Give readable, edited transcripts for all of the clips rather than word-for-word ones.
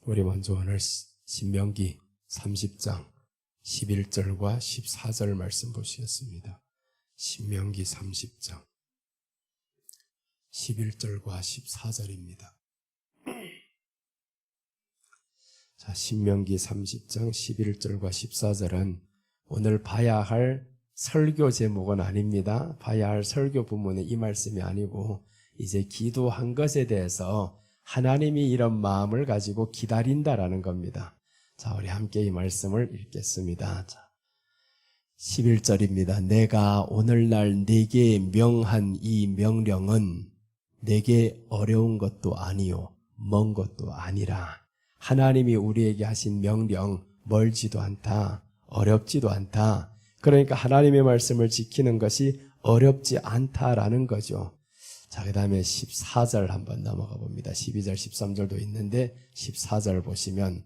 우리 먼저 오늘 신명기 30장 11절과 14절 말씀 보시겠습니다. 신명기 30장 11절과 14절입니다. 자, 신명기 30장 11절과 14절은 오늘 봐야 할 설교 제목은 아닙니다. 봐야 할 설교 부문은 이 말씀이 아니고 이제 기도한 것에 대해서 하나님이 이런 마음을 가지고 기다린다라는 겁니다. 자, 우리 함께 이 말씀을 읽겠습니다. 자, 11절입니다. 내가 오늘날 네게 명한 이 명령은 내게 어려운 것도 아니요 먼 것도 아니라 하나님이 우리에게 하신 명령 멀지도 않다, 어렵지도 않다. 그러니까 하나님의 말씀을 지키는 것이 어렵지 않다라는 거죠. 자, 그 다음에 14절 한번 넘어가 봅니다. 12절, 13절도 있는데 14절 보시면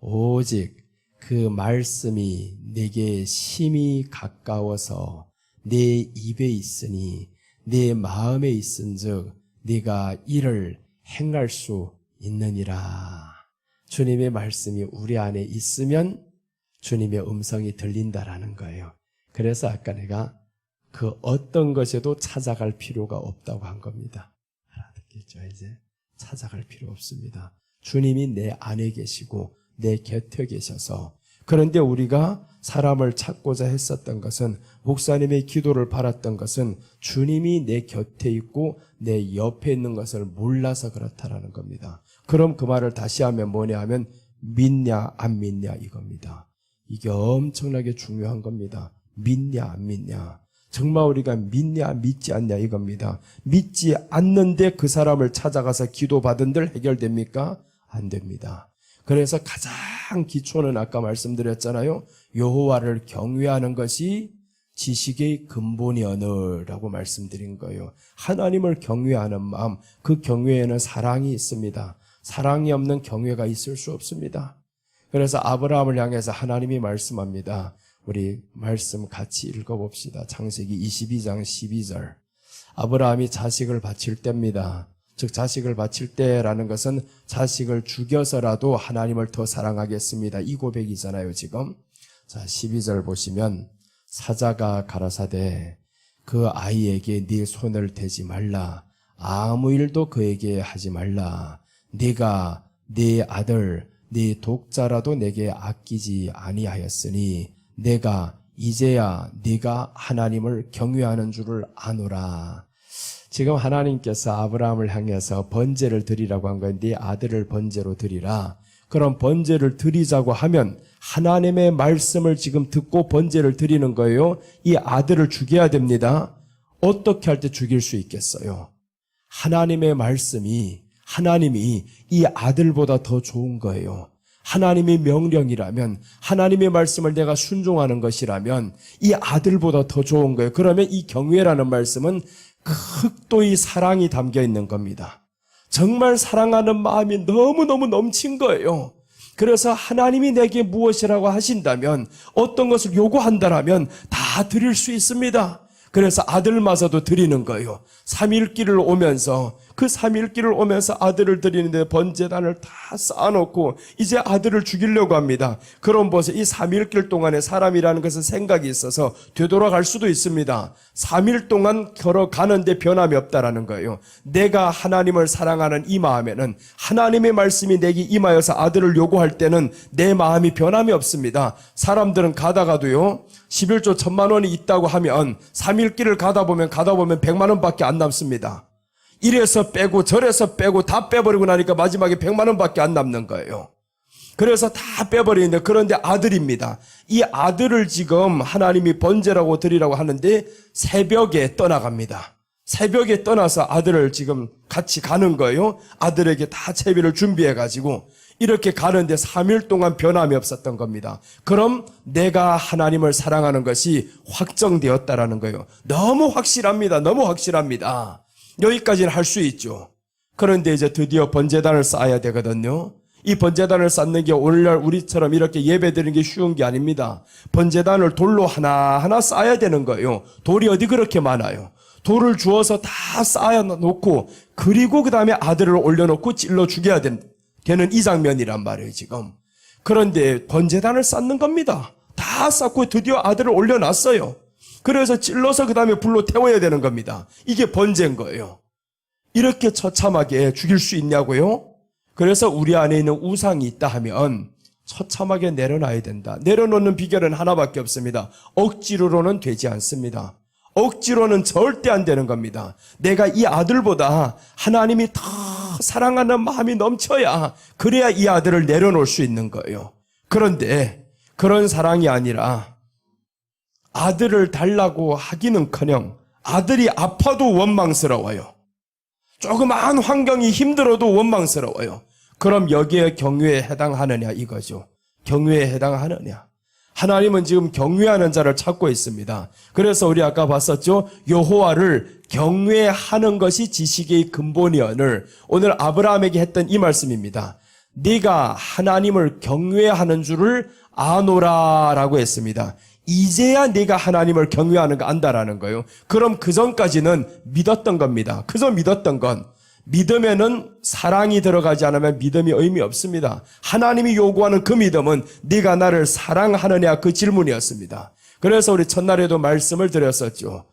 오직 그 말씀이 내게 심히 가까워서 내 입에 있으니 내 마음에 있은즉 네가 이를 행할 수 있느니라. 주님의 말씀이 우리 안에 있으면 주님의 음성이 들린다라는 거예요. 그래서 아까 내가 그 어떤 것에도 찾아갈 필요가 없다고 한 겁니다. 알아듣겠죠? 이제 찾아갈 필요 없습니다. 주님이 내 안에 계시고 내 곁에 계셔서. 그런데 우리가 사람을 찾고자 했었던 것은, 목사님의 기도를 바랐던 것은 주님이 내 곁에 있고 내 옆에 있는 것을 몰라서 그렇다라는 겁니다. 그럼 그 말을 다시 하면 뭐냐 하면 믿냐 안 믿냐 이겁니다. 이게 엄청나게 중요한 겁니다. 믿냐 안 믿냐. 정말 우리가 믿냐 믿지 않냐 이겁니다. 믿지 않는데 그 사람을 찾아가서 기도받은들 해결됩니까? 안 됩니다. 그래서 가장 기초는 아까 말씀드렸잖아요. 여호와를 경외하는 것이 지식의 근본이어느라고 말씀드린 거예요. 하나님을 경외하는 마음, 그 경외에는 사랑이 있습니다. 사랑이 없는 경외가 있을 수 없습니다. 그래서 아브라함을 향해서 하나님이 말씀합니다. 우리 말씀 같이 읽어봅시다. 창세기 22장 12절. 아브라함이 자식을 바칠 때입니다. 즉 자식을 바칠 때라는 것은 자식을 죽여서라도 하나님을 더 사랑하겠습니다. 이 고백이잖아요 지금. 자, 12절 보시면 사자가 가라사대 그 아이에게 네 손을 대지 말라. 아무 일도 그에게 하지 말라. 네가 네 아들 네 독자라도 내게 아끼지 아니하였으니 내가 이제야 네가 하나님을 경외하는 줄을 아노라. 지금 하나님께서 아브라함을 향해서 번제를 드리라고 한 건데 아들을 번제로 드리라. 그럼 번제를 드리자고 하면 하나님의 말씀을 지금 듣고 번제를 드리는 거예요. 이 아들을 죽여야 됩니다. 어떻게 할 때 죽일 수 있겠어요? 하나님의 말씀이, 하나님이 이 아들보다 더 좋은 거예요. 하나님의 명령이라면, 하나님의 말씀을 내가 순종하는 것이라면 이 아들보다 더 좋은 거예요. 그러면 이 경외라는 말씀은 극도의 사랑이 담겨 있는 겁니다. 정말 사랑하는 마음이 너무너무 넘친 거예요. 그래서 하나님이 내게 무엇이라고 하신다면, 어떤 것을 요구한다라면 다 드릴 수 있습니다. 그래서 아들마저도 드리는 거예요. 3일길을 오면서, 그 3일길을 오면서 아들을 드리는데 번제단을 다 쌓아놓고 이제 아들을 죽이려고 합니다. 그럼 보세요. 이 3일길 동안에 사람이라는 것은 생각이 있어서 되돌아갈 수도 있습니다. 3일 동안 걸어가는데 변함이 없다라는 거예요. 내가 하나님을 사랑하는 이 마음에는, 하나님의 말씀이 내게 임하여서 아들을 요구할 때는 내 마음이 변함이 없습니다. 사람들은 가다가도요 11조 1,000만 원이 있다고 하면 3일길을 가다 보면 100만 원밖에 안 남습니다. 이래서 빼고 저래서 빼고 다 빼버리고 나니까 마지막에 100만 원밖에 안 남는 거예요. 그래서 다 빼버리는데, 그런데 아들입니다. 이 아들을 지금 하나님이 번제라고 드리라고 하는데 새벽에 떠나갑니다. 새벽에 떠나서 아들을 지금 같이 가는 거예요. 아들에게 다 채비를 준비해가지고 이렇게 가는데 3일 동안 변함이 없었던 겁니다. 그럼 내가 하나님을 사랑하는 것이 확정되었다라는 거예요. 너무 확실합니다. 너무 확실합니다. 여기까지는 할 수 있죠. 그런데 이제 드디어 번제단을 쌓아야 되거든요. 이 번제단을 쌓는 게 오늘날 우리처럼 이렇게 예배드리는 게 쉬운 게 아닙니다. 번제단을 돌로 하나하나 쌓아야 되는 거예요. 돌이 어디 그렇게 많아요. 돌을 주워서 다 쌓아놓고, 그리고 그 다음에 아들을 올려놓고 찔러 죽여야 되는 이 장면이란 말이에요, 지금. 그런데 번제단을 쌓는 겁니다. 다 쌓고 드디어 아들을 올려놨어요. 그래서 찔러서 그 다음에 불로 태워야 되는 겁니다. 이게 번제인 거예요. 이렇게 처참하게 죽일 수 있냐고요? 그래서 우리 안에 있는 우상이 있다 하면 처참하게 내려놔야 된다. 내려놓는 비결은 하나밖에 없습니다. 억지로는 되지 않습니다. 억지로는 절대 안 되는 겁니다. 내가 이 아들보다 하나님이 더 사랑하는 마음이 넘쳐야 그래야 이 아들을 내려놓을 수 있는 거예요. 그런데 그런 사랑이 아니라 아들을 달라고 하기는커녕 아들이 아파도 원망스러워요. 조그마한 환경이 힘들어도 원망스러워요. 그럼 여기에 경외에 해당하느냐 이거죠. 경외에 해당하느냐. 하나님은 지금 경외하는 자를 찾고 있습니다. 그래서 우리 아까 봤었죠. 여호와를 경외하는 것이 지식의 근본이오늘 오늘 아브라함에게 했던 이 말씀입니다. 네가 하나님을 경외하는 줄을 아노라라고 했습니다. 이제야 네가 하나님을 경외하는 거 안다라는 거예요. 그럼 그 전까지는 믿었던 겁니다. 그저 믿었던 건 믿음에는 사랑이 들어가지 않으면 믿음이 의미 없습니다. 하나님이 요구하는 그 믿음은 네가 나를 사랑하느냐 그 질문이었습니다. 그래서 우리 첫날에도 말씀을 드렸었죠.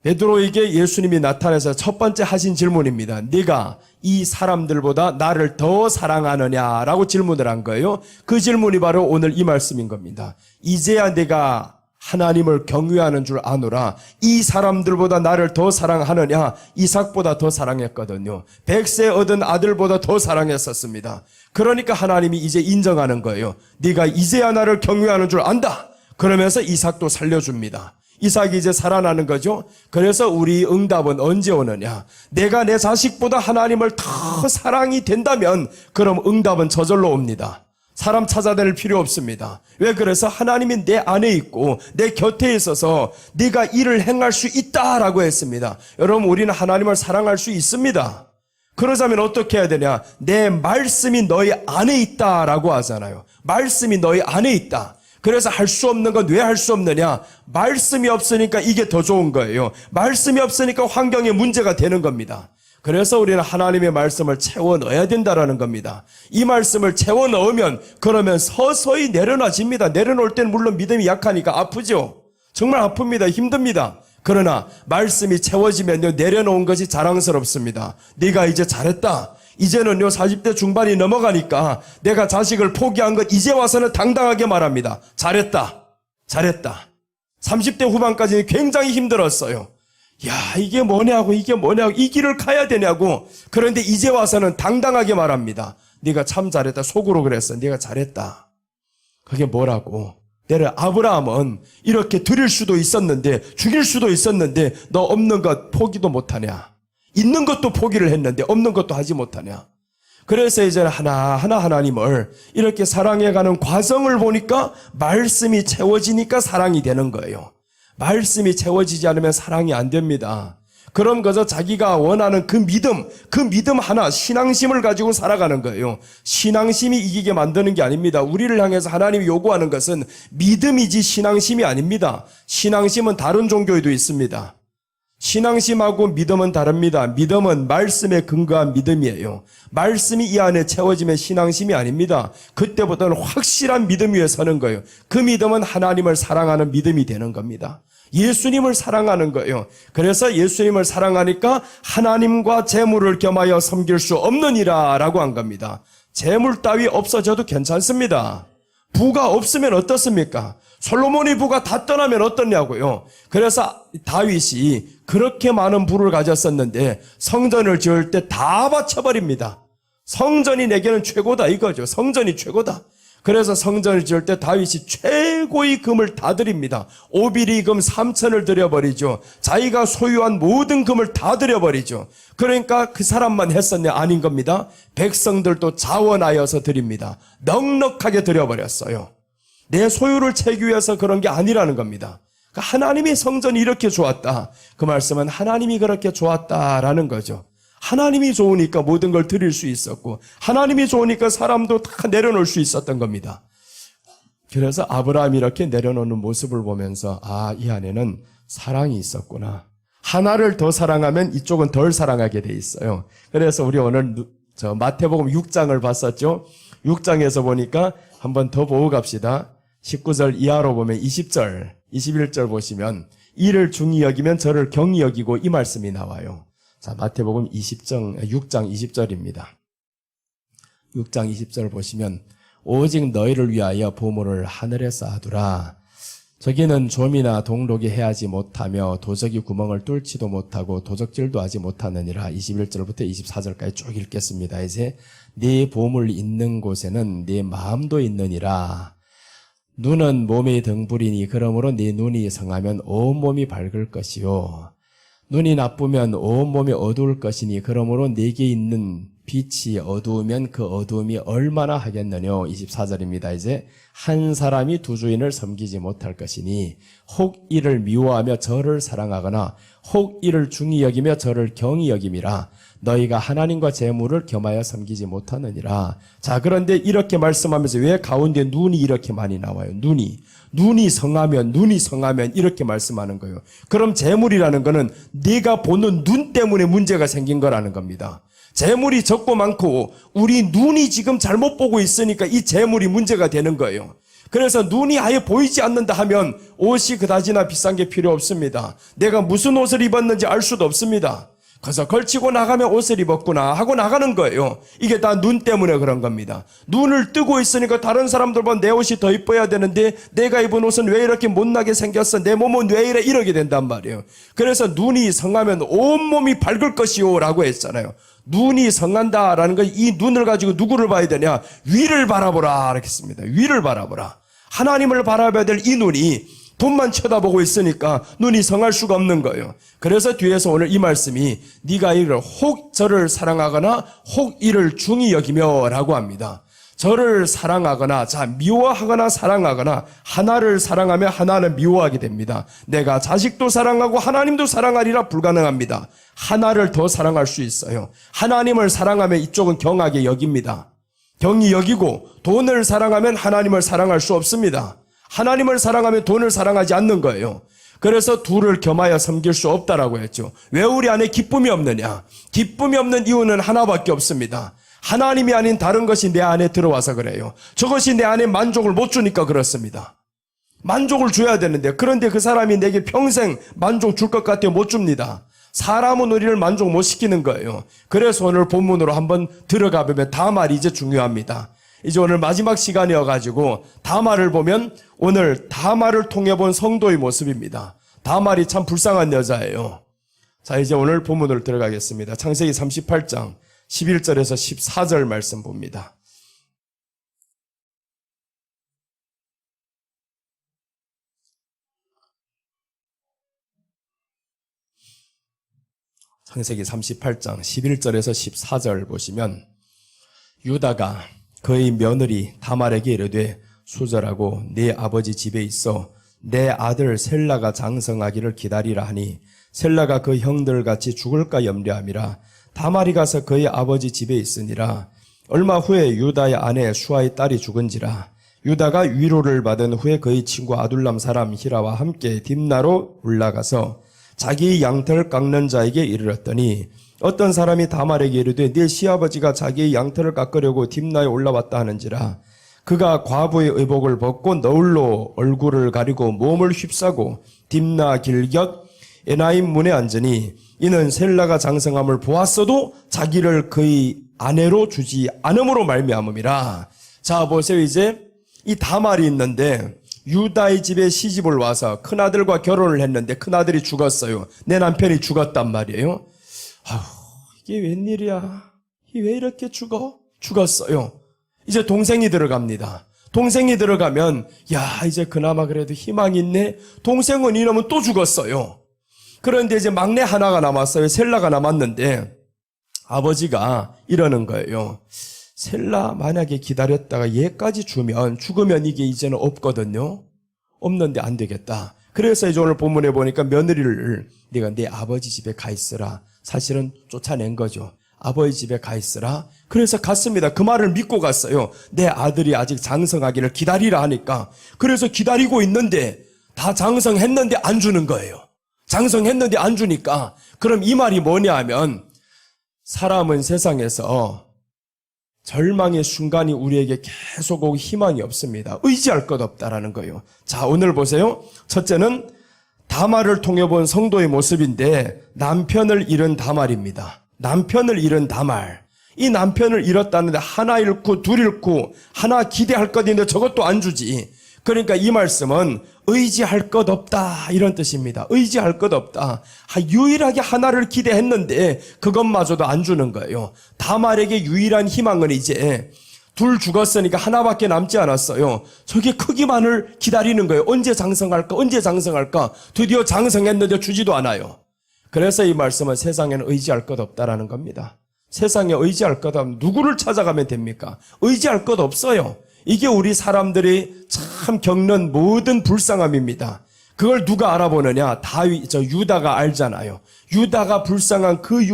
베드로에게 예수님이 나타나서 첫 번째 하신 질문입니다. 네가 이 사람들보다 나를 더 사랑하느냐라고 질문을 한 거예요. 그 질문이 바로 오늘 이 말씀인 겁니다. 이제야 내가 하나님을 경외하는 줄 아노라. 이 사람들보다 나를 더 사랑하느냐? 이삭보다 더 사랑했거든요. 100세 얻은 아들보다 더 사랑했었습니다. 그러니까 하나님이 이제 인정하는 거예요. 네가 이제야 나를 경외하는 줄 안다. 그러면서 이삭도 살려줍니다. 이삭이 이제 살아나는 거죠. 그래서 우리 응답은 언제 오느냐? 내가 내 자식보다 하나님을 더 사랑이 된다면 그럼 응답은 저절로 옵니다. 사람 찾아낼 필요 없습니다. 왜 그래서 하나님이 내 안에 있고 내 곁에 있어서 네가 이를 행할 수 있다라고 했습니다. 여러분 우리는 하나님을 사랑할 수 있습니다. 그러자면 어떻게 해야 되냐? 내 말씀이 너희 안에 있다라고 하잖아요. 말씀이 너희 안에 있다. 그래서 할 수 없는 건 왜 할 수 없느냐? 말씀이 없으니까 이게 더 좋은 거예요. 말씀이 없으니까 환경에 문제가 되는 겁니다. 그래서 우리는 하나님의 말씀을 채워 넣어야 된다라는 겁니다. 이 말씀을 채워 넣으면 그러면 서서히 내려놔집니다. 내려놓을 때는 물론 믿음이 약하니까 아프죠. 정말 아픕니다. 힘듭니다. 그러나 말씀이 채워지면요 내려놓은 것이 자랑스럽습니다. 네가 이제 잘했다. 이제는요 40대 중반이 넘어가니까 내가 자식을 포기한 것 이제 와서는 당당하게 말합니다. 잘했다. 잘했다. 30대 후반까지는 굉장히 힘들었어요. 야 이게 뭐냐고 이 길을 가야 되냐고. 그런데 이제 와서는 당당하게 말합니다. 네가 참 잘했다. 속으로 그랬어. 네가 잘했다. 그게 뭐라고? 내가 아브라함은 이렇게 드릴 수도 있었는데 죽일 수도 있었는데 너 없는 것 포기도 못하냐. 있는 것도 포기를 했는데 없는 것도 하지 못하냐. 그래서 이제 하나하나 하나님을 이렇게 사랑해가는 과정을 보니까 말씀이 채워지니까 사랑이 되는 거예요. 말씀이 채워지지 않으면 사랑이 안 됩니다. 그럼 그저 자기가 원하는 그 믿음 하나, 신앙심을 가지고 살아가는 거예요. 신앙심이 이기게 만드는 게 아닙니다. 우리를 향해서 하나님이 요구하는 것은 믿음이지 신앙심이 아닙니다. 신앙심은 다른 종교에도 있습니다. 신앙심하고 믿음은 다릅니다. 믿음은 말씀에 근거한 믿음이에요. 말씀이 이 안에 채워지면 신앙심이 아닙니다. 그때부터는 확실한 믿음 위에 서는 거예요. 그 믿음은 하나님을 사랑하는 믿음이 되는 겁니다. 예수님을 사랑하는 거예요. 그래서 예수님을 사랑하니까 하나님과 재물을 겸하여 섬길 수 없느니라 라고 한 겁니다. 재물 따위 없어져도 괜찮습니다. 부가 없으면 어떻습니까? 솔로몬의 부가 다 떠나면 어떻냐고요. 그래서 다윗이 그렇게 많은 부를 가졌었는데 성전을 지을 때 다 바쳐버립니다. 성전이 내게는 최고다 이거죠. 성전이 최고다. 그래서 성전을 지을 때 다윗이 최고의 금을 다 드립니다. 오빌이 금 3천을 드려버리죠. 자기가 소유한 모든 금을 다 드려버리죠. 그러니까 그 사람만 했었냐? 아닌 겁니다. 백성들도 자원하여서 드립니다. 넉넉하게 드려버렸어요. 내 소유를 채기 위해서 그런 게 아니라는 겁니다. 그러니까 하나님의 성전이 이렇게 좋았다. 그 말씀은 하나님이 그렇게 좋았다라는 거죠. 하나님이 좋으니까 모든 걸 드릴 수 있었고 하나님이 좋으니까 사람도 다 내려놓을 수 있었던 겁니다. 그래서 아브라함이 이렇게 내려놓는 모습을 보면서 이 안에는 사랑이 있었구나. 하나를 더 사랑하면 이쪽은 덜 사랑하게 돼 있어요. 그래서 우리 오늘 저 마태복음 6장을 봤었죠. 6장에서 보니까 한번 더 보고 갑시다. 19절 이하로 보면 20절, 21절 보시면 이를 중히 여기면 저를 경히 여기고 이 말씀이 나와요. 자, 마태복음 6장 20절입니다. 6장 20절 보시면 오직 너희를 위하여 보물을 하늘에 쌓아두라. 저기는 좀이나 동록이 해하지 못하며 도적이 구멍을 뚫지도 못하고 도적질도 하지 못하느니라. 21절부터 24절까지 쭉 읽겠습니다. 이제 네 보물 있는 곳에는 네 마음도 있느니라. 눈은 몸의 등불이니 그러므로 네 눈이 성하면 온몸이 밝을 것이요. 눈이 나쁘면 온몸이 어두울 것이니 그러므로 네게 있는 빛이 어두우면 그 어두움이 얼마나 하겠느냐. 24절입니다. 이제 한 사람이 두 주인을 섬기지 못할 것이니 혹 이를 미워하며 저를 사랑하거나 혹 이를 중히 여기며 저를 경히 여김이라. 너희가 하나님과 재물을 겸하여 섬기지 못하느니라. 자, 그런데 이렇게 말씀하면서 왜 가운데 눈이 이렇게 많이 나와요? 눈이 성하면 이렇게 말씀하는 거예요. 그럼 재물이라는 거는 네가 보는 눈 때문에 문제가 생긴 거라는 겁니다. 재물이 적고 많고 우리 눈이 지금 잘못 보고 있으니까 이 재물이 문제가 되는 거예요. 그래서 눈이 아예 보이지 않는다 하면 옷이 그다지나 비싼 게 필요 없습니다. 내가 무슨 옷을 입었는지 알 수도 없습니다. 그래서 걸치고 나가면 옷을 입었구나 하고 나가는 거예요. 이게 다 눈 때문에 그런 겁니다. 눈을 뜨고 있으니까 다른 사람들보다 내 옷이 더 이뻐야 되는데 내가 입은 옷은 왜 이렇게 못나게 생겼어? 내 몸은 왜 이래? 이러게 된단 말이에요. 그래서 눈이 성하면 온몸이 밝을 것이요 라고 했잖아요. 눈이 성한다라는 건 이 눈을 가지고 누구를 봐야 되냐? 위를 바라보라 이렇게 했습니다. 위를 바라보라. 하나님을 바라봐야 될 이 눈이 돈만 쳐다보고 있으니까 눈이 성할 수가 없는 거예요. 그래서 뒤에서 오늘 이 말씀이 네가 이를 혹 저를 사랑하거나 혹 이를 중히 여기며 라고 합니다. 저를 사랑하거나, 자, 미워하거나 사랑하거나, 하나를 사랑하며 하나는 미워하게 됩니다. 내가 자식도 사랑하고 하나님도 사랑하리라 불가능합니다. 하나를 더 사랑할 수 있어요. 하나님을 사랑하면 이쪽은 경하게 여깁니다. 경히 여기고 돈을 사랑하면 하나님을 사랑할 수 없습니다. 하나님을 사랑하면 돈을 사랑하지 않는 거예요. 그래서 둘을 겸하여 섬길 수 없다라고 했죠. 왜 우리 안에 기쁨이 없느냐? 기쁨이 없는 이유는 하나밖에 없습니다. 하나님이 아닌 다른 것이 내 안에 들어와서 그래요. 저것이 내 안에 만족을 못 주니까 그렇습니다. 만족을 줘야 되는데 그런데 그 사람이 내게 평생 만족 줄 것 같아요. 못 줍니다. 사람은 우리를 만족 못 시키는 거예요. 그래서 오늘 본문으로 한번 들어가 보면 다말이 이제 중요합니다. 이제 오늘 마지막 시간이어가지고 다말을 보면 오늘 다말을 통해 본 성도의 모습입니다. 다말이 참 불쌍한 여자예요. 자, 이제 오늘 본문으로 들어가겠습니다. 창세기 38장 11절에서 14절 말씀 봅니다. 창세기 38장 11절에서 14절 보시면 유다가 그의 며느리 다말에게 이르되 수절하고 네 아버지 집에 있어 내 아들 셀라가 장성하기를 기다리라 하니 셀라가 그 형들같이 죽을까 염려함이라. 다말이 가서 그의 아버지 집에 있으니라. 얼마 후에 유다의 아내 수아의 딸이 죽은지라. 유다가 위로를 받은 후에 그의 친구 아둘람 사람 히라와 함께 딥나로 올라가서 자기 양털 깎는 자에게 이르렀더니 어떤 사람이 다말에게 이르되 네 시아버지가 자기의 양털을 깎으려고 딥나에 올라왔다 하는지라. 그가 과부의 의복을 벗고 너울로 얼굴을 가리고 몸을 휩싸고 딥나 길곁 에나임 문에 앉으니 이는 셀라가 장성함을 보았어도 자기를 그의 아내로 주지 않음으로 말미암음이라. 자, 보세요. 이제 이 다말이 있는데 유다의 집에 시집을 와서 큰아들과 결혼을 했는데 큰아들이 죽었어요. 내 남편이 죽었단 말이에요. 아휴, 이게 웬일이야? 이게 왜 이렇게 죽었어요. 이제 동생이 들어갑니다. 동생이 들어가면 야, 이제 그나마 그래도 희망이 있네. 동생은 이러면 또 죽었어요. 그런데 이제 막내 하나가 남았어요. 셀라가 남았는데 아버지가 이러는 거예요. 셀라 만약에 기다렸다가 얘까지 죽으면 이게 이제는 없거든요. 없는데 안 되겠다. 그래서 이제 오늘 본문에 보니까 며느리를 네가 내 아버지 집에 가 있으라. 사실은 쫓아낸 거죠. 아버지 집에 가 있으라. 그래서 갔습니다. 그 말을 믿고 갔어요. 내 아들이 아직 장성하기를 기다리라 하니까. 그래서 기다리고 있는데 다 장성했는데 안 주는 거예요. 장성했는데 안 주니까. 그럼 이 말이 뭐냐 하면 사람은 세상에서 절망의 순간이 우리에게 계속 오고 희망이 없습니다. 의지할 것 없다라는 거예요. 자, 오늘 보세요. 첫째는 다말을 통해 본 성도의 모습인데 남편을 잃은 다말입니다. 남편을 잃은 다말. 이 남편을 잃었다는데 하나 잃고 둘 잃고 하나 기대할 것 있는데 저것도 안 주지. 그러니까 이 말씀은 의지할 것 없다 이런 뜻입니다. 의지할 것 없다. 유일하게 하나를 기대했는데 그것마저도 안 주는 거예요. 다말에게 유일한 희망은 이제 둘 죽었으니까 하나밖에 남지 않았어요. 저게 크기만을 기다리는 거예요. 언제 장성할까? 언제 장성할까? 드디어 장성했는데 주지도 않아요. 그래서 이 말씀은 세상에는 의지할 것 없다라는 겁니다. 세상에 의지할 것 없으면 누구를 찾아가면 됩니까? 의지할 것 없어요. 이게 우리 사람들이 참 겪는 모든 불쌍함입니다. 그걸 누가 알아보느냐? 유다가 알잖아요. 유다가 불쌍한 그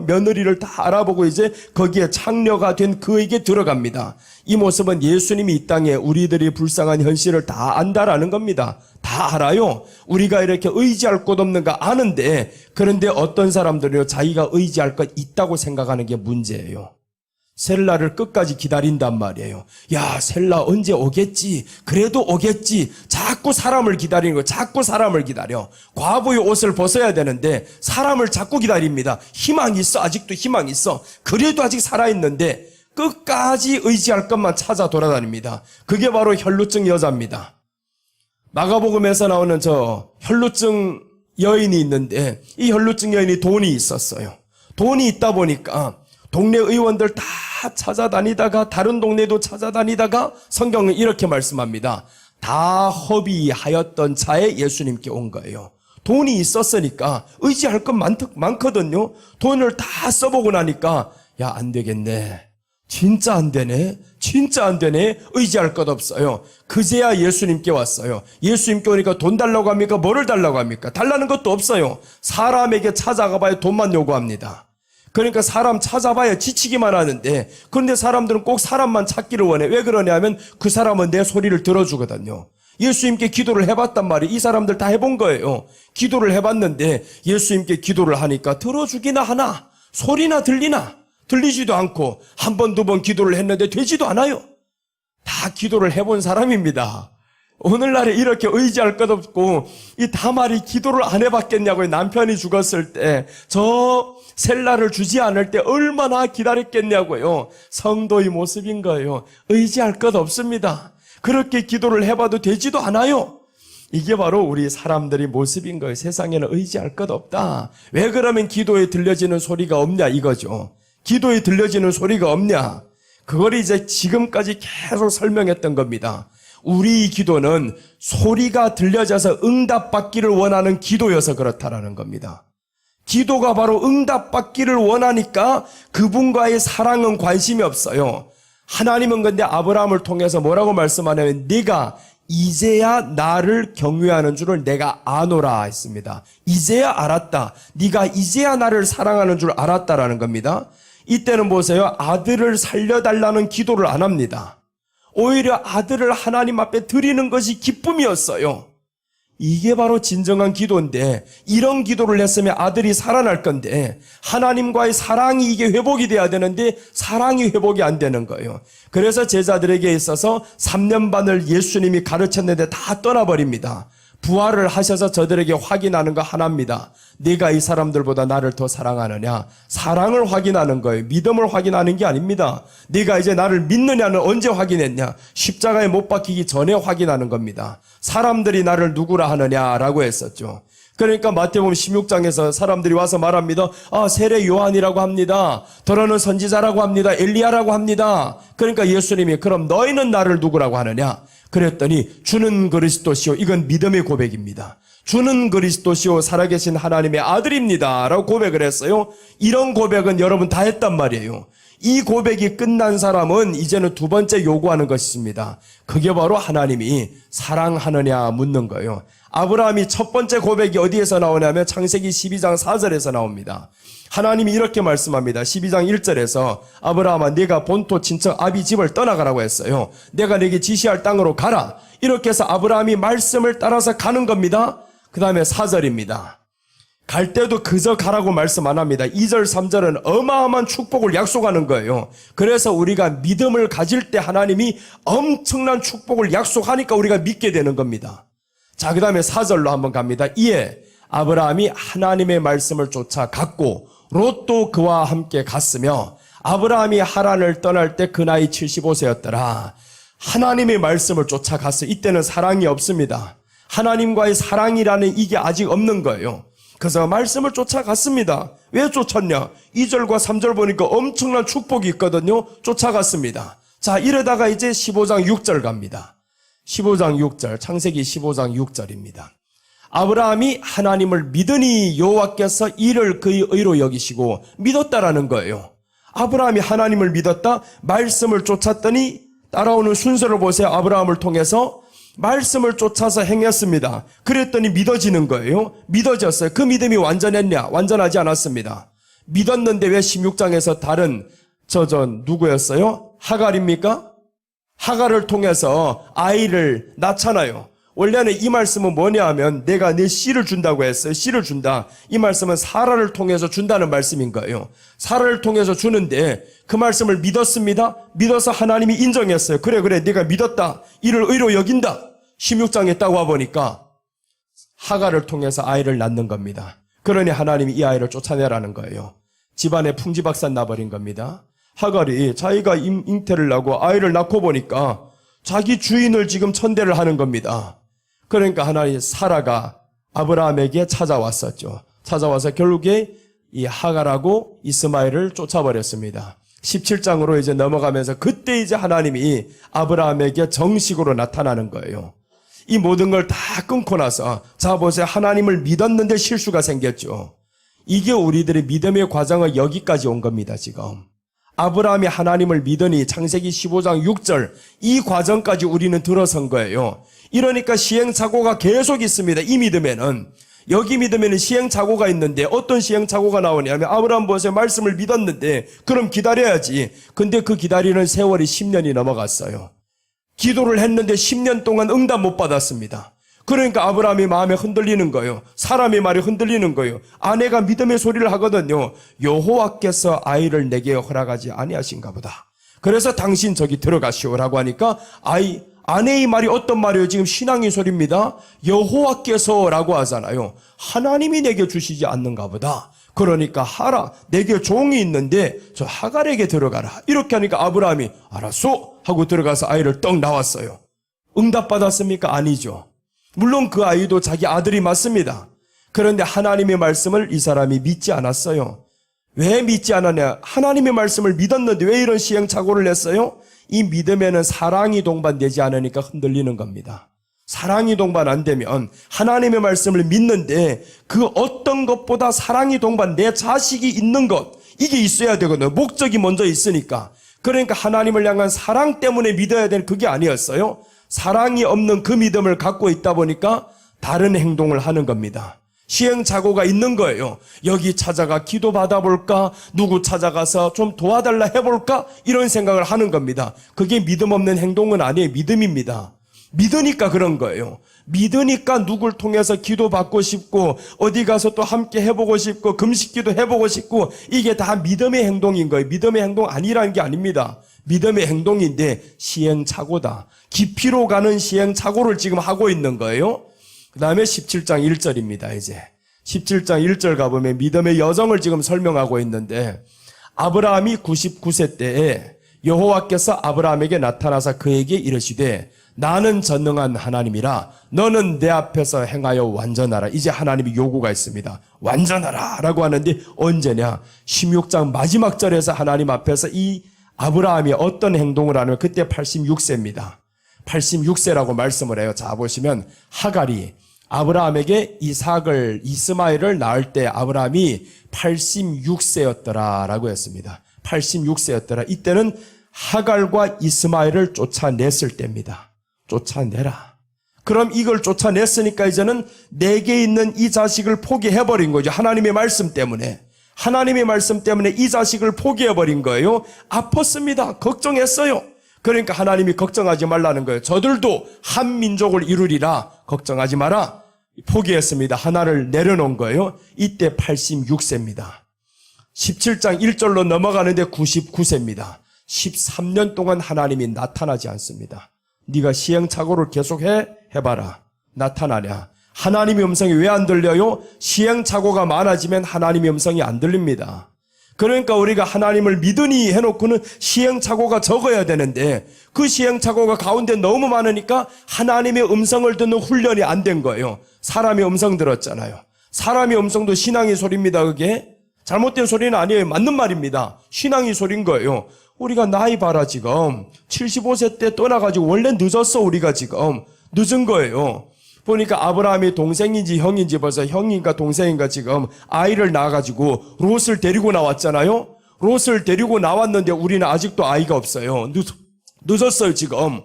며느리를 다 알아보고 이제 거기에 창녀가 된 그에게 들어갑니다. 이 모습은 예수님이 이 땅에 우리들이 불쌍한 현실을 다 안다라는 겁니다. 다 알아요. 우리가 이렇게 의지할 곳 없는가 아는데, 그런데 어떤 사람들은요, 자기가 의지할 것 있다고 생각하는 게 문제예요. 셀라를 끝까지 기다린단 말이에요. 야, 셀라 언제 오겠지? 그래도 오겠지. 자꾸 사람을 기다리는 거예요. 자꾸 사람을 기다려. 과부의 옷을 벗어야 되는데 사람을 자꾸 기다립니다. 희망이 있어. 아직도 희망이 있어. 그래도 아직 살아있는데 끝까지 의지할 것만 찾아 돌아다닙니다. 그게 바로 혈루증 여자입니다. 마가복음에서 나오는 저 혈루증 여인이 있는데 이 혈루증 여인이 돈이 있었어요. 돈이 있다 보니까 동네 의원들 다 찾아다니다가 다른 동네도 찾아다니다가 성경은 이렇게 말씀합니다. 다 허비하였던 차에 예수님께 온 거예요. 돈이 있었으니까 의지할 건 많거든요. 돈을 다 써보고 나니까 야, 안 되겠네. 진짜 안 되네. 진짜 안 되네. 의지할 것 없어요. 그제야 예수님께 왔어요. 예수님께 오니까 돈 달라고 합니까? 뭐를 달라고 합니까? 달라는 것도 없어요. 사람에게 찾아가 봐야 돈만 요구합니다. 그러니까 사람 찾아봐야 지치기만 하는데, 그런데 사람들은 꼭 사람만 찾기를 원해. 왜 그러냐면 그 사람은 내 소리를 들어주거든요. 예수님께 기도를 해봤단 말이에요. 이 사람들 다 해본 거예요. 기도를 해봤는데 예수님께 기도를 하니까 들어주기나 하나, 소리나 들리나? 들리지도 않고 한 번, 두 번 기도를 했는데 되지도 않아요. 다 기도를 해본 사람입니다. 오늘날에 이렇게 의지할 것 없고 이 다말이 기도를 안 해봤겠냐고요. 남편이 죽었을 때 저 셀라를 주지 않을 때 얼마나 기다렸겠냐고요. 성도의 모습인 거예요. 의지할 것 없습니다. 그렇게 기도를 해봐도 되지도 않아요. 이게 바로 우리 사람들의 모습인 거예요. 세상에는 의지할 것 없다. 왜 그러면 기도에 들려지는 소리가 없냐 이거죠. 기도에 들려지는 소리가 없냐. 그걸 이제 지금까지 계속 설명했던 겁니다. 우리 기도는 소리가 들려져서 응답받기를 원하는 기도여서 그렇다라는 겁니다. 기도가 바로 응답받기를 원하니까 그분과의 사랑은 관심이 없어요. 하나님은 근데 아브라함을 통해서 뭐라고 말씀하냐면 네가 이제야 나를 경외하는 줄을 내가 아노라 했습니다. 이제야 알았다. 네가 이제야 나를 사랑하는 줄 알았다라는 겁니다. 이때는 보세요. 아들을 살려달라는 기도를 안 합니다. 오히려 아들을 하나님 앞에 드리는 것이 기쁨이었어요. 이게 바로 진정한 기도인데, 이런 기도를 했으면 아들이 살아날 건데 하나님과의 사랑이 이게 회복이 돼야 되는데 사랑이 회복이 안 되는 거예요. 그래서 제자들에게 있어서 3년 반을 예수님이 가르쳤는데 다 떠나버립니다. 부활을 하셔서 저들에게 확인하는 거 하나입니다. 네가 이 사람들보다 나를 더 사랑하느냐? 사랑을 확인하는 거예요. 믿음을 확인하는 게 아닙니다. 네가 이제 나를 믿느냐는 언제 확인했냐? 십자가에 못 박히기 전에 확인하는 겁니다. 사람들이 나를 누구라 하느냐라고 했었죠. 그러니까 마태복음 16장에서 사람들이 와서 말합니다. 세례 요한이라고 합니다. 더러는 선지자라고 합니다. 엘리야라고 합니다. 그러니까 예수님이 그럼 너희는 나를 누구라고 하느냐? 그랬더니 주는 그리스도시요. 이건 믿음의 고백입니다. 주는 그리스도시요 살아계신 하나님의 아들입니다 라고 고백을 했어요. 이런 고백은 여러분 다 했단 말이에요. 이 고백이 끝난 사람은 이제는 두 번째 요구하는 것이 있습니다. 그게 바로 하나님이 사랑하느냐 묻는 거예요. 아브라함이 첫 번째 고백이 어디에서 나오냐면 창세기 12장 4절에서 나옵니다. 하나님이 이렇게 말씀합니다. 12장 1절에서 아브라함아 네가 본토 친척 아비 집을 떠나가라고 했어요. 내가 네게 지시할 땅으로 가라. 이렇게 해서 아브라함이 말씀을 따라서 가는 겁니다. 그 다음에 4절입니다. 갈 때도 그저 가라고 말씀 안 합니다. 2절, 3절은 어마어마한 축복을 약속하는 거예요. 그래서 우리가 믿음을 가질 때 하나님이 엄청난 축복을 약속하니까 우리가 믿게 되는 겁니다. 자, 그 다음에 4절로 한번 갑니다. 이에 아브라함이 하나님의 말씀을 쫓아갔고 롯도 그와 함께 갔으며 아브라함이 하란을 떠날 때 그 나이 75세였더라. 하나님의 말씀을 쫓아갔어요. 이때는 사랑이 없습니다. 하나님과의 사랑이라는 이게 아직 없는 거예요. 그래서 말씀을 쫓아갔습니다. 왜 쫓았냐? 2절과 3절 보니까 엄청난 축복이 있거든요. 쫓아갔습니다. 자, 이러다가 이제 15장 6절 갑니다. 15장 6절, 창세기 15장 6절입니다. 아브라함이 하나님을 믿으니 여호와께서 이를 그의 의로 여기시고 믿었다라는 거예요. 아브라함이 하나님을 믿었다, 말씀을 쫓았더니 따라오는 순서를 보세요. 아브라함을 통해서 말씀을 쫓아서 행했습니다. 그랬더니 믿어지는 거예요. 믿어졌어요. 그 믿음이 완전했냐? 완전하지 않았습니다. 믿었는데 왜 16장에서 다른 누구였어요? 하갈입니까? 하갈을 통해서 아이를 낳잖아요. 원래는 이 말씀은 뭐냐 하면 내가 내 씨를 준다고 했어요. 씨를 준다. 이 말씀은 사라를 통해서 준다는 말씀인 거예요. 사라를 통해서 주는데 그 말씀을 믿었습니다. 믿어서 하나님이 인정했어요. 그래 네가 믿었다. 이를 의로 여긴다. 16장에 딱 와보니까 하갈을 통해서 아이를 낳는 겁니다. 그러니 하나님이 이 아이를 쫓아내라는 거예요. 집안에 풍지박산 나버린 겁니다. 하갈이 자기가 잉태를 나고 아이를 낳고 보니까 자기 주인을 지금 천대를 하는 겁니다. 그러니까 하나님 사라가 아브라함에게 찾아왔었죠. 찾아와서 결국에 이 하갈하고 이스마엘을 쫓아버렸습니다. 17장으로 이제 넘어가면서 그때 이제 하나님이 아브라함에게 정식으로 나타나는 거예요. 이 모든 걸 다 끊고 나서 자 보세요. 하나님을 믿었는데 실수가 생겼죠. 이게 우리들의 믿음의 과정은 여기까지 온 겁니다. 지금 아브라함이 하나님을 믿으니 창세기 15장 6절 이 과정까지 우리는 들어선 거예요. 이러니까 시행착오가 계속 있습니다. 이 믿음에는 여기 믿음에는 시행착오가 있는데 어떤 시행착오가 나오냐면 아브라함 보세요. 말씀을 믿었는데 그럼 기다려야지. 근데 그 기다리는 세월이 10년이 넘어갔어요. 기도를 했는데 10년 동안 응답 못 받았습니다. 그러니까 아브라함이 마음에 흔들리는 거예요. 사람의 말이 흔들리는 거예요. 아내가 믿음의 소리를 하거든요. 여호와께서 아이를 내게 허락하지 아니하신가 보다. 그래서 당신 저기 들어가시오라고 하니까 아내의 말이 어떤 말이에요? 지금 신앙의 소리입니다. 여호와께서라고 하잖아요. 하나님이 내게 주시지 않는가 보다. 그러니까 하라. 내게 종이 있는데 저 하갈에게 들어가라. 이렇게 하니까 아브라함이 알았소 하고 들어가서 아이를 떡 낳았어요. 응답받았습니까? 아니죠. 물론 그 아이도 자기 아들이 맞습니다. 그런데 하나님의 말씀을 이 사람이 믿지 않았어요. 왜 믿지 않았냐? 하나님의 말씀을 믿었는데 왜 이런 시행착오를 했어요? 이 믿음에는 사랑이 동반되지 않으니까 흔들리는 겁니다. 사랑이 동반 안 되면 하나님의 말씀을 믿는데 그 어떤 것보다 사랑이 동반 내 자식이 있는 것 이게 있어야 되거든요. 목적이 먼저 있으니까. 그러니까 하나님을 향한 사랑 때문에 믿어야 되는 그게 아니었어요. 사랑이 없는 그 믿음을 갖고 있다 보니까 다른 행동을 하는 겁니다. 시행착오가 있는 거예요. 여기 찾아가 기도 받아볼까? 누구 찾아가서 좀 도와달라 해볼까? 이런 생각을 하는 겁니다. 그게 믿음 없는 행동은 아니에요. 믿음입니다. 믿으니까 그런 거예요. 믿으니까 누굴 통해서 기도 받고 싶고 어디 가서 또 함께 해보고 싶고 금식기도 해보고 싶고 이게 다 믿음의 행동인 거예요. 믿음의 행동 아니라는 게 아닙니다. 믿음의 행동인데 시행착오다. 깊이로 가는 시행착오를 지금 하고 있는 거예요. 그 다음에 17장 1절입니다. 이제 17장 1절 가보면 믿음의 여정을 지금 설명하고 있는데 아브라함이 99세 때에 여호와께서 아브라함에게 나타나서 그에게 이르시되 나는 전능한 하나님이라 너는 내 앞에서 행하여 완전하라. 이제 하나님의 요구가 있습니다. 완전하라 라고 하는데 언제냐? 16장 마지막 절에서 하나님 앞에서 이 아브라함이 어떤 행동을 하냐면 그때 86세입니다. 86세라고 말씀을 해요. 자 보시면 하갈이 아브라함에게 이스마엘을 낳을 때 아브라함이 86세였더라 라고 했습니다. 86세였더라. 이때는 하갈과 이스마엘을 쫓아냈을 때입니다. 쫓아내라. 그럼 이걸 쫓아냈으니까 이제는 내게 있는 이 자식을 포기해버린 거죠. 하나님의 말씀 때문에. 하나님의 말씀 때문에 이 자식을 포기해버린 거예요. 아팠습니다. 걱정했어요. 그러니까 하나님이 걱정하지 말라는 거예요. 저들도 한 민족을 이루리라. 걱정하지 마라. 포기했습니다. 하나를 내려놓은 거예요. 이때 86세입니다. 17장 1절로 넘어가는데 99세입니다. 13년 동안 하나님이 나타나지 않습니다. 네가 시행착오를 계속해 해봐라. 나타나냐. 하나님의 음성이 왜 안 들려요? 시행착오가 많아지면 하나님의 음성이 안 들립니다. 그러니까 우리가 하나님을 믿으니 해놓고는 시행착오가 적어야 되는데 그 시행착오가 가운데 너무 많으니까 하나님의 음성을 듣는 훈련이 안 된 거예요. 사람의 음성 들었잖아요. 사람의 음성도 신앙의 소리입니다. 그게 잘못된 소리는 아니에요. 맞는 말입니다. 신앙의 소리인 거예요. 우리가 나이 봐라 지금 75세 때 떠나가지고 원래 늦었어. 우리가 지금 늦은 거예요. 보니까 아브라함이 동생인지 형인지 벌써 형인가 동생인가 지금 아이를 낳아가지고 롯을 데리고 나왔잖아요. 롯을 데리고 나왔는데 우리는 아직도 아이가 없어요. 늦었어요 지금.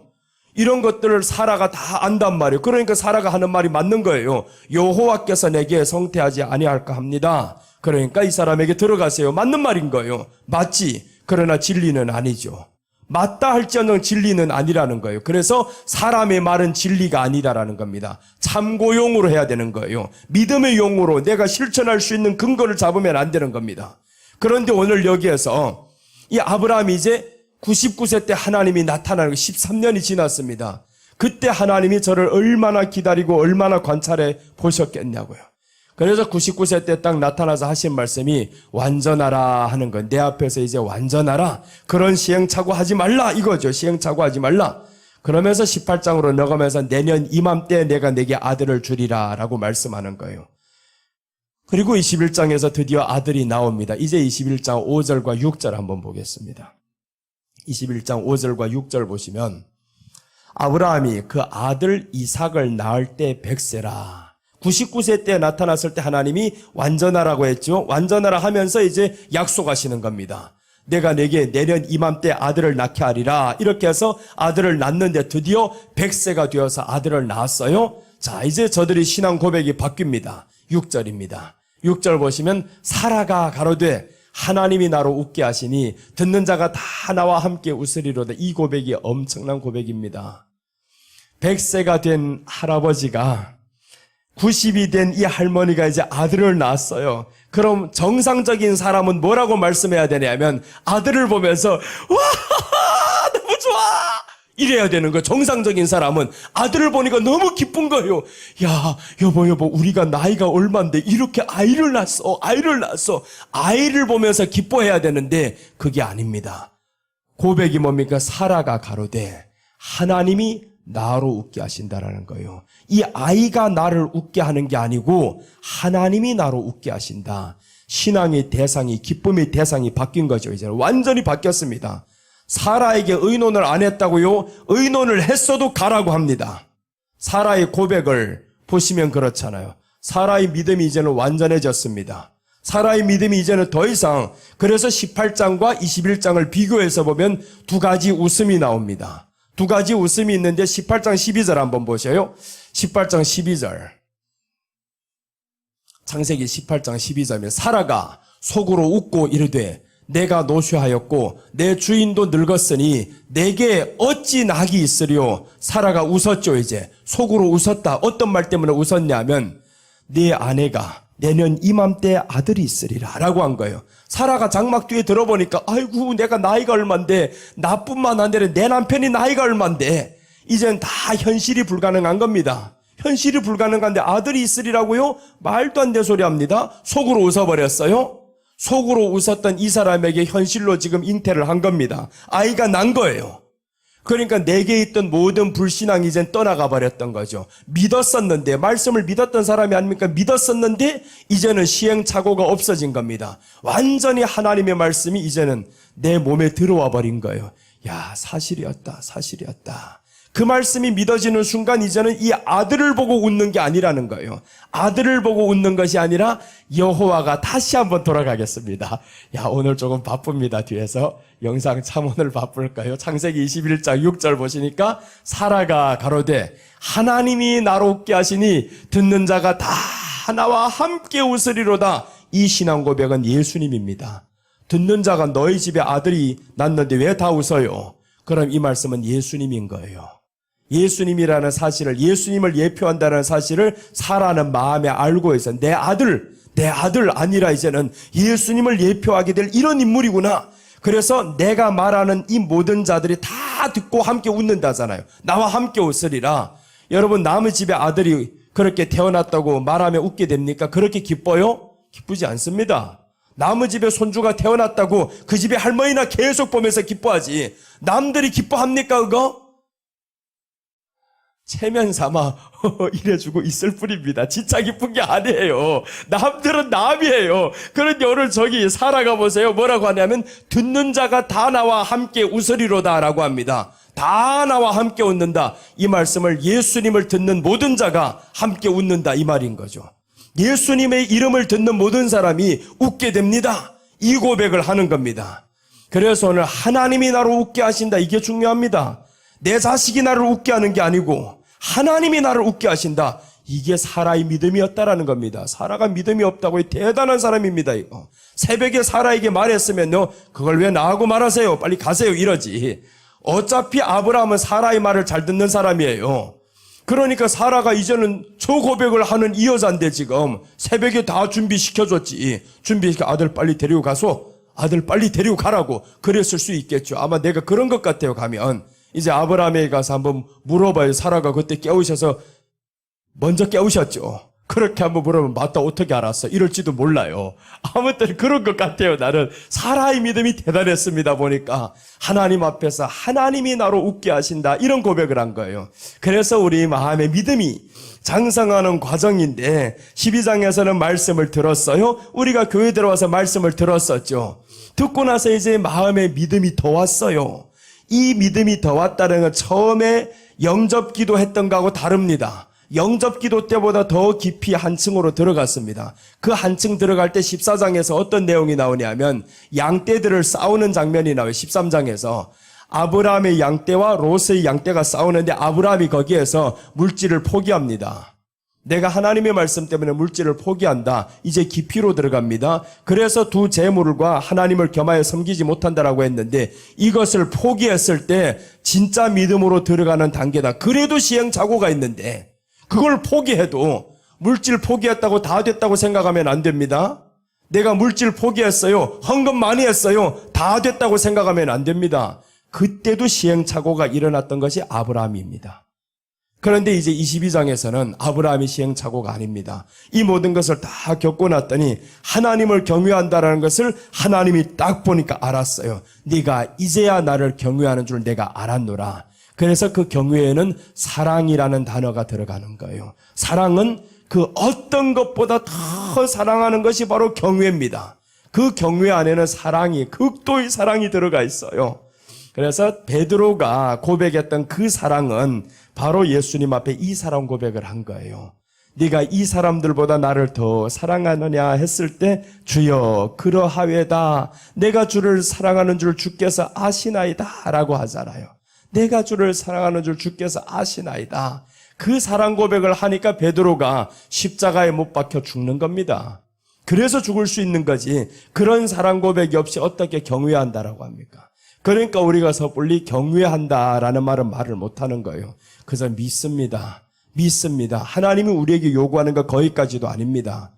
이런 것들을 사라가 다 안단 말이에요. 그러니까 사라가 하는 말이 맞는 거예요. 여호와께서 내게 성태하지 아니할까 합니다. 그러니까 이 사람에게 들어가세요. 맞는 말인 거예요. 맞지. 그러나 진리는 아니죠. 맞다 할지언정 진리는 아니라는 거예요. 그래서 사람의 말은 진리가 아니다라는 겁니다. 참고용으로 해야 되는 거예요. 믿음의 용으로 내가 실천할 수 있는 근거를 잡으면 안 되는 겁니다. 그런데 오늘 여기에서 이 아브라함이 이제 99세 때 하나님이 나타나는 거 13년이 지났습니다. 그때 하나님이 저를 얼마나 기다리고 얼마나 관찰해 보셨겠냐고요. 그래서 99세 때 딱 나타나서 하신 말씀이 완전하라 하는 건 내 앞에서 이제 완전하라. 그런 시행착오 하지 말라 이거죠. 시행착오 하지 말라. 그러면서 18장으로 넘어가면서 내년 이맘때 내가 내게 아들을 주리라 라고 말씀하는 거예요. 그리고 21장에서 드디어 아들이 나옵니다. 이제 21장 5절과 6절 한번 보겠습니다. 21장 5절과 6절 보시면 아브라함이 그 아들 이삭을 낳을 때 100세라. 99세 때 나타났을 때 하나님이 완전하라고 했죠. 완전하라 하면서 이제 약속하시는 겁니다. 내가 내게 내년 이맘때 아들을 낳게 하리라. 이렇게 해서 아들을 낳는데 드디어 100세가 되어서 아들을 낳았어요. 자, 이제 저들이 신앙 고백이 바뀝니다. 6절입니다. 6절 보시면 사라가 가로되 하나님이 나로 웃게 하시니 듣는 자가 다 나와 함께 웃으리로다. 이 고백이 엄청난 고백입니다. 100세가 된 할아버지가 90이 된 이 할머니가 이제 아들을 낳았어요. 그럼 정상적인 사람은 뭐라고 말씀해야 되냐면 아들을 보면서 와 너무 좋아 이래야 되는 거예요. 정상적인 사람은 아들을 보니까 너무 기쁜 거예요. 야 여보 우리가 나이가 얼만데 이렇게 아이를 낳았어. 아이를 보면서 기뻐해야 되는데 그게 아닙니다. 고백이 뭡니까? 사라가 가로되 하나님이 나로 웃게 하신다라는 거예요. 이 아이가 나를 웃게 하는 게 아니고 하나님이 나로 웃게 하신다. 신앙의 대상이, 기쁨의 대상이 바뀐 거죠. 이제 완전히 바뀌었습니다. 사라에게 의논을 안 했다고요? 의논을 했어도 가라고 합니다. 사라의 고백을 보시면 그렇잖아요. 사라의 믿음이 이제는 완전해졌습니다. 사라의 믿음이 이제는 더 이상, 그래서 18장과 21장을 비교해서 보면 두 가지 웃음이 나옵니다. 두 가지 웃음이 있는데 18장 12절 한번 보셔요. 18장 12절. 창세기 18장 12절에 사라가 속으로 웃고 이르되 내가 노쇠하였고 내 주인도 늙었으니 내게 어찌 낙이 있으리요. 사라가 웃었죠. 이제 속으로 웃었다. 어떤 말 때문에 웃었냐면 네 아내가 내년 이맘때 아들이 있으리라 라고 한 거예요. 사라가 장막 뒤에 들어보니까 아이고 내가 나이가 얼만데 나뿐만 아니라 내 남편이 나이가 얼만데 이젠 다 현실이 불가능한 겁니다. 현실이 불가능한데 아들이 있으리라고요? 말도 안 되는 소리 합니다. 속으로 웃어버렸어요. 속으로 웃었던 이 사람에게 현실로 지금 잉태를 한 겁니다. 아이가 난 거예요. 그러니까 내게 있던 모든 불신앙이 이젠 떠나가 버렸던 거죠. 믿었었는데, 말씀을 믿었던 사람이 아닙니까? 믿었었는데 이제는 시행착오가 없어진 겁니다. 완전히 하나님의 말씀이 이제는 내 몸에 들어와 버린 거예요. 야, 사실이었다. 그 말씀이 믿어지는 순간 이제는 이 아들을 보고 웃는 게 아니라는 거예요. 아들을 보고 웃는 것이 아니라 여호와가 다시 한번 돌아가겠습니다. 야, 오늘 조금 바쁩니다. 뒤에서 영상 참 오늘 바쁠까요? 창세기 21장 6절 보시니까 사라가 가로되 하나님이 나로 웃게 하시니 듣는 자가 다 나와 함께 웃으리로다. 이 신앙 고백은 예수님입니다. 듣는 자가 너희 집에 아들이 낳는데 왜 다 웃어요? 그럼 이 말씀은 예수님인 거예요. 예수님이라는 사실을, 예수님을 예표한다는 사실을 사라는 마음에 알고 있어. 내 아들 아니라 이제는 예수님을 예표하게 될 이런 인물이구나. 그래서 내가 말하는 이 모든 자들이 다 듣고 함께 웃는다잖아요. 나와 함께 웃으리라. 여러분, 남의 집에 아들이 그렇게 태어났다고 말하면 웃게 됩니까? 그렇게 기뻐요? 기쁘지 않습니다. 남의 집에 손주가 태어났다고 그 집에 할머니나 계속 보면서 기뻐하지. 남들이 기뻐합니까 그거? 체면 삼아 이래주고 있을 뿐입니다. 진짜 기쁜 게 아니에요. 남들은 남이에요. 그런데 오늘 저기 살아가 보세요. 뭐라고 하냐면 듣는 자가 다 나와 함께 웃으리로다 라고 합니다. 다 나와 함께 웃는다. 이 말씀을 예수님을 듣는 모든 자가 함께 웃는다 이 말인 거죠. 예수님의 이름을 듣는 모든 사람이 웃게 됩니다. 이 고백을 하는 겁니다. 그래서 오늘 하나님이 나를 웃게 하신다. 이게 중요합니다. 내 자식이 나를 웃게 하는 게 아니고 하나님이 나를 웃게 하신다. 이게 사라의 믿음이었다라는 겁니다. 사라가 믿음이 없다고 대단한 사람입니다. 이거. 새벽에 사라에게 말했으면요, 그걸 왜 나하고 말하세요? 빨리 가세요 이러지. 어차피 아브라함은 사라의 말을 잘 듣는 사람이에요. 그러니까 사라가 이제는 저 고백을 하는 이 여자인데 지금 새벽에 다 준비시켜줬지. 준비시켜 아들 빨리 데리고 가서 아들 빨리 데리고 가라고 그랬을 수 있겠죠. 아마 내가 그런 것 같아요. 가면 이제 아브라함에게 가서 한번 물어봐요. 사라가 그때 깨우셔서 먼저 깨우셨죠. 그렇게 한번 물으면 맞다 어떻게 알았어? 이럴지도 몰라요. 아무튼 그런 것 같아요. 나는 사라의 믿음이 대단했습니다. 보니까 하나님 앞에서 하나님이 나로 웃게 하신다 이런 고백을 한 거예요. 그래서 우리 마음의 믿음이 장성하는 과정인데 12장에서는 말씀을 들었어요. 우리가 교회 들어와서 말씀을 들었었죠. 듣고 나서 이제 마음의 믿음이 더 왔어요. 이 믿음이 더 왔다는 건 처음에 영접기도 했던 거하고 다릅니다. 영접기도 때보다 더 깊이 한층으로 들어갔습니다. 그 한층 들어갈 때 14장에서 어떤 내용이 나오냐면 양떼들을 싸우는 장면이 나와요. 13장에서 아브라함의 양떼와 롯의 양떼가 싸우는데 아브라함이 거기에서 물질을 포기합니다. 내가 하나님의 말씀 때문에 물질을 포기한다. 이제 깊이로 들어갑니다. 그래서 두 재물과 하나님을 겸하여 섬기지 못한다라고 했는데 이것을 포기했을 때 진짜 믿음으로 들어가는 단계다. 그래도 시행착오가 있는데 그걸 포기해도 물질 포기했다고 다 됐다고 생각하면 안 됩니다. 내가 물질 포기했어요. 헌금 많이 했어요. 다 됐다고 생각하면 안 됩니다. 그때도 시행착오가 일어났던 것이 아브라함입니다. 그런데 이제 22장에서는 아브라함이 시행착오가 아닙니다. 이 모든 것을 다 겪고 났더니 하나님을 경외한다라는 것을 하나님이 딱 보니까 알았어요. 네가 이제야 나를 경외하는 줄 내가 알았노라. 그래서 그 경외에는 사랑이라는 단어가 들어가는 거예요. 사랑은 그 어떤 것보다 더 사랑하는 것이 바로 경외입니다. 그 경외 안에는 사랑이, 극도의 사랑이 들어가 있어요. 그래서 베드로가 고백했던 그 사랑은 바로 예수님 앞에 이 사랑 고백을 한 거예요. 네가 이 사람들보다 나를 더 사랑하느냐 했을 때 주여 그러하외다. 내가 주를 사랑하는 줄 주께서 아시나이다 라고 하잖아요. 내가 주를 사랑하는 줄 주께서 아시나이다. 그 사랑 고백을 하니까 베드로가 십자가에 못 박혀 죽는 겁니다. 그래서 죽을 수 있는 거지. 그런 사랑 고백이 없이 어떻게 경외한다라고 합니까? 그러니까 우리가 섣불리 경외한다라는 말을 못하는 거예요. 그래서 믿습니다. 하나님이 우리에게 요구하는 것 거기까지도 아닙니다.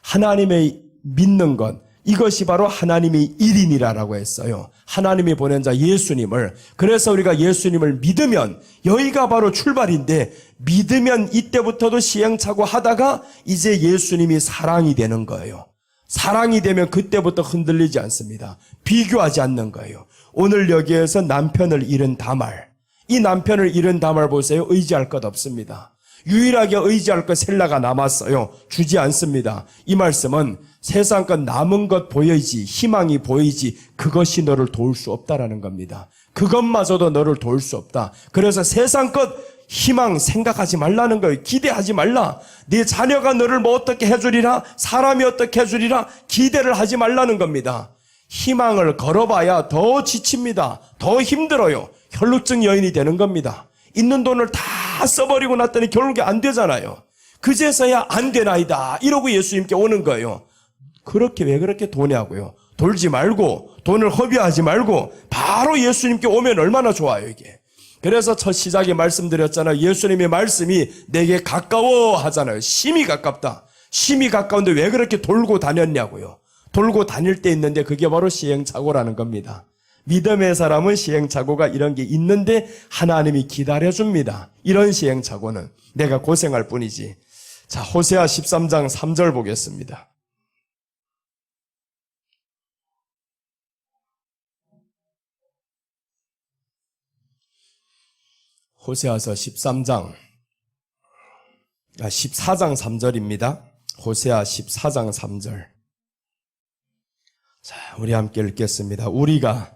하나님의 믿는 것, 이것이 바로 하나님의 일인이라고 했어요. 하나님이 보낸 자 예수님을. 그래서 우리가 예수님을 믿으면 여기가 바로 출발인데 믿으면 이때부터도 시행착오 하다가 이제 예수님이 사랑이 되는 거예요. 사랑이 되면 그때부터 흔들리지 않습니다. 비교하지 않는 거예요. 오늘 여기에서 남편을 잃은 다말. 이 남편을 잃은 다말 보세요. 의지할 것 없습니다. 유일하게 의지할 것 셀라가 남았어요. 주지 않습니다. 이 말씀은 세상 것 남은 것 보이지, 희망이 보이지, 그것이 너를 도울 수 없다라는 겁니다. 그것마저도 너를 도울 수 없다. 그래서 세상 것 희망 생각하지 말라는 거예요. 기대하지 말라. 네 자녀가 너를 뭐 어떻게 해주리라, 사람이 어떻게 해주리라 기대를 하지 말라는 겁니다. 희망을 걸어봐야 더 지칩니다. 더 힘들어요. 혈루증 여인이 되는 겁니다. 있는 돈을 다 써버리고 났더니 결국에 안 되잖아요. 그제서야 안 되나이다 이러고 예수님께 오는 거예요. 그렇게 왜 그렇게 도냐고요. 돌지 말고 돈을 허비하지 말고 바로 예수님께 오면 얼마나 좋아요. 이게 그래서 첫 시작에 말씀드렸잖아요. 예수님의 말씀이 내게 가까워 하잖아요. 심히 가깝다. 심히 가까운데 왜 그렇게 돌고 다녔냐고요. 돌고 다닐 때 있는데 그게 바로 시행착오라는 겁니다. 믿음의 사람은 시행착오가 이런 게 있는데 하나님이 기다려줍니다. 이런 시행착오는 내가 고생할 뿐이지. 자, 호세아 13장 3절 보겠습니다. 호세아서 14장 3절입니다. 호세아 14장 3절. 자, 우리 함께 읽겠습니다. 우리가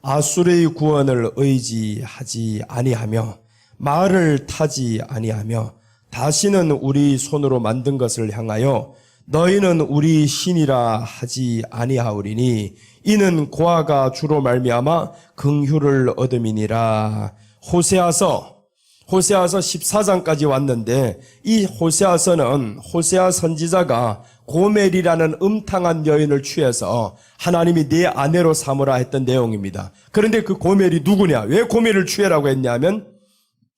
아수르의 구원을 의지하지 아니하며 말을 타지 아니하며 다시는 우리 손으로 만든 것을 향하여 너희는 우리 신이라 하지 아니하오리니 이는 고아가 주로 말미암아 긍휼을 얻음이니라. 호세아서 14장까지 왔는데 이 호세아서는 호세아 선지자가 고멜이라는 음탕한 여인을 취해서 하나님이 내 아내로 삼으라 했던 내용입니다. 그런데 그 고멜이 누구냐? 왜 고멜을 취해라고 했냐면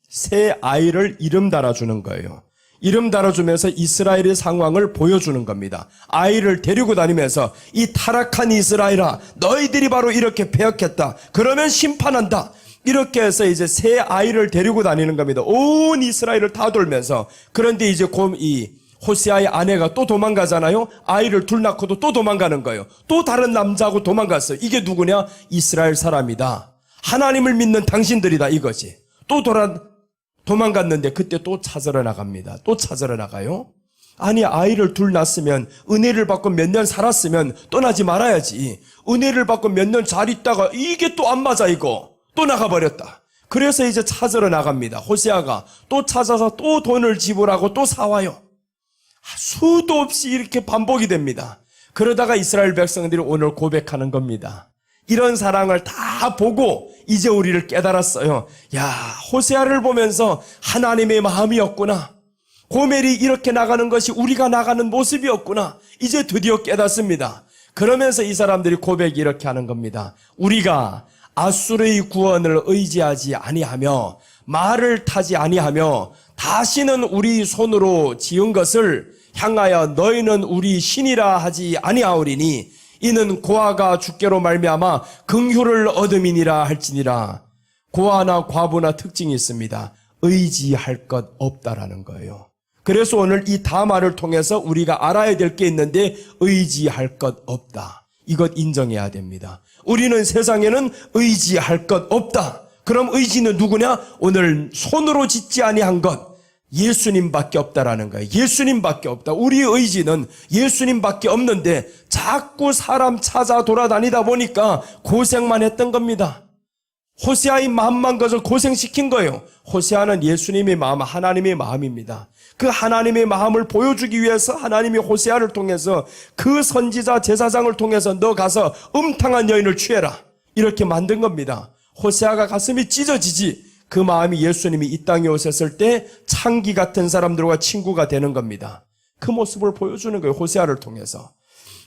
새 아이를 이름 달아주는 거예요. 이름 달아주면서 이스라엘의 상황을 보여주는 겁니다. 아이를 데리고 다니면서 이 타락한 이스라엘아, 너희들이 바로 이렇게 패역했다. 그러면 심판한다. 이렇게 해서 이제 새 아이를 데리고 다니는 겁니다. 온 이스라엘을 다 돌면서. 그런데 이제 이 호세아의 아내가 또 도망가잖아요. 아이를 둘 낳고도 또 도망가는 거예요. 또 다른 남자하고 도망갔어요. 이게 누구냐? 이스라엘 사람이다. 하나님을 믿는 당신들이다 이거지. 또 도망갔는데 그때 또 찾으러 나갑니다. 또 찾으러 나가요. 아니, 아이를 둘 낳았으면 은혜를 받고 몇 년 살았으면 떠나지 말아야지. 은혜를 받고 몇 년 잘 있다가 이게 또 안 맞아 이거. 또 나가버렸다. 그래서 이제 찾으러 나갑니다. 호세아가 또 찾아서 또 돈을 지불하고 또 사와요. 수도 없이 이렇게 반복이 됩니다. 그러다가 이스라엘 백성들이 오늘 고백하는 겁니다. 이런 사랑을 다 보고 이제 우리를 깨달았어요. 야, 호세아를 보면서 하나님의 마음이었구나. 고멜이 이렇게 나가는 것이 우리가 나가는 모습이었구나. 이제 드디어 깨닫습니다. 그러면서 이 사람들이 고백이 이렇게 하는 겁니다. 우리가 아수르의 구원을 의지하지 아니하며 말을 타지 아니하며 다시는 우리 손으로 지은 것을 향하여 너희는 우리 신이라 하지 아니하오리니 이는 고아가 주께로 말미암아 긍휼을 얻음이니라 할지니라. 고아나 과부나 특징이 있습니다. 의지할 것 없다라는 거예요. 그래서 오늘 이 다말을 통해서 우리가 알아야 될 게 있는데 의지할 것 없다. 이것 인정해야 됩니다. 우리는 세상에는 의지할 것 없다. 그럼 의지는 누구냐? 오늘 손으로 짓지 아니한 것 예수님밖에 없다라는 거예요. 예수님밖에 없다. 우리의 의지는 예수님밖에 없는데 자꾸 사람 찾아 돌아다니다 보니까 고생만 했던 겁니다. 호세아의 마음만 그저 고생시킨 거예요. 호세아는 예수님의 마음, 하나님의 마음입니다. 그 하나님의 마음을 보여주기 위해서 하나님이 호세아를 통해서 그 선지자 제사장을 통해서 너 가서 음탕한 여인을 취해라. 이렇게 만든 겁니다. 호세아가 가슴이 찢어지지. 그 마음이 예수님이 이 땅에 오셨을 때 창기 같은 사람들과 친구가 되는 겁니다. 그 모습을 보여주는 거예요. 호세아를 통해서.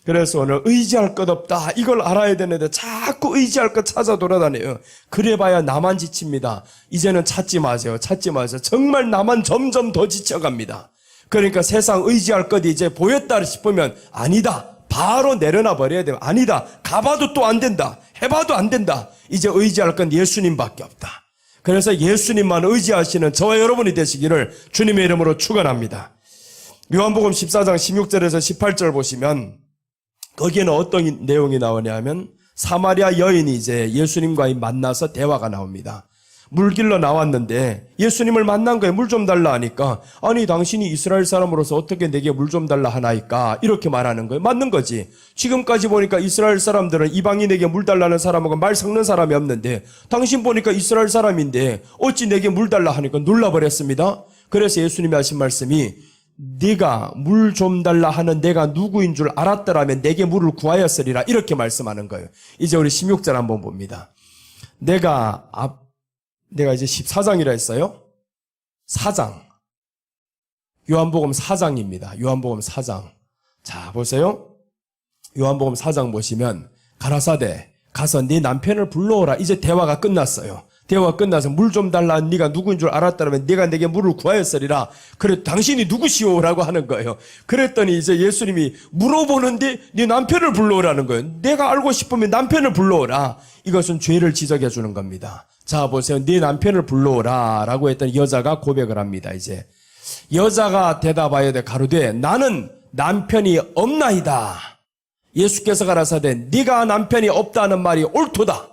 그래서 오늘 의지할 것 없다. 이걸 알아야 되는데 자꾸 의지할 것 찾아 돌아다녀요. 그래봐야 나만 지칩니다. 이제는 찾지 마세요. 찾지 마세요. 정말 나만 점점 더 지쳐갑니다. 그러니까 세상 의지할 것이 이제 보였다 싶으면 아니다. 바로 내려놔 버려야 돼요. 아니다. 가봐도 또 안 된다. 해봐도 안 된다. 이제 의지할 건 예수님밖에 없다. 그래서 예수님만 의지하시는 저와 여러분이 되시기를 주님의 이름으로 축원합니다. 요한복음 14장 16절에서 18절 보시면 거기에는 어떤 내용이 나오냐면 사마리아 여인이 이제 예수님과 만나서 대화가 나옵니다. 물 길러 나왔는데 예수님을 만난 거예요. 물 좀 달라 하니까 아니 당신이 이스라엘 사람으로서 어떻게 내게 물 좀 달라 하나이까 이렇게 말하는 거예요. 맞는 거지. 지금까지 보니까 이스라엘 사람들은 이방인에게 물 달라는 사람하고 말 섞는 사람이 없는데 당신 보니까 이스라엘 사람인데 어찌 내게 물 달라 하니까 놀라버렸습니다. 그래서 예수님이 하신 말씀이 네가 물 좀 달라 하는 내가 누구인 줄 알았더라면 내게 물을 구하였으리라 이렇게 말씀하는 거예요. 이제 우리 16절 한번 봅니다. 내가 이제 14장이라 했어요. 4장. 요한복음 4장입니다. 요한복음 4장. 자, 보세요. 요한복음 4장 보시면 가라사대 가서 네 남편을 불러오라. 이제 대화가 끝났어요. 대화 끝나서 물 좀 달라. 네가 누구인 줄 알았다면 네가 내게 물을 구하였으리라. 그래 당신이 누구시오? 라고 하는 거예요. 그랬더니 이제 예수님이 물어보는데 네 남편을 불러오라는 거예요. 내가 알고 싶으면 남편을 불러오라. 이것은 죄를 지적해 주는 겁니다. 자 보세요. 네 남편을 불러오라 라고 했더니 여자가 고백을 합니다. 이제 여자가 대답하여 가로되 나는 남편이 없나이다. 예수께서 가라사대 네가 남편이 없다는 말이 옳도다.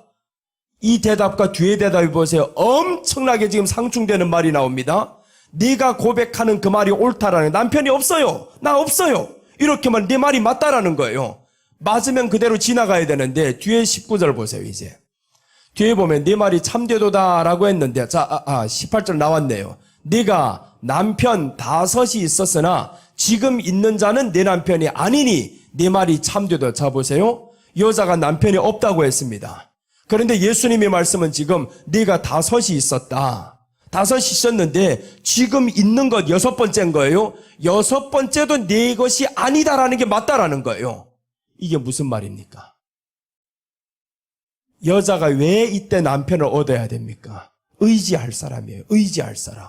이 대답과 뒤에 대답해 보세요. 엄청나게 지금 상충되는 말이 나옵니다. 네가 고백하는 그 말이 옳다라는 남편이 없어요. 나 없어요. 이렇게만 네 말이 맞다라는 거예요. 맞으면 그대로 지나가야 되는데 뒤에 19절 보세요. 이제 뒤에 보면 네 말이 참되도다라고 했는데 자 18절 나왔네요. 네가 남편 5이 있었으나 지금 있는 자는 내 남편이 아니니 네 말이 참되도다. 자 보세요. 여자가 남편이 없다고 했습니다. 그런데 예수님의 말씀은 지금 네가 5이 있었다. 5이 있었는데 지금 있는 것 6번째인 거예요. 6번째도 네 것이 아니다라는 게 맞다라는 거예요. 이게 무슨 말입니까? 여자가 왜 이때 남편을 얻어야 됩니까? 의지할 사람이에요. 의지할 사람.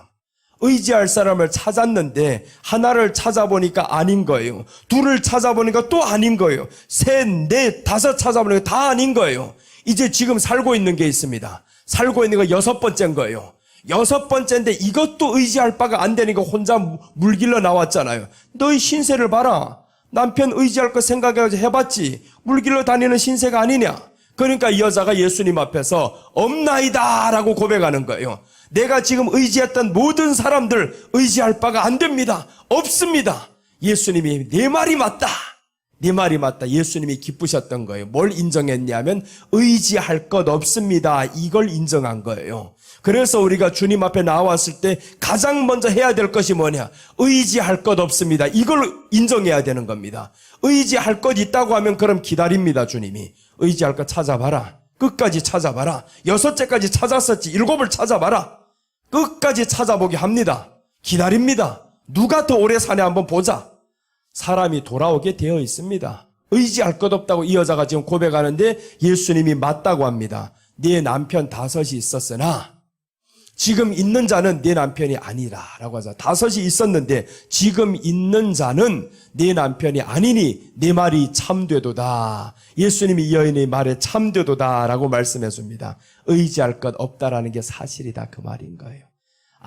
의지할 사람을 찾았는데 하나를 찾아보니까 아닌 거예요. 둘을 찾아보니까 또 아닌 거예요. 셋, 넷, 5 찾아보니까 다 아닌 거예요. 이제 지금 살고 있는 게 있습니다. 살고 있는 거 6번째인 거예요. 6번째인데 이것도 의지할 바가 안 되니까 혼자 물길러 나왔잖아요. 너희 신세를 봐라. 남편 의지할 거 생각해봤지. 물길러 다니는 신세가 아니냐. 그러니까 이 여자가 예수님 앞에서 없나이다 라고 고백하는 거예요. 내가 지금 의지했던 모든 사람들 의지할 바가 안 됩니다. 없습니다. 예수님이 내 말이 맞다. 네 말이 맞다. 예수님이 기쁘셨던 거예요. 뭘 인정했냐면 의지할 것 없습니다. 이걸 인정한 거예요. 그래서 우리가 주님 앞에 나왔을 때 가장 먼저 해야 될 것이 뭐냐? 의지할 것 없습니다. 이걸 인정해야 되는 겁니다. 의지할 것 있다고 하면 그럼 기다립니다. 주님이. 의지할 것 찾아봐라. 끝까지 찾아봐라. 6째까지 찾았었지. 7을 찾아봐라. 끝까지 찾아보게 합니다. 기다립니다. 누가 더 오래 사냐 한번 보자. 사람이 돌아오게 되어 있습니다. 의지할 것 없다고 이 여자가 지금 고백하는데 예수님이 맞다고 합니다. 네 남편 5이 있었으나 지금 있는 자는 네 남편이 아니라 라고 하자. 5이 있었는데 지금 있는 자는 네 남편이 아니니 네 말이 참되도다. 예수님이 이 여인의 말에 참되도다 라고 말씀해 줍니다. 의지할 것 없다라는 게 사실이다 그 말인 거예요.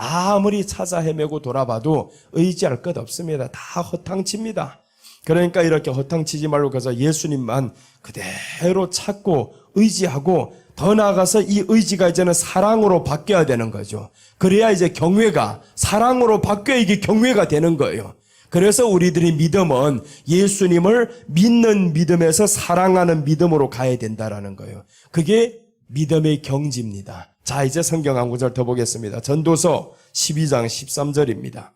아무리 찾아 헤매고 돌아봐도 의지할 것 없습니다. 다 허탕칩니다. 그러니까 이렇게 허탕치지 말고 그래서 예수님만 그대로 찾고 의지하고 더 나아가서 이 의지가 이제는 사랑으로 바뀌어야 되는 거죠. 그래야 이제 경외가 사랑으로 바뀌어 이게 경외가 되는 거예요. 그래서 우리들의 믿음은 예수님을 믿는 믿음에서 사랑하는 믿음으로 가야 된다라는 거예요. 그게 믿음의 경지입니다. 자, 이제 성경 한 구절 더 보겠습니다. 전도서 12장 13절입니다.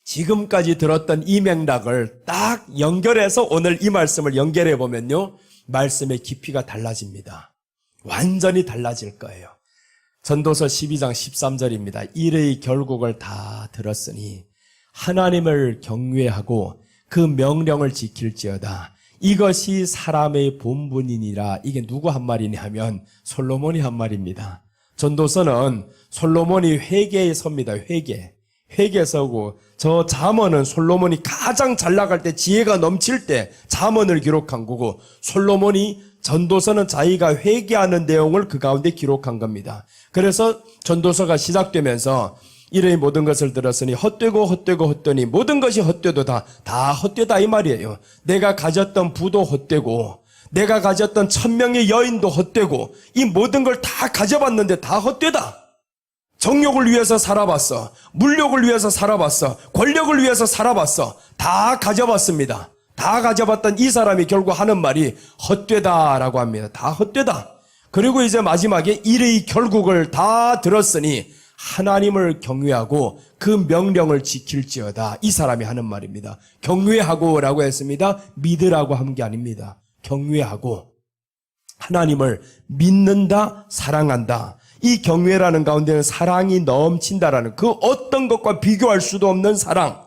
지금까지 들었던 이 맥락을 딱 연결해서 오늘 이 말씀을 연결해 보면요. 말씀의 깊이가 달라집니다. 완전히 달라질 거예요. 전도서 12장 13절입니다. 일의 결국을 다 들었으니 하나님을 경외하고 그 명령을 지킬지어다. 이것이 사람의 본분이니라. 이게 누구 한 말이냐 하면 솔로몬이 한 말입니다. 전도서는 솔로몬이 회개에 섭니다. 회개 서고 저 잠언은 솔로몬이 가장 잘 나갈 때 지혜가 넘칠 때 잠언을 기록한 거고 솔로몬이 전도서는 자기가 회개하는 내용을 그 가운데 기록한 겁니다. 그래서 전도서가 시작되면서 이의 모든 것을 들었으니 헛되고 헛되니 모든 것이 헛되도다. 다 헛되다 이 말이에요. 내가 가졌던 부도 헛되고 내가 가졌던 1000명의 여인도 헛되고 이 모든 걸 다 가져봤는데 다 헛되다. 정욕을 위해서 살아봤어. 물욕을 위해서 살아봤어. 권력을 위해서 살아봤어. 다 가져봤습니다. 다 가져봤던 이 사람이 결국 하는 말이 헛되다라고 합니다. 다 헛되다. 그리고 이제 마지막에 일의 결국을 다 들었으니 하나님을 경외하고 그 명령을 지킬지어다. 이 사람이 하는 말입니다. 경외하고 라고 했습니다. 믿으라고 한 게 아닙니다. 경외하고 하나님을 믿는다, 사랑한다. 이 경외라는 가운데는 사랑이 넘친다라는 그 어떤 것과 비교할 수도 없는 사랑.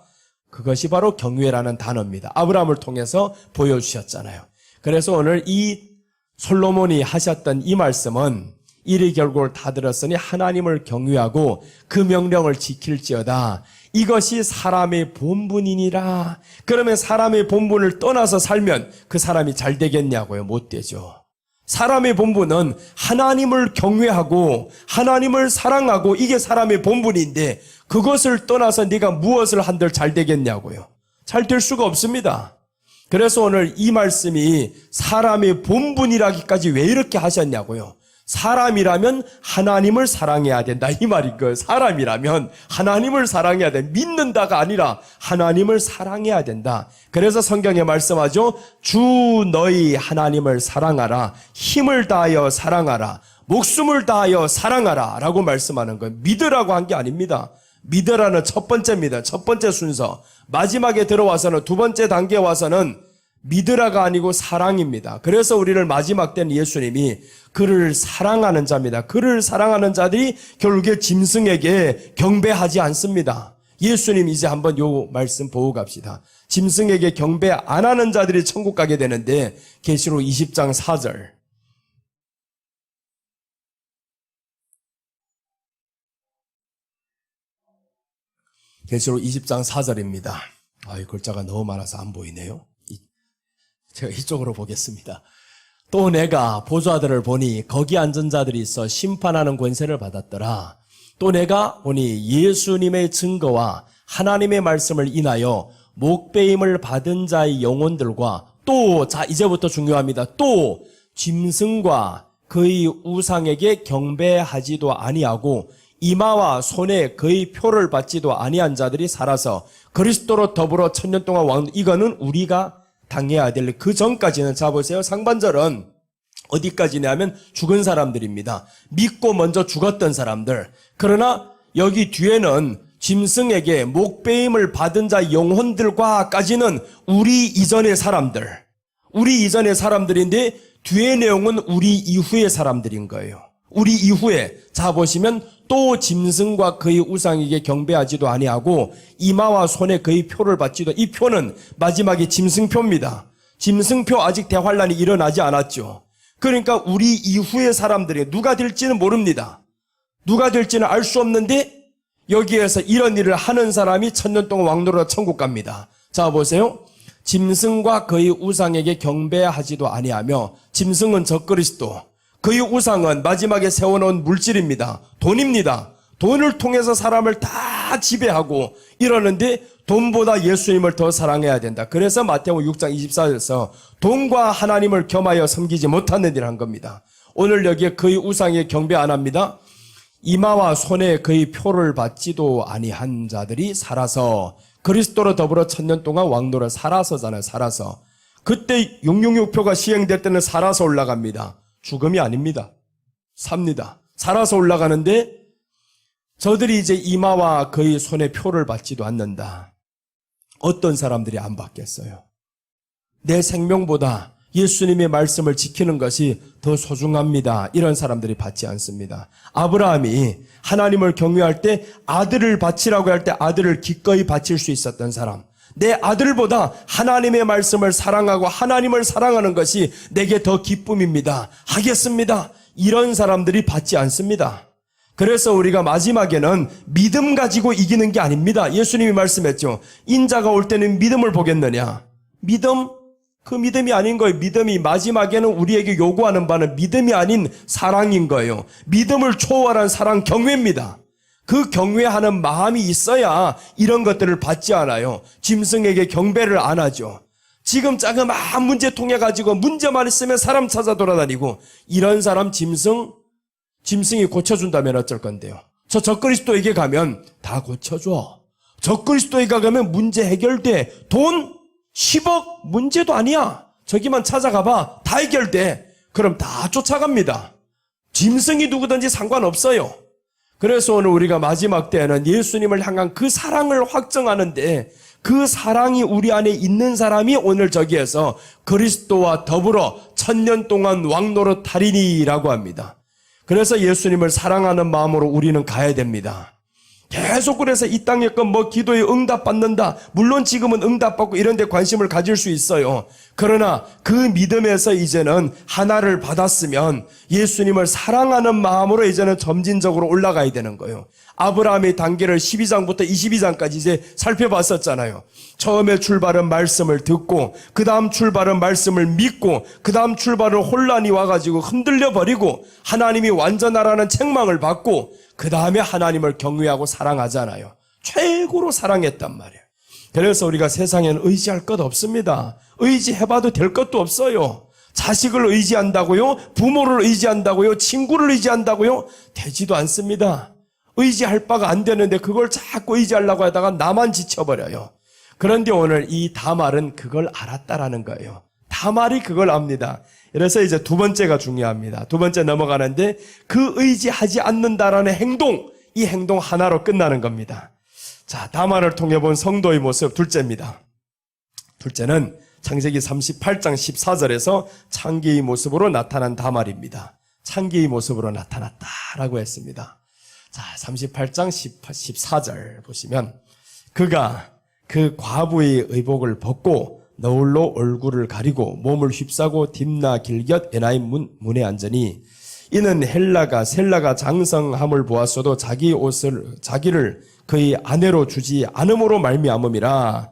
그것이 바로 경외라는 단어입니다. 아브라함을 통해서 보여주셨잖아요. 그래서 오늘 이 솔로몬이 하셨던 이 말씀은 이리 결국을 다 들었으니 하나님을 경외하고 그 명령을 지킬지어다. 이것이 사람의 본분이니라. 그러면 사람의 본분을 떠나서 살면 그 사람이 잘 되겠냐고요? 못 되죠. 사람의 본분은 하나님을 경외하고 하나님을 사랑하고 이게 사람의 본분인데 그것을 떠나서 네가 무엇을 한들 잘 되겠냐고요? 잘 될 수가 없습니다. 그래서 오늘 이 말씀이 사람의 본분이라기까지 왜 이렇게 하셨냐고요? 사람이라면 하나님을 사랑해야 된다 이 말인 거예요. 사람이라면 하나님을 사랑해야 돼. 믿는다가 아니라 하나님을 사랑해야 된다. 그래서 성경에 말씀하죠. 주 너희 하나님을 사랑하라. 힘을 다하여 사랑하라. 목숨을 다하여 사랑하라 라고 말씀하는 거예요. 믿으라고 한 게 아닙니다. 믿으라는 첫 번째입니다. 첫 번째 순서. 마지막에 들어와서는 두 번째 단계에 와서는 믿으라가 아니고 사랑입니다. 그래서 우리를 마지막 때는 예수님이 그를 사랑하는 자입니다. 그를 사랑하는 자들이 결국에 짐승에게 경배하지 않습니다. 예수님 이제 한번 요 말씀 보고 갑시다. 짐승에게 경배 안 하는 자들이 천국 가게 되는데 계시록 20장 4절. 계시록 20장 4절입니다. 이 글자가 너무 많아서 안 보이네요. 제가 이쪽으로 보겠습니다. 또 내가 보좌들을 보니 거기 앉은 자들이 있어 심판하는 권세를 받았더라. 또 내가 보니 예수님의 증거와 하나님의 말씀을 인하여 목배임을 받은 자의 영혼들과 또, 자 이제부터 중요합니다. 또 짐승과 그의 우상에게 경배하지도 아니하고 이마와 손에 그의 표를 받지도 아니한 자들이 살아서 그리스도로 더불어 천년 동안 왕. 이거는 우리가 당해야 될 그 전까지는, 자 보세요. 상반절은 어디까지냐면 죽은 사람들입니다. 믿고 먼저 죽었던 사람들. 그러나 여기 뒤에는 짐승에게 목배임을 받은 자 영혼들과까지는 우리 이전의 사람들. 우리 이전의 사람들인데 뒤의 내용은 우리 이후의 사람들인 거예요. 우리 이후에. 자 보시면 또 짐승과 그의 우상에게 경배하지도 아니하고 이마와 손에 그의 표를 받지도. 이 표는 마지막에 짐승표입니다. 짐승표 아직 대환란이 일어나지 않았죠. 그러니까 우리 이후의 사람들이 누가 될지는 모릅니다. 누가 될지는 알 수 없는데 여기에서 이런 일을 하는 사람이 천년 동안 왕노릇 천국 갑니다. 자 보세요. 짐승과 그의 우상에게 경배하지도 아니하며, 짐승은 적그리스도, 그의 우상은 마지막에 세워놓은 물질입니다. 돈입니다. 돈을 통해서 사람을 다 지배하고 이러는데 돈보다 예수님을 더 사랑해야 된다. 그래서 마태복음 6장 24절에서 돈과 하나님을 겸하여 섬기지 못하는 일을 한 겁니다. 오늘 여기에 그의 우상에 경배 안 합니다. 이마와 손에 그의 표를 받지도 아니한 자들이 살아서 그리스도로 더불어 천년 동안 왕노를 살아서잖아요. 살아서. 그때 666표가 시행될 때는 살아서 올라갑니다. 죽음이 아닙니다. 삽니다. 살아서 올라가는데 저들이 이제 이마와 그의 손에 표를 받지도 않는다. 어떤 사람들이 안 받겠어요? 내 생명보다 예수님의 말씀을 지키는 것이 더 소중합니다. 이런 사람들이 받지 않습니다. 아브라함이 하나님을 경외할 때 아들을 바치라고 할 때 아들을 기꺼이 바칠 수 있었던 사람. 내 아들보다 하나님의 말씀을 사랑하고 하나님을 사랑하는 것이 내게 더 기쁨입니다. 하겠습니다. 이런 사람들이 받지 않습니다. 그래서 우리가 마지막에는 믿음 가지고 이기는 게 아닙니다. 예수님이 말씀했죠. 인자가 올 때는 믿음을 보겠느냐. 믿음? 그 믿음이 아닌 거예요. 믿음이 마지막에는 우리에게 요구하는 바는 믿음이 아닌 사랑인 거예요. 믿음을 초월한 사랑, 경외입니다. 그 경외하는 마음이 있어야 이런 것들을 받지 않아요. 짐승에게 경배를 안 하죠. 지금 자그마한 문제 통해 가지고 문제만 있으면 사람 찾아 돌아다니고, 이런 사람 짐승이 고쳐준다면 어쩔 건데요. 저 적그리스도에게 가면 다 고쳐줘. 적그리스도에게 가면 문제 해결돼. 돈 10억 문제도 아니야. 저기만 찾아가봐. 다 해결돼. 그럼 다 쫓아갑니다. 짐승이 누구든지 상관없어요. 그래서 오늘 우리가 마지막 때에는 예수님을 향한 그 사랑을 확정하는데, 그 사랑이 우리 안에 있는 사람이 오늘 저기에서 그리스도와 더불어 천년 동안 왕노릇 하리니라고 합니다. 그래서 예수님을 사랑하는 마음으로 우리는 가야 됩니다. 계속 그래서 이 땅에 뭐 기도에 응답받는다. 물론 지금은 응답받고 이런 데 관심을 가질 수 있어요. 그러나 그 믿음에서 이제는 하나를 받았으면 예수님을 사랑하는 마음으로 이제는 점진적으로 올라가야 되는 거예요. 아브라함의 단계를 12장부터 22장까지 이제 살펴봤었잖아요. 처음에 출발은 말씀을 듣고, 그 다음 출발은 말씀을 믿고, 그 다음 출발은 혼란이 와가지고 흔들려버리고, 하나님이 완전하라는 책망을 받고, 그 다음에 하나님을 경외하고 사랑하잖아요. 최고로 사랑했단 말이에요. 그래서 우리가 세상에는 의지할 것 없습니다. 의지해봐도 될 것도 없어요. 자식을 의지한다고요? 부모를 의지한다고요? 친구를 의지한다고요? 되지도 않습니다. 의지할 바가 안 되는데 그걸 자꾸 의지하려고 하다가 나만 지쳐버려요. 그런데 오늘 이 다말은 그걸 알았다라는 거예요. 다말이 그걸 압니다. 그래서 이제 두 번째가 중요합니다. 두 번째 넘어가는데 그 의지하지 않는다라는 행동, 이 행동 하나로 끝나는 겁니다. 자, 다말을 통해 본 성도의 모습 둘째입니다. 둘째는 창세기 38장 14절에서 창기의 모습으로 나타난 다말입니다. 창기의 모습으로 나타났다라고 했습니다. 자, 38장 14절 보시면 그가 그 과부의 의복을 벗고 너울로 얼굴을 가리고 몸을 휩싸고 딥나 길곁 에나임 문에 앉으니 이는 셀라가 장성함을 보았어도 자기를 그의 아내로 주지 않음으로 말미암음이라.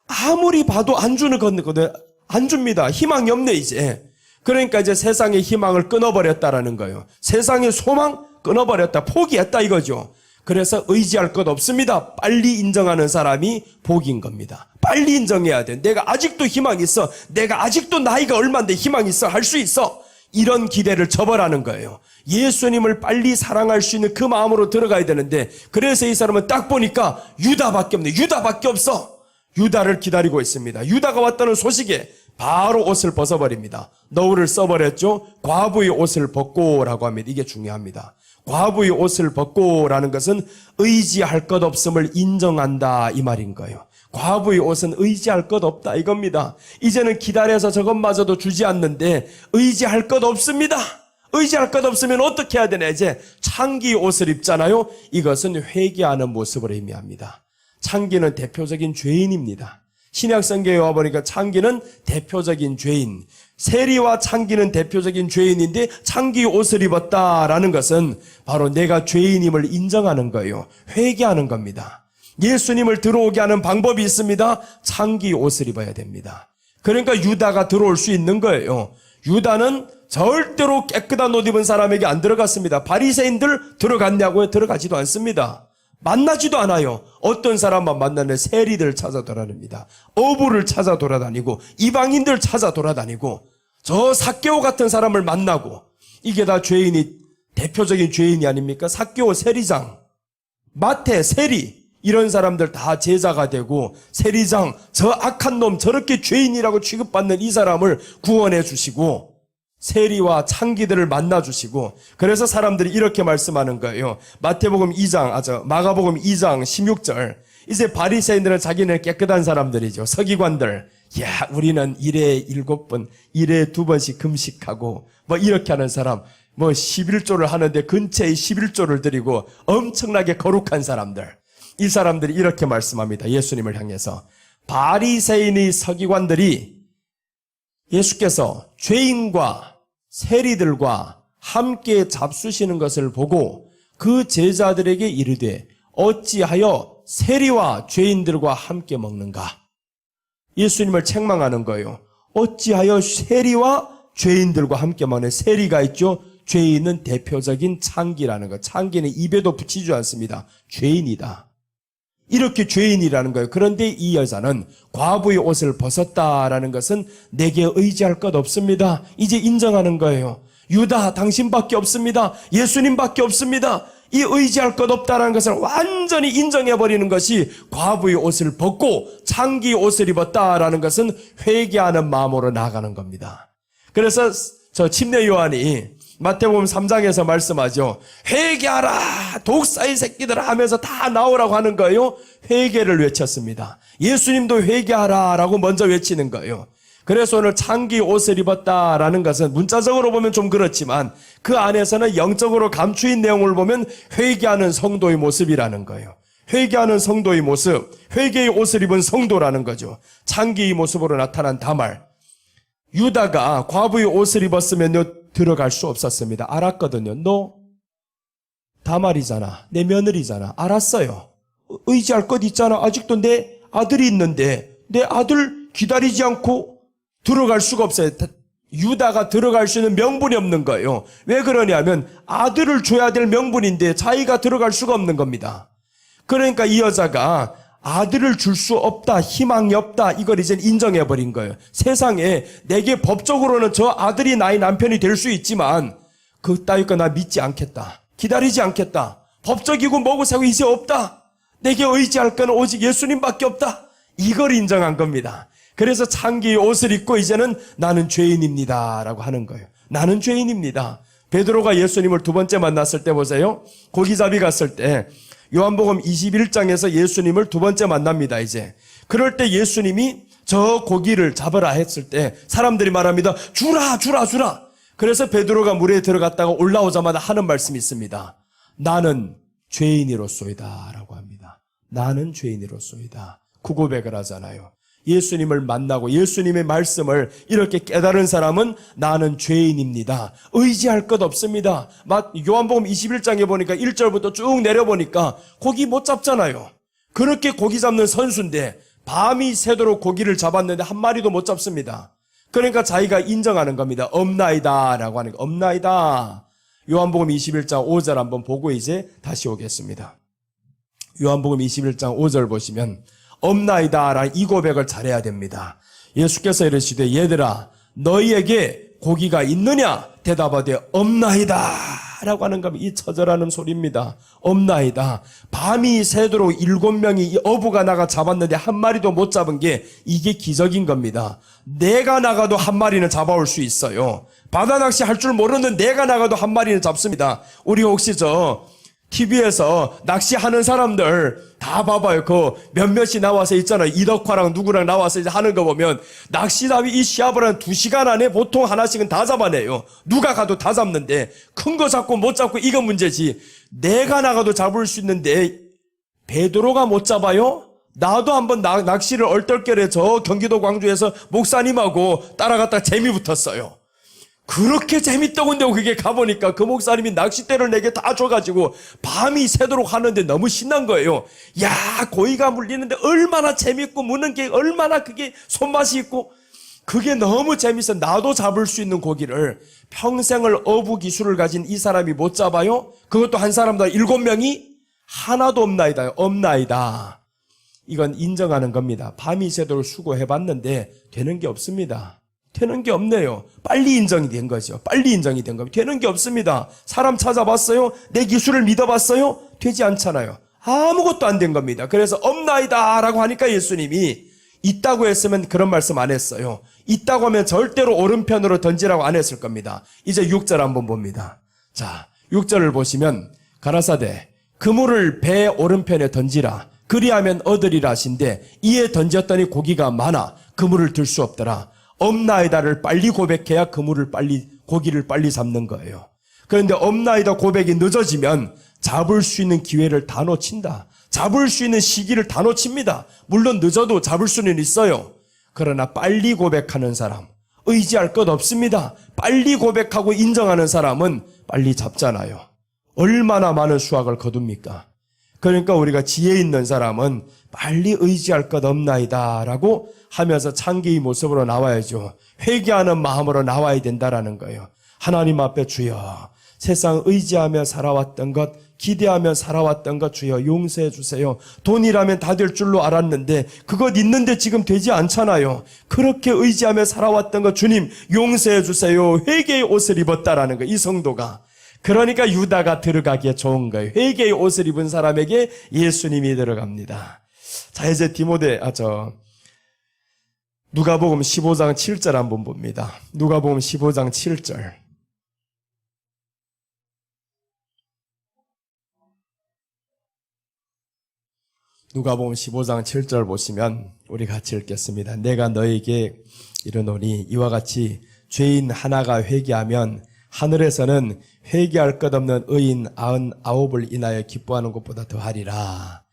아무리 봐도 안 주는 거거든. 안 줍니다. 희망이 없네 이제. 그러니까 이제 세상의 희망을 끊어버렸다라는 거예요. 세상의 소망 끊어버렸다. 포기했다 이거죠. 그래서 의지할 것 없습니다. 빨리 인정하는 사람이 복인 겁니다. 빨리 인정해야 돼. 내가 아직도 희망 있어. 내가 아직도 나이가 얼마인데 희망 있어. 할 수 있어. 이런 기대를 접어라는 거예요. 예수님을 빨리 사랑할 수 있는 그 마음으로 들어가야 되는데, 그래서 이 사람은 딱 보니까 유다밖에 없네. 유다밖에 없어. 유다를 기다리고 있습니다. 유다가 왔다는 소식에 바로 옷을 벗어버립니다. 너울을 써버렸죠. 과부의 옷을 벗고라고 합니다. 이게 중요합니다. 과부의 옷을 벗고라는 것은 의지할 것 없음을 인정한다 이 말인 거예요. 과부의 옷은 의지할 것 없다 이겁니다. 이제는 기다려서 저것마저도 주지 않는데 의지할 것 없습니다. 의지할 것 없으면 어떻게 해야 되나? 이제 창기 옷을 입잖아요. 이것은 회개하는 모습을 의미합니다. 창기는 대표적인 죄인입니다. 신약 성경에 와보니까 창기는 대표적인 죄인, 세리와 창기는 대표적인 죄인인데 창기 옷을 입었다라는 것은 바로 내가 죄인임을 인정하는 거예요. 회개하는 겁니다. 예수님을 들어오게 하는 방법이 있습니다. 창기 옷을 입어야 됩니다. 그러니까 유다가 들어올 수 있는 거예요. 유다는 절대로 깨끗한 옷 입은 사람에게 안 들어갔습니다. 바리새인들 들어갔냐고요? 들어가지도 않습니다. 만나지도 않아요. 어떤 사람만 만나면 세리들 찾아 돌아다닙니다. 어부를 찾아 돌아다니고 이방인들 찾아 돌아다니고 저 삭개오 같은 사람을 만나고, 이게 다 죄인이 대표적인 죄인이 아닙니까? 삭개오, 세리장, 마태, 세리 이런 사람들 다 제자가 되고 세리장, 저 악한 놈 저렇게 죄인이라고 취급받는 이 사람을 구원해 주시고 세리와 창기들을 만나주시고, 그래서 사람들이 이렇게 말씀하는 거예요. 마가복음 2장 16절. 이제 바리새인들은 자기는 깨끗한 사람들이죠. 서기관들. 야, 우리는 일에 7번, 일에 2번씩 금식하고 뭐 이렇게 하는 사람, 뭐 11조를 하는데 근처에 11조를 드리고 엄청나게 거룩한 사람들. 이 사람들이 이렇게 말씀합니다. 예수님을 향해서. 바리새인의 서기관들이 예수께서 죄인과 세리들과 함께 잡수시는 것을 보고 그 제자들에게 이르되 어찌하여 세리와 죄인들과 함께 먹는가? 예수님을 책망하는 거예요. 어찌하여 세리와 죄인들과 함께 먹는, 세리가 있죠. 죄인은 대표적인 창기라는 것. 창기는 입에도 붙이지 않습니다. 죄인이다. 이렇게 죄인이라는 거예요. 그런데 이 여자는 과부의 옷을 벗었다라는 것은 내게 의지할 것 없습니다. 이제 인정하는 거예요. 유다, 당신밖에 없습니다. 예수님밖에 없습니다. 이 의지할 것 없다라는 것을 완전히 인정해버리는 것이 과부의 옷을 벗고 창기의 옷을 입었다라는 것은 회개하는 마음으로 나아가는 겁니다. 그래서 저 침례 요한이 마태복음 3장에서 말씀하죠. 회개하라 독사의 새끼들아 하면서 다 나오라고 하는 거예요. 회개를 외쳤습니다. 예수님도 회개하라라고 먼저 외치는 거예요. 그래서 오늘 창기 옷을 입었다라는 것은 문자적으로 보면 좀 그렇지만 그 안에서는 영적으로 감추인 내용을 보면 회개하는 성도의 모습이라는 거예요. 회개하는 성도의 모습, 회개의 옷을 입은 성도라는 거죠. 창기의 모습으로 나타난 다말. 유다가 과부의 옷을 입었으면 들어갈 수 없었습니다. 알았거든요. 너 다말이잖아. 내 며느리잖아. 알았어요. 의지할 것 있잖아. 아직도 내 아들이 있는데 내 아들 기다리지 않고 들어갈 수가 없어요. 유다가 들어갈 수 있는 명분이 없는 거예요. 왜 그러냐면 아들을 줘야 될 명분인데 자기가 들어갈 수가 없는 겁니다. 그러니까 이 여자가 아들을 줄 수 없다, 희망이 없다, 이걸 이제 인정해버린 거예요. 세상에 내게 법적으로는 저 아들이 나의 남편이 될 수 있지만 그 따위 거 나 믿지 않겠다. 기다리지 않겠다. 법적이고 뭐고 사고 이제 없다. 내게 의지할 거는 오직 예수님밖에 없다. 이걸 인정한 겁니다. 그래서 창기의 옷을 입고 이제는 나는 죄인입니다 라고 하는 거예요. 나는 죄인입니다. 베드로가 예수님을 두 번째 만났을 때 보세요. 고기잡이 갔을 때 요한복음 21장에서 예수님을 두 번째 만납니다. 이제 그럴 때 예수님이 저 고기를 잡으라 했을 때 사람들이 말합니다. 주라. 그래서 베드로가 물에 들어갔다가 올라오자마자 하는 말씀이 있습니다. 나는 죄인이로소이다 라고 합니다. 나는 죄인이로소이다. 그 고백을 하잖아요. 예수님을 만나고 예수님의 말씀을 이렇게 깨달은 사람은 나는 죄인입니다. 의지할 것 없습니다. 요한복음 21장에 보니까 1절부터 쭉 내려보니까 고기 못 잡잖아요. 그렇게 고기 잡는 선수인데 밤이 새도록 고기를 잡았는데 한 마리도 못 잡습니다. 그러니까 자기가 인정하는 겁니다. 없나이다 라고 하는 거. 없나이다. 요한복음 21장 5절 한번 보고 이제 다시 오겠습니다. 요한복음 21장 5절 보시면 없나이다 라는 이 고백을 잘해야 됩니다. 예수께서 이르시되 얘들아 너희에게 고기가 있느냐? 대답하되 없나이다 라고 하는 겁니다. 이 처절하는 소리입니다. 없나이다. 밤이 새도록 7명이 이 어부가 나가 잡았는데 한 마리도 못 잡은 게 이게 기적인 겁니다. 내가 나가도 한 마리는 잡아올 수 있어요. 바다 낚시 할 줄 모르는 내가 나가도 한 마리는 잡습니다. 우리 혹시 TV에서 낚시하는 사람들 다 봐봐요. 그 몇몇이 나와서 있잖아요. 이덕화랑 누구랑 나와서 이제 하는 거 보면 낚시잡이 이 시합을 한 2시간 안에 보통 하나씩은 다 잡아내요. 누가 가도 다 잡는데 큰 거 잡고 못 잡고 이건 문제지. 내가 나가도 잡을 수 있는데 베드로가 못 잡아요? 나도 한번 낚시를 얼떨결에 저 경기도 광주에서 목사님하고 따라갔다 재미 붙었어요. 그렇게 재밌더군데 그게 가보니까 그 목사님이 낚싯대를 내게 다 줘가지고 밤이 새도록 하는데 너무 신난 거예요. 야, 고기가 물리는데 얼마나 재밌고 무는 게 얼마나 그게 손맛이 있고 그게 너무 재밌어. 나도 잡을 수 있는 고기를 평생을 어부 기술을 가진 이 사람이 못 잡아요? 그것도 한 사람당 7명이 하나도 없나이다. 없나이다. 이건 인정하는 겁니다. 밤이 새도록 수고해봤는데 되는 게 없습니다. 되는 게 없네요. 빨리 인정이 된 거죠. 빨리 인정이 된 겁니다. 되는 게 없습니다. 사람 찾아봤어요? 내 기술을 믿어봤어요? 되지 않잖아요. 아무것도 안 된 겁니다. 그래서 없나이다 라고 하니까 예수님이 있다고 했으면 그런 말씀 안 했어요. 있다고 하면 절대로 오른편으로 던지라고 안 했을 겁니다. 이제 6절 한번 봅니다. 자, 6절을 보시면 가라사대 그물을 배 오른편에 던지라 그리하면 얻으리라 하신데 이에 던졌더니 고기가 많아 그물을 들 수 없더라. 없나이다를 빨리 고백해야 고기를 빨리 잡는 거예요. 그런데 없나이다 고백이 늦어지면 잡을 수 있는 기회를 다 놓친다. 잡을 수 있는 시기를 다 놓칩니다. 물론 늦어도 잡을 수는 있어요. 그러나 빨리 고백하는 사람, 의지할 것 없습니다. 빨리 고백하고 인정하는 사람은 빨리 잡잖아요. 얼마나 많은 수확을 거둡니까? 그러니까 우리가 지혜 있는 사람은 빨리 의지할 것 없나이다 라고 하면서 창기의 모습으로 나와야죠. 회개하는 마음으로 나와야 된다라는 거예요. 하나님 앞에 주여 세상 의지하며 살아왔던 것 기대하며 살아왔던 것 주여 용서해 주세요. 돈이라면 다 될 줄로 알았는데 그것 있는데 지금 되지 않잖아요. 그렇게 의지하며 살아왔던 것 주님 용서해 주세요. 회개의 옷을 입었다라는 거예요. 이 성도가. 그러니까 유다가 들어가기에 좋은 거예요. 회개의 옷을 입은 사람에게 예수님이 들어갑니다. 자, 이제 누가복음 15장 7절 한번 봅니다. 누가복음 15장 7절. 누가복음 15장 7절 보시면 우리 같이 읽겠습니다. 내가 너에게 이르노니 이와 같이 죄인 하나가 회개하면 하늘에서는 회개할 것 없는 의인 99을 인하여 기뻐하는 것보다 더하리라.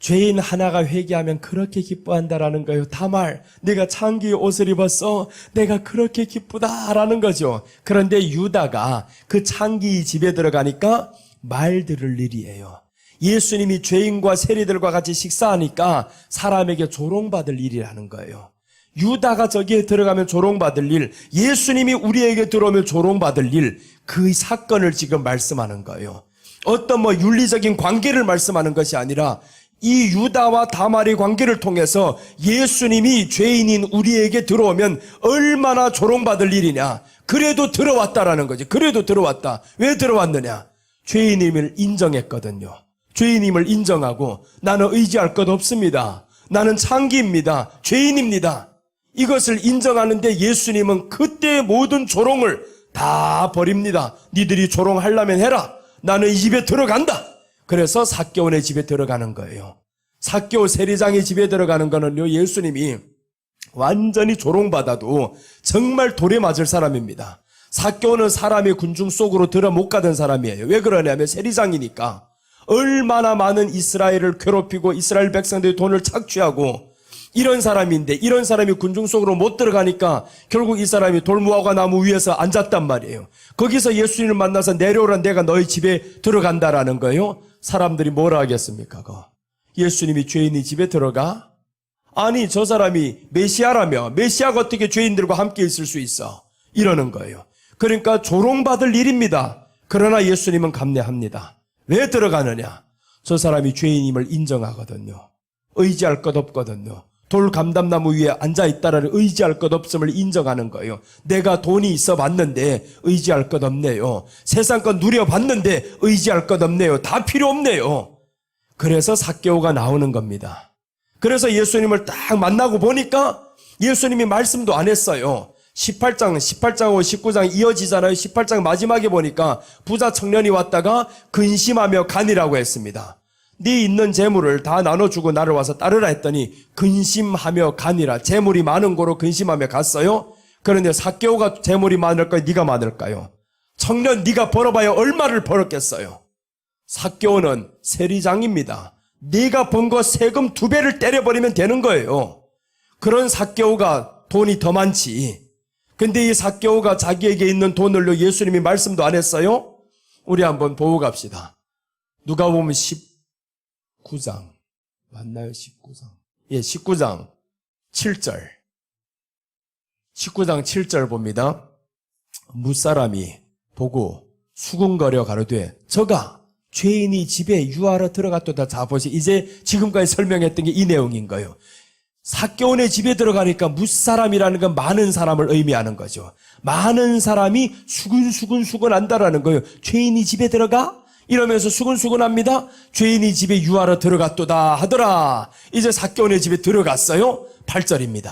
죄인 하나가 회개하면 그렇게 기뻐한다라는 거예요. 다말, 내가 창기의 옷을 입었어. 내가 그렇게 기쁘다라는 거죠. 그런데 유다가 그 창기 집에 들어가니까 말 들을 일이에요. 예수님이 죄인과 세리들과 같이 식사하니까 사람에게 조롱받을 일이라는 거예요. 유다가 저기에 들어가면 조롱받을 일, 예수님이 우리에게 들어오면 조롱받을 일, 그 사건을 지금 말씀하는 거예요. 어떤 윤리적인 관계를 말씀하는 것이 아니라 이 유다와 다말의 관계를 통해서 예수님이 죄인인 우리에게 들어오면 얼마나 조롱받을 일이냐. 그래도 들어왔다라는 거지. 그래도 들어왔다. 왜 들어왔느냐? 죄인임을 인정했거든요. 죄인임을 인정하고 나는 의지할 것 없습니다. 나는 창기입니다. 죄인입니다. 이것을 인정하는데 예수님은 그때의 모든 조롱을 다 버립니다. 니들이 조롱하려면 해라. 나는 이 집에 들어간다. 그래서 삭개오네 집에 들어가는 거예요. 삭개오 세리장의 집에 들어가는 거는요, 예수님이 완전히 조롱받아도 정말 돌에 맞을 사람입니다. 삭개오는 사람의 군중 속으로 들어 못 가던 사람이에요. 왜 그러냐면 세리장이니까. 얼마나 많은 이스라엘을 괴롭히고 이스라엘 백성들의 돈을 착취하고 이런 사람인데 이런 사람이 군중 속으로 못 들어가니까 결국 이 사람이 돌무화과 나무 위에서 앉았단 말이에요. 거기서 예수님을 만나서 내려오라, 내가 너희 집에 들어간다라는 거예요. 사람들이 뭐라 하겠습니까? 예수님이 죄인이 집에 들어가? 아니, 저 사람이 메시아라며, 메시아가 어떻게 죄인들과 함께 있을 수 있어? 이러는 거예요. 그러니까 조롱받을 일입니다. 그러나 예수님은 감내합니다. 왜 들어가느냐? 저 사람이 죄인임을 인정하거든요. 의지할 것 없거든요. 돌 감담나무 위에 앉아있다라는 의지할 것 없음을 인정하는 거예요. 내가 돈이 있어 봤는데 의지할 것 없네요. 세상 건 누려봤는데 의지할 것 없네요. 다 필요 없네요. 그래서 삭개오가 나오는 겁니다. 그래서 예수님을 딱 만나고 보니까 예수님이 말씀도 안 했어요. 18장하고 19장 이어지잖아요. 18장 마지막에 보니까 부자 청년이 왔다가 근심하며 가니라고 했습니다. 네 있는 재물을 다 나눠주고 나를 와서 따르라 했더니 근심하며 가니라. 재물이 많은 고로 근심하며 갔어요. 그런데 삭개오가 재물이 많을까요? 네가 많을까요? 청년, 네가 벌어봐야 얼마를 벌었겠어요? 삭개오는 세리장입니다. 네가 번 거 세금 2배를 때려버리면 되는 거예요. 그런 삭개오가 돈이 더 많지. 근데 이 삭개오가 자기에게 있는 돈을로 예수님이 말씀도 안 했어요? 우리 한번 보고 갑시다. 누가 보면 19장 맞나요? 19장. 예, 19장 7절. 19장 7절 봅니다. 무사람이 보고 수군거려 가로되 저가 죄인이 집에 유하러 들어갔도다. 자 보시. 이제 지금까지 설명했던 게 이 내용인 거예요. 삭개오네 집에 들어가니까 무사람이라는 건 많은 사람을 의미하는 거죠. 많은 사람이 수근수근 한다라는 거예요. 죄인이 집에 들어가? 이러면서 수근수근합니다. 죄인이 집에 유하러 들어갔도다 하더라. 이제 삭개오네 집에 들어갔어요. 8절입니다.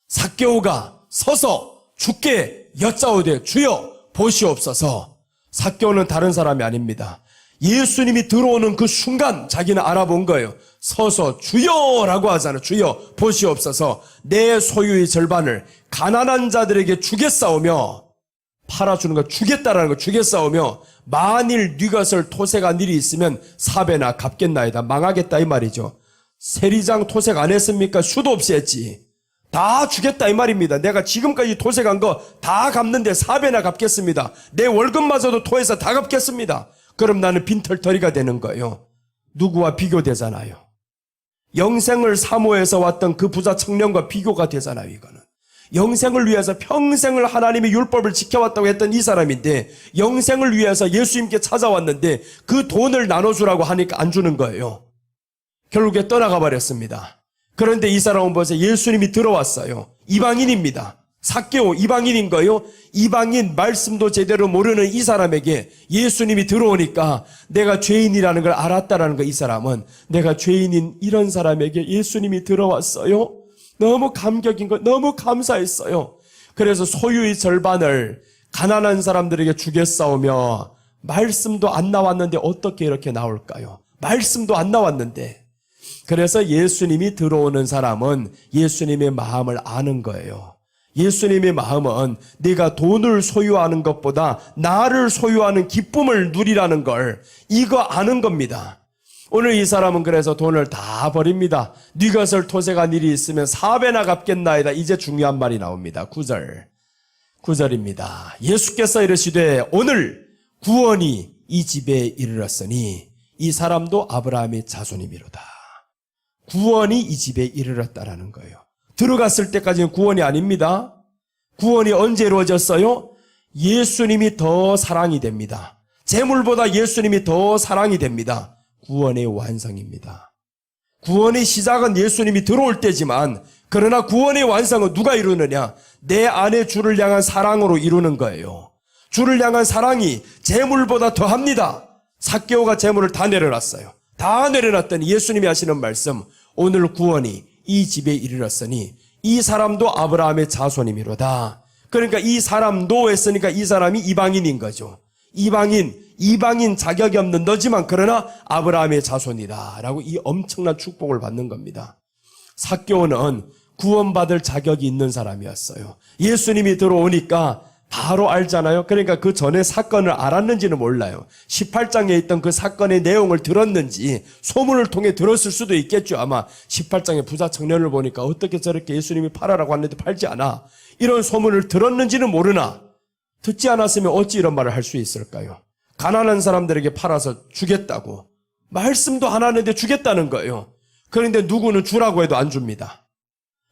삭개오가 서서 주께 여짜오되 주여 보시옵소서. 삭개오는 다른 사람이 아닙니다. 예수님이 들어오는 그 순간 자기는 알아본 거예요. 서서 주여라고 하잖아요. 주여 보시옵소서. 내 소유의 절반을 가난한 자들에게 주겠사오며, 팔아주는 거 주겠다라는 거 주겠사오며, 만일 네 것을 토색한 일이 있으면 4배나 갚겠나이다. 망하겠다 이 말이죠. 세리장 토색 안 했습니까? 수도 없이 했지. 다 주겠다 이 말입니다. 내가 지금까지 토색한 거 다 갚는데 4배나 갚겠습니다. 내 월급마저도 토해서 다 갚겠습니다. 그럼 나는 빈털터리가 되는 거예요. 누구와 비교되잖아요. 영생을 사모해서 왔던 그 부자 청년과 비교가 되잖아요. 이거는 영생을 위해서 평생을 하나님의 율법을 지켜왔다고 했던 이 사람인데, 영생을 위해서 예수님께 찾아왔는데 그 돈을 나눠주라고 하니까 안 주는 거예요. 결국에 떠나가 버렸습니다. 그런데 이 사람은 보세요. 예수님이 들어왔어요. 이방인입니다. 삭개오 이방인인 거예요. 이방인, 말씀도 제대로 모르는 이 사람에게 예수님이 들어오니까 내가 죄인이라는 걸 알았다라는 거. 이 사람은 내가 죄인인 이런 사람에게 예수님이 들어왔어요. 너무 감격인 거, 너무 감사했어요. 그래서 소유의 절반을 가난한 사람들에게 주겠사오며, 말씀도 안 나왔는데 어떻게 이렇게 나올까요? 말씀도 안 나왔는데. 그래서 예수님이 들어오는 사람은 예수님의 마음을 아는 거예요. 예수님의 마음은 네가 돈을 소유하는 것보다 나를 소유하는 기쁨을 누리라는 걸, 이거 아는 겁니다. 오늘 이 사람은 그래서 돈을 다 버립니다. 네 것을 토색한 일이 있으면 4배나 갚겠나이다. 이제 중요한 말이 나옵니다. 9절입니다. 예수께서 이르시되 오늘 구원이 이 집에 이르렀으니 이 사람도 아브라함의 자손이미로다. 구원이 이 집에 이르렀다라는 거예요. 들어갔을 때까지는 구원이 아닙니다. 구원이 언제 이루어졌어요? 예수님이 더 사랑이 됩니다. 재물보다 예수님이 더 사랑이 됩니다. 구원의 완성입니다. 구원의 시작은 예수님이 들어올 때지만 그러나 구원의 완성은 누가 이루느냐? 내 안에 주를 향한 사랑으로 이루는 거예요. 주를 향한 사랑이 재물보다 더합니다. 삭개오가 재물을 다 내려놨어요. 다 내려놨더니 예수님이 하시는 말씀, 오늘 구원이 이 집에 이르렀으니 이 사람도 아브라함의 자손이미로다. 그러니까 이 사람도 했으니까 이 사람이 이방인인 거죠. 이방인 자격이 없는 너지만 그러나 아브라함의 자손이다 라고 이 엄청난 축복을 받는 겁니다. 삭개오는 구원받을 자격이 있는 사람이었어요. 예수님이 들어오니까 바로 알잖아요. 그러니까 그 전에 사건을 알았는지는 몰라요. 18장에 있던 그 사건의 내용을 들었는지 소문을 통해 들었을 수도 있겠죠. 아마 18장의 부자 청년을 보니까 어떻게 저렇게 예수님이 팔아라고 하는데 팔지 않아. 이런 소문을 들었는지는 모르나 듣지 않았으면 어찌 이런 말을 할 수 있을까요? 가난한 사람들에게 팔아서 주겠다고. 말씀도 안 하는데 주겠다는 거예요. 그런데 누구는 주라고 해도 안 줍니다.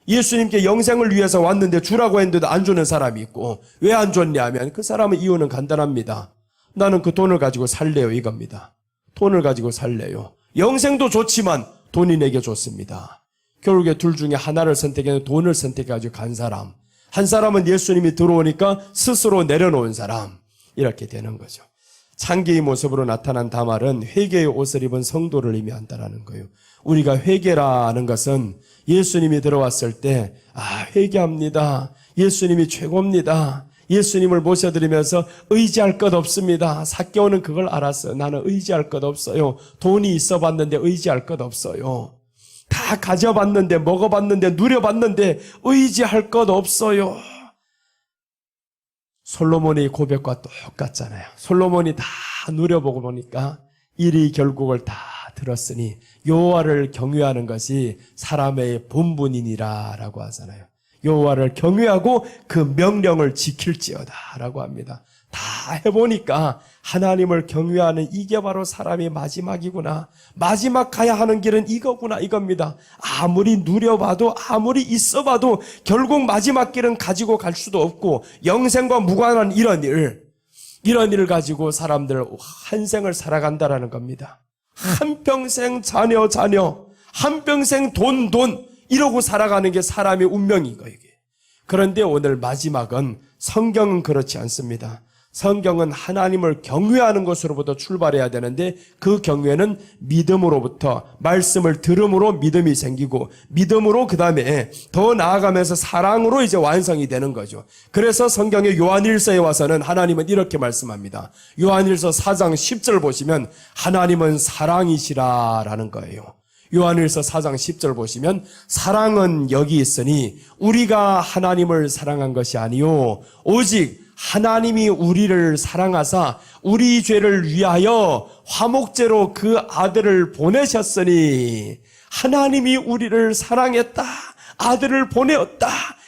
예수님께 영생을 위해서 왔는데 주라고 했는데도 안 주는 사람이 있고 왜 안 줬냐 하면 그 사람의 이유는 간단합니다. 나는 그 돈을 가지고 살래요 이겁니다. 돈을 가지고 살래요. 영생도 좋지만 돈이 내게 좋습니다. 결국에 둘 중에 하나를 선택해서 돈을 선택해가지고 간 사람. 한 사람은 예수님이 들어오니까 스스로 내려놓은 사람. 이렇게 되는 거죠. 창기의 모습으로 나타난 다말은 회개의 옷을 입은 성도를 의미한다는 거예요. 우리가 회개라는 것은 예수님이 들어왔을 때 회개합니다. 예수님이 최고입니다. 예수님을 모셔드리면서 의지할 것 없습니다. 삭개오는 그걸 알았어요. 나는 의지할 것 없어요. 돈이 있어 봤는데 의지할 것 없어요. 다 가져봤는데 먹어봤는데 누려봤는데 의지할 것 없어요. 솔로몬의 고백과 똑같잖아요. 솔로몬이 다 누려보고 보니까 일이 결국을 다 들었으니 여호와를 경외하는 것이 사람의 본분이니라 라고 하잖아요. 여호와를 경외하고 그 명령을 지킬지어다 라고 합니다. 다 해보니까 하나님을 경외하는 이게 바로 사람의 마지막이구나. 마지막 가야 하는 길은 이거구나 이겁니다. 아무리 누려봐도 아무리 있어봐도 결국 마지막 길은 가지고 갈 수도 없고 영생과 무관한 이런 일을 가지고 사람들 한 생을 살아간다라는 겁니다. 한평생 자녀, 한평생 돈 이러고 살아가는 게 사람의 운명인 거예요. 그런데 오늘 마지막은 성경은 그렇지 않습니다. 성경은 하나님을 경외하는 것으로부터 출발해야 되는데 그 경외는 믿음으로부터 말씀을 들음으로 믿음이 생기고 믿음으로 그 다음에 더 나아가면서 사랑으로 이제 완성이 되는 거죠. 그래서 성경의 요한일서에 와서는 하나님은 이렇게 말씀합니다. 요한일서 4장 10절 보시면 하나님은 사랑이시라라는 거예요. 요한일서 4장 10절 보시면 사랑은 여기 있으니 우리가 하나님을 사랑한 것이 아니요 오직 하나님이 우리를 사랑하사 우리 죄를 위하여 화목제로 그 아들을 보내셨으니 하나님이 우리를 사랑했다. 아들을 보내었다.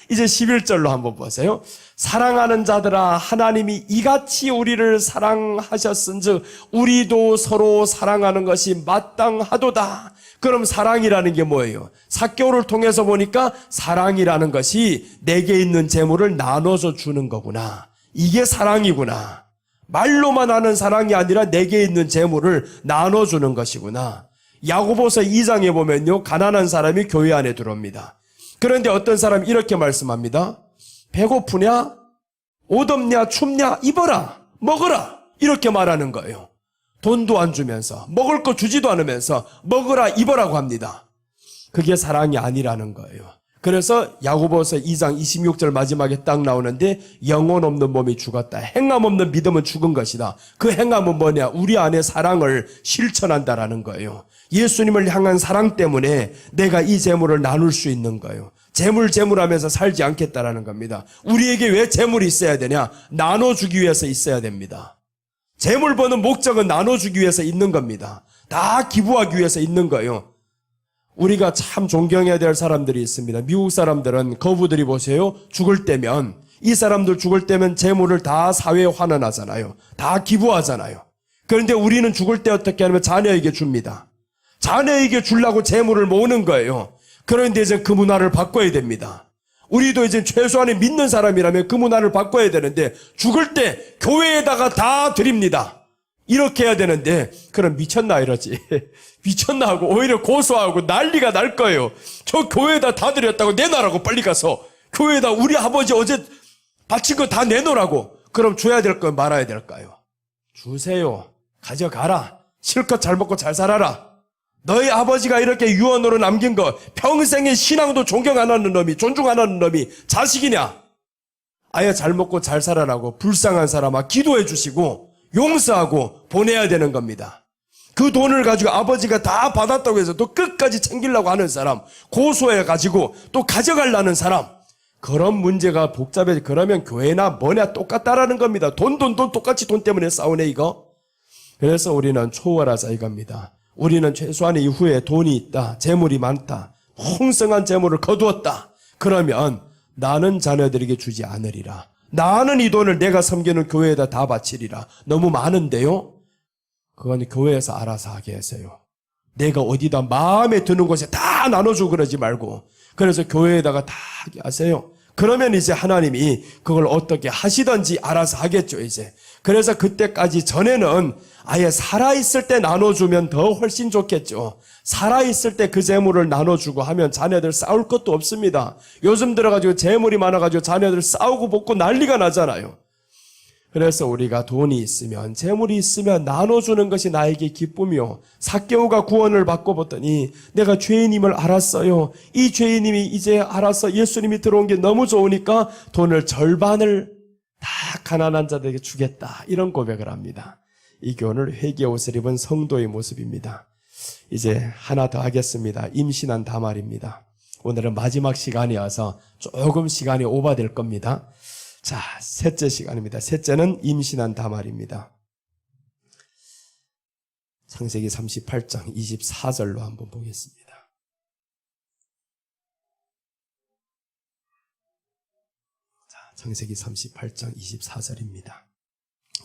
이제 11절로 한번 보세요. 사랑하는 자들아 하나님이 이같이 우리를 사랑하셨은즉 우리도 서로 사랑하는 것이 마땅하도다. 그럼 사랑이라는 게 뭐예요? 삭개오를 통해서 보니까 사랑이라는 것이 내게 있는 재물을 나눠서 주는 거구나. 이게 사랑이구나. 말로만 하는 사랑이 아니라 내게 있는 재물을 나눠주는 것이구나. 야고보서 2장에 보면요. 가난한 사람이 교회 안에 들어옵니다. 그런데 어떤 사람이 이렇게 말씀합니다. 배고프냐? 옷 없냐? 춥냐? 입어라. 먹어라. 이렇게 말하는 거예요. 돈도 안 주면서 먹을 거 주지도 않으면서 먹으라 입어라고 합니다. 그게 사랑이 아니라는 거예요. 그래서 야고보서 2장 26절 마지막에 딱 나오는데 영혼 없는 몸이 죽었다. 행함 없는 믿음은 죽은 것이다. 그 행함은 뭐냐? 우리 안에 사랑을 실천한다라는 거예요. 예수님을 향한 사랑 때문에 내가 이 재물을 나눌 수 있는 거예요. 재물하면서 살지 않겠다라는 겁니다. 우리에게 왜 재물이 있어야 되냐? 나눠주기 위해서 있어야 됩니다. 재물 버는 목적은 나눠주기 위해서 있는 겁니다. 다 기부하기 위해서 있는 거예요. 우리가 참 존경해야 될 사람들이 있습니다. 미국 사람들은 거부들이 보세요. 죽을 때면 이 사람들 죽을 때면 재물을 다 사회에 환원하잖아요. 다 기부하잖아요. 그런데 우리는 죽을 때 어떻게 하냐면 자녀에게 줍니다. 자녀에게 주려고 재물을 모으는 거예요. 그런데 이제 그 문화를 바꿔야 됩니다. 우리도 이제 최소한의 믿는 사람이라면 그 문화를 바꿔야 되는데 죽을 때 교회에다가 다 드립니다. 이렇게 해야 되는데 그럼 미쳤나 이러지. 미쳤나 하고 오히려 고소하고 난리가 날 거예요. 저 교회에다 다 드렸다고 내놔라고 빨리 가서 교회에다 우리 아버지 어제 바친 거 다 내놓으라고. 그럼 줘야 될 거 말아야 될까요? 주세요. 가져가라. 실컷 잘 먹고 잘 살아라. 너희 아버지가 이렇게 유언으로 남긴 거 평생의 신앙도 존경 안 하는 놈이 존중 안 하는 놈이 자식이냐? 아예 잘 먹고 잘 살아라고 불쌍한 사람아 기도해 주시고 용서하고 보내야 되는 겁니다. 그 돈을 가지고 아버지가 다 받았다고 해서 또 끝까지 챙기려고 하는 사람, 고소해가지고 또 가져가려는 사람, 그런 문제가 복잡해. 그러면 교회나 뭐냐 똑같다라는 겁니다. 돈 똑같이 돈 때문에 싸우네 이거. 그래서 우리는 초월하자 이겁니다. 우리는 최소한 이후에 돈이 있다, 재물이 많다, 풍성한 재물을 거두었다. 그러면 나는 자녀들에게 주지 않으리라. 나는 이 돈을 내가 섬기는 교회에다 다 바치리라. 너무 많은데요? 그건 교회에서 알아서 하게 하세요. 내가 어디다 마음에 드는 곳에 다 나눠주고 그러지 말고 그래서 교회에다가 다 하게 하세요. 그러면 이제 하나님이 그걸 어떻게 하시든지 알아서 하겠죠 이제. 그래서 그때까지 전에는 아예 살아있을 때 나눠주면 더 훨씬 좋겠죠. 살아있을 때 그 재물을 나눠주고 하면 자녀들 싸울 것도 없습니다. 요즘 들어가지고 재물이 많아가지고 자녀들 싸우고 벗고 난리가 나잖아요. 그래서 우리가 돈이 있으면 재물이 있으면 나눠주는 것이 나에게 기쁨이요. 삭개오가 구원을 받고 보더니 내가 죄인임을 알았어요. 이 죄인임이 이제 알아서 예수님이 들어온 게 너무 좋으니까 돈을 절반을 다 가난한 자들에게 주겠다. 이런 고백을 합니다. 이 교훈을 회개의 옷을 입은 성도의 모습입니다. 이제 하나 더 하겠습니다. 임신한 다말입니다. 오늘은 마지막 시간이어서 조금 시간이 오버될 겁니다. 자, 셋째 시간입니다. 셋째는 임신한 다말입니다. 창세기 38장 24절로 한번 보겠습니다. 자, 창세기 38장 24절입니다.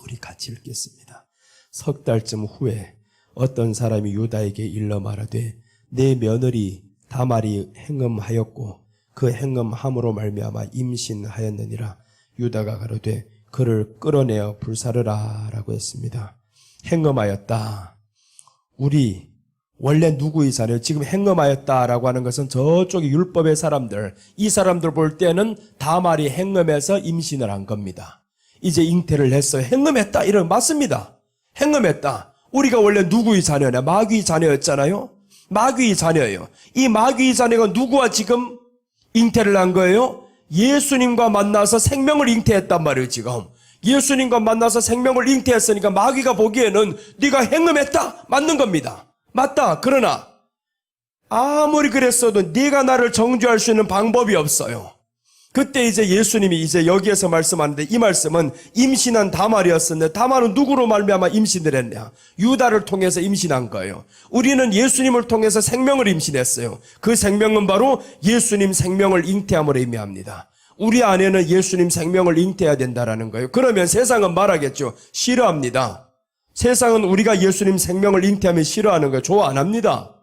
우리 같이 읽겠습니다. 석 달쯤 후에 어떤 사람이 유다에게 일러 말하되 내 며느리 다말이 행음하였고 그 행음함으로 말미암아 임신하였느니라. 유다가 가로되 그를 끌어내어 불사르라 라고 했습니다. 행음하였다. 우리 원래 누구의 자녀? 지금 행음하였다라고 하는 것은 저쪽의 율법의 사람들, 이 사람들 볼 때는 다말이 행음해서 임신을 한 겁니다. 이제 잉태를 했어요. 행음했다. 이런 맞습니다. 행음했다. 우리가 원래 누구의 자녀냐? 마귀의 자녀였잖아요. 마귀의 자녀예요. 이 마귀의 자녀가 누구와 지금 잉태를 한 거예요? 예수님과 만나서 생명을 잉태했단 말이에요. 지금 예수님과 만나서 생명을 잉태했으니까 마귀가 보기에는 네가 행음했다. 맞는 겁니다. 맞다. 그러나 아무리 그랬어도 네가 나를 정죄할 수 있는 방법이 없어요. 그때 이제 예수님이 이제 여기에서 말씀하는데 이 말씀은 임신한 다말이었었는데 다말은 누구로 말미암아 임신을 했냐? 유다를 통해서 임신한 거예요. 우리는 예수님을 통해서 생명을 임신했어요. 그 생명은 바로 예수님 생명을 잉태함으로 의미합니다. 우리 안에는 예수님 생명을 잉태해야 된다라는 거예요. 그러면 세상은 말하겠죠. 싫어합니다. 세상은 우리가 예수님 생명을 잉태하면 싫어하는 거예요. 좋아 안 합니다.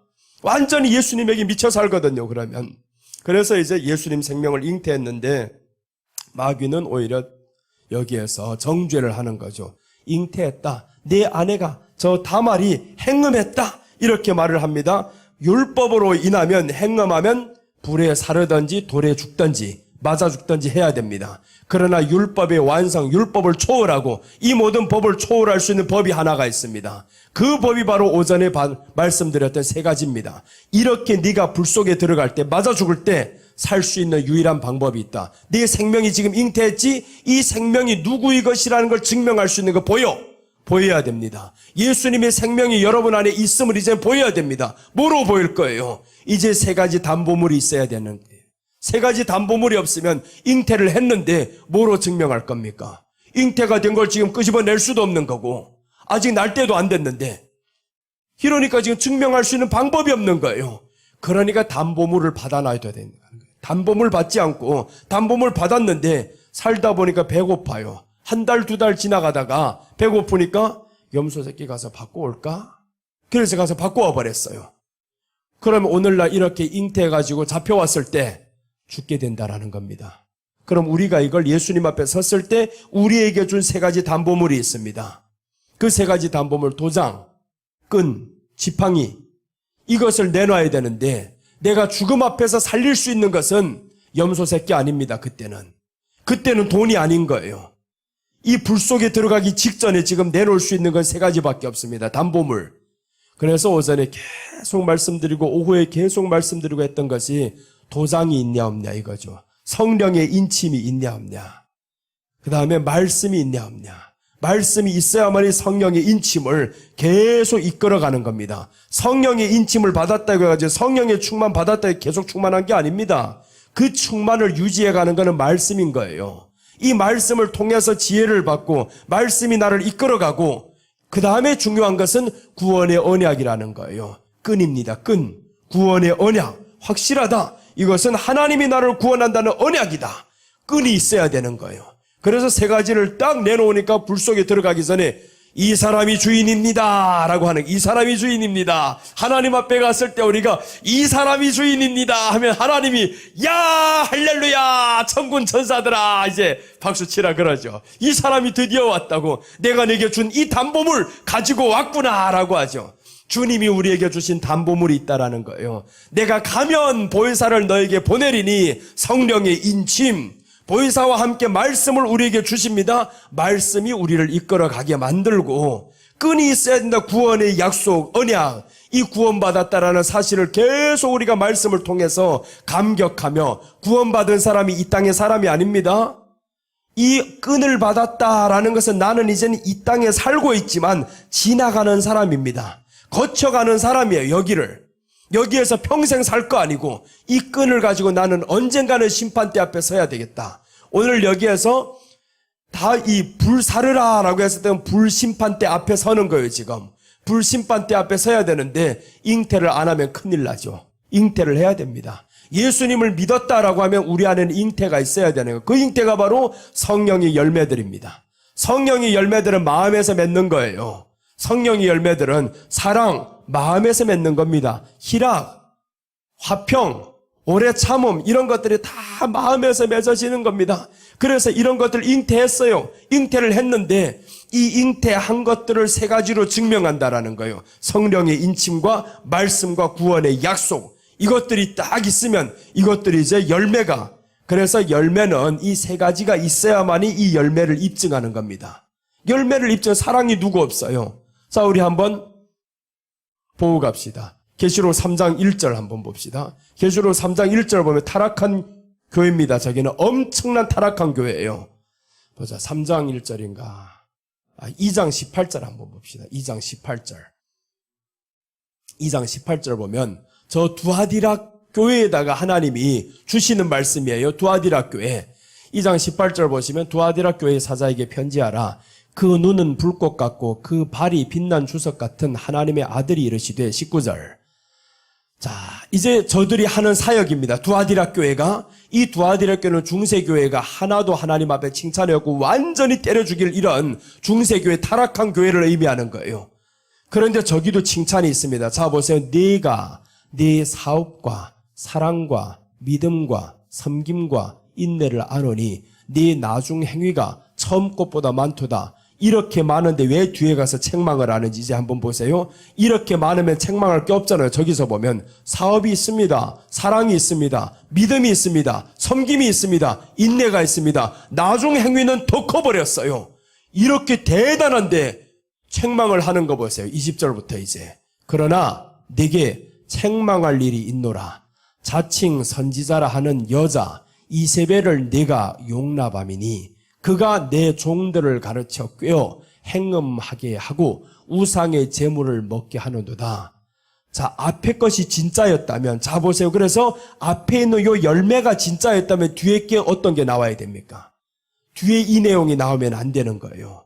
완전히 예수님에게 미쳐 살거든요. 그러면. 그래서 이제 예수님 생명을 잉태했는데 마귀는 오히려 여기에서 정죄를 하는 거죠. 잉태했다. 내 아내가 저 다말이 행음했다. 이렇게 말을 합니다. 율법으로 인하면 행음하면 불에 사르든지 돌에 죽든지 맞아 죽든지 해야 됩니다. 그러나 율법의 완성, 율법을 초월하고 이 모든 법을 초월할 수 있는 법이 하나가 있습니다. 그 법이 바로 오전에 말씀드렸던 세 가지입니다. 이렇게 네가 불 속에 들어갈 때, 맞아 죽을 때 살 수 있는 유일한 방법이 있다. 네 생명이 지금 잉태했지? 이 생명이 누구의 것이라는 걸 증명할 수 있는 거 보여야 됩니다. 예수님의 생명이 여러분 안에 있음을 이제 보여야 됩니다. 뭐로 보일 거예요? 이제 세 가지 담보물이 있어야 되는 거예요. 세 가지 담보물이 없으면 잉태를 했는데 뭐로 증명할 겁니까? 잉태가 된 걸 지금 끄집어낼 수도 없는 거고 아직 날 때도 안 됐는데 이러니까 지금 증명할 수 있는 방법이 없는 거예요. 그러니까 담보물을 받아놔야 되는 거예요. 담보물 받지 않고 담보물 받았는데 살다 보니까 배고파요. 한 달, 두 달 지나가다가 배고프니까 염소 새끼 가서 받고 올까? 그래서 가서 받고 와버렸어요. 그러면 오늘날 이렇게 잉태해가지고 잡혀왔을 때 죽게 된다라는 겁니다. 그럼 우리가 이걸 예수님 앞에 섰을 때 우리에게 준 세 가지 담보물이 있습니다. 그 세 가지 담보물, 도장, 끈, 지팡이, 이것을 내놔야 되는데 내가 죽음 앞에서 살릴 수 있는 것은 염소 새끼 아닙니다. 그때는 돈이 아닌 거예요. 이 불 속에 들어가기 직전에 지금 내놓을 수 있는 건 세 가지밖에 없습니다. 담보물. 그래서 오전에 계속 말씀드리고 오후에 계속 말씀드리고 했던 것이 도장이 있냐 없냐 이거죠. 성령의 인침이 있냐 없냐. 그 다음에 말씀이 있냐 없냐. 말씀이 있어야만이 성령의 인침을 계속 이끌어가는 겁니다. 성령의 인침을 받았다고 해가지고 성령의 충만 받았다고 계속 충만한 게 아닙니다. 그 충만을 유지해가는 것은 말씀인 거예요. 이 말씀을 통해서 지혜를 받고 말씀이 나를 이끌어가고 그 다음에 중요한 것은 구원의 언약이라는 거예요. 끈입니다. 끈. 구원의 언약. 확실하다. 이것은 하나님이 나를 구원한다는 언약이다. 끈이 있어야 되는 거예요. 그래서 세 가지를 딱 내놓으니까 불 속에 들어가기 전에 이 사람이 주인입니다 라고 하는, 이 사람이 주인입니다. 하나님 앞에 갔을 때 우리가 이 사람이 주인입니다 하면 하나님이 야 할렐루야 천군 천사들아 이제 박수치라 그러죠. 이 사람이 드디어 왔다고, 내가 내게 준 이 담보물 가지고 왔구나 라고 하죠. 주님이 우리에게 주신 담보물이 있다라는 거예요. 내가 가면 보혜사를 너에게 보내리니, 성령의 인침, 보혜사와 함께 말씀을 우리에게 주십니다. 말씀이 우리를 이끌어가게 만들고, 끈이 있어야 된다. 구원의 약속, 언약, 이 구원받았다라는 사실을 계속 우리가 말씀을 통해서 감격하며, 구원받은 사람이 이 땅의 사람이 아닙니다. 이 끈을 받았다라는 것은 나는 이제는 이 땅에 살고 있지만 지나가는 사람입니다. 거쳐가는 사람이에요. 여기에서 평생 살 거 아니고 이 끈을 가지고 나는 언젠가는 심판대 앞에 서야 되겠다. 오늘 여기에서 다 이 불사르라라고 했을 때는 불심판대 앞에 서는 거예요. 지금 불심판대 앞에 서야 되는데 잉태를 안 하면 큰일 나죠. 잉태를 해야 됩니다. 예수님을 믿었다라고 하면 우리 안에는 잉태가 있어야 되는 거예요. 그 잉태가 바로 성령의 열매들입니다. 성령의 열매들은 마음에서 맺는 거예요. 성령의 열매들은 사랑, 마음에서 맺는 겁니다. 희락, 화평, 오래 참음, 이런 것들이 다 마음에서 맺어지는 겁니다. 그래서 이런 것들 잉태했어요. 잉태를 했는데 이 잉태한 것들을 세 가지로 증명한다라는 거예요. 성령의 인침과 말씀과 구원의 약속, 이것들이 딱 있으면 이것들이 이제 열매가, 그래서 열매는 이 세 가지가 있어야만이 이 열매를 입증하는 겁니다. 열매를 입증, 사랑이 누구 없어요. 자, 우리 한번 보고 갑시다. 계시록 3장 1절 한번 봅시다. 계시록 3장 1절 보면 타락한 교회입니다. 저기는 엄청난 타락한 교회예요. 보자. 3장 1절인가. 2장 18절 한번 봅시다. 2장 18절. 2장 18절 보면 저 두아디라 교회에다가 하나님이 주시는 말씀이에요. 두아디라 교회. 2장 18절 보시면 두아디라 교회 사자에게 편지하라. 그 눈은 불꽃 같고 그 발이 빛난 주석 같은 하나님의 아들이 이르시되, 19절. 자, 이제 저들이 하는 사역입니다. 두아디라 교회가, 이 두아디라 교회는 중세교회가 하나도 하나님 앞에 칭찬하였고 완전히 때려 죽일 이런 중세교회 타락한 교회를 의미하는 거예요. 그런데 저기도 칭찬이 있습니다. 자, 보세요. 네가 네 사업과 사랑과 믿음과 섬김과 인내를 아노니 네 나중 행위가 처음 것보다 많도다. 이렇게 많은데 왜 뒤에 가서 책망을 하는지 이제 한번 보세요. 이렇게 많으면 책망할 게 없잖아요. 저기서 보면 사업이 있습니다. 사랑이 있습니다. 믿음이 있습니다. 섬김이 있습니다. 인내가 있습니다. 나중 행위는 더 커버렸어요. 이렇게 대단한데 책망을 하는 거 보세요. 20절부터 이제. 그러나 내게 책망할 일이 있노라. 자칭 선지자라 하는 여자 이세벨을 내가 용납함이니 그가 내 종들을 가르쳐 꿰어 행음하게 하고 우상의 제물을 먹게 하는도다. 자, 앞에 것이 진짜였다면, 자 보세요. 그래서 앞에 있는 요 열매가 진짜였다면 뒤에 게 어떤 게 나와야 됩니까? 뒤에 이 내용이 나오면 안 되는 거예요.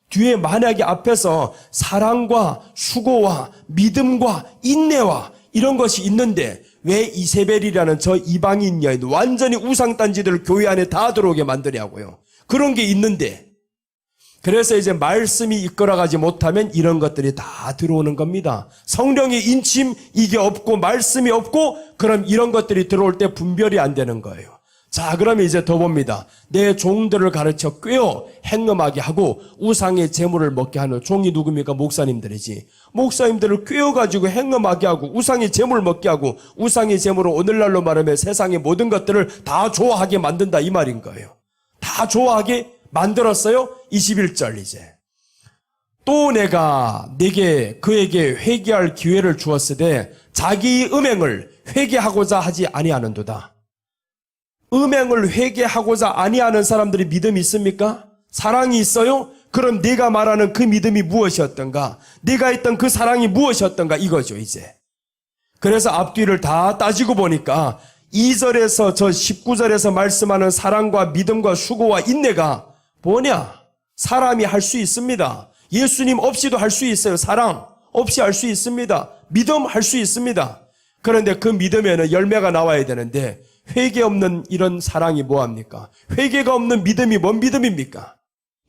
뒤에 만약에 앞에서 사랑과 수고와 믿음과 인내와 이런 것이 있는데 왜 이세벨이라는 저 이방인 여인 완전히 우상단지들을 교회 안에 다 들어오게 만드냐고요. 그런 게 있는데 그래서 이제 말씀이 이끌어가지 못하면 이런 것들이 다 들어오는 겁니다. 성령의 인침 이게 없고 말씀이 없고 그럼 이런 것들이 들어올 때 분별이 안 되는 거예요. 자, 그러면 이제 더 봅니다. 내 종들을 가르쳐 꿰어 행음하게 하고 우상의 재물을 먹게 하는 종이 누굽니까? 목사님들이지. 목사님들을 꿰어가지고 행음하게 하고 우상의 재물을 먹게 하고 우상의 재물을 오늘날로 말하면 세상의 모든 것들을 다 좋아하게 만든다 이 말인 거예요. 다 좋아하게 만들었어요. 21절 이제. 또 내가 그에게 회개할 기회를 주었으되 자기 음행을 회개하고자 하지 아니하는도다. 음행을 회개하고자 아니하는 사람들이 믿음이 있습니까? 사랑이 있어요? 그럼 네가 말하는 그 믿음이 무엇이었던가? 네가 했던 그 사랑이 무엇이었던가? 이거죠 이제. 그래서 앞뒤를 다 따지고 보니까 2절에서 저 19절에서 말씀하는 사랑과 믿음과 수고와 인내가 뭐냐? 사람이 할 수 있습니다. 예수님 없이도 할 수 있어요. 사랑 없이 할 수 있습니다. 믿음 할 수 있습니다. 그런데 그 믿음에는 열매가 나와야 되는데 회개 없는 이런 사랑이 뭐합니까? 회개가 없는 믿음이 뭔 믿음입니까?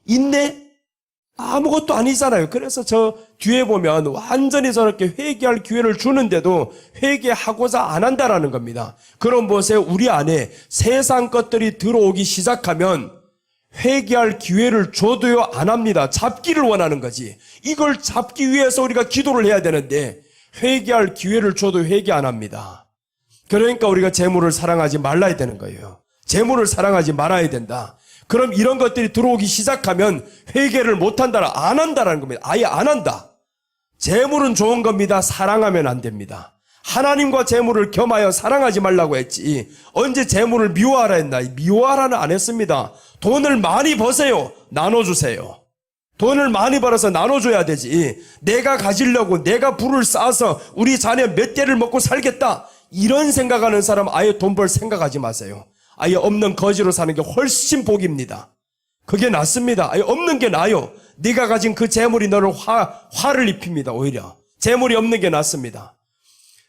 인내? 아무것도 아니잖아요. 그래서 저 뒤에 보면 완전히 저렇게 회개할 기회를 주는데도 회개하고자 안 한다라는 겁니다. 그럼 보세요. 우리 안에 세상 것들이 들어오기 시작하면 회개할 기회를 줘도요 안 합니다. 잡기를 원하는 거지. 이걸 잡기 위해서 우리가 기도를 해야 되는데 회개할 기회를 줘도 회개 안 합니다. 그러니까 우리가 재물을 사랑하지 말아야 되는 거예요. 재물을 사랑하지 말아야 된다. 그럼 이런 것들이 들어오기 시작하면 회개를 못한다, 안 한다라는 겁니다. 아예 안 한다. 재물은 좋은 겁니다. 사랑하면 안 됩니다. 하나님과 재물을 겸하여 사랑하지 말라고 했지. 언제 재물을 미워하라 했나? 미워하라는 안 했습니다. 돈을 많이 버세요. 나눠주세요. 돈을 많이 벌어서 나눠줘야 되지. 내가 가지려고 내가 부를 쌓아서 우리 자녀 몇 개를 먹고 살겠다. 이런 생각하는 사람 아예 돈 벌 생각하지 마세요. 아예 없는 거지로 사는 게 훨씬 복입니다. 그게 낫습니다. 아예 없는 게 나아요. 네가 가진 그 재물이 너를 화를 입힙니다. 오히려 재물이 없는 게 낫습니다.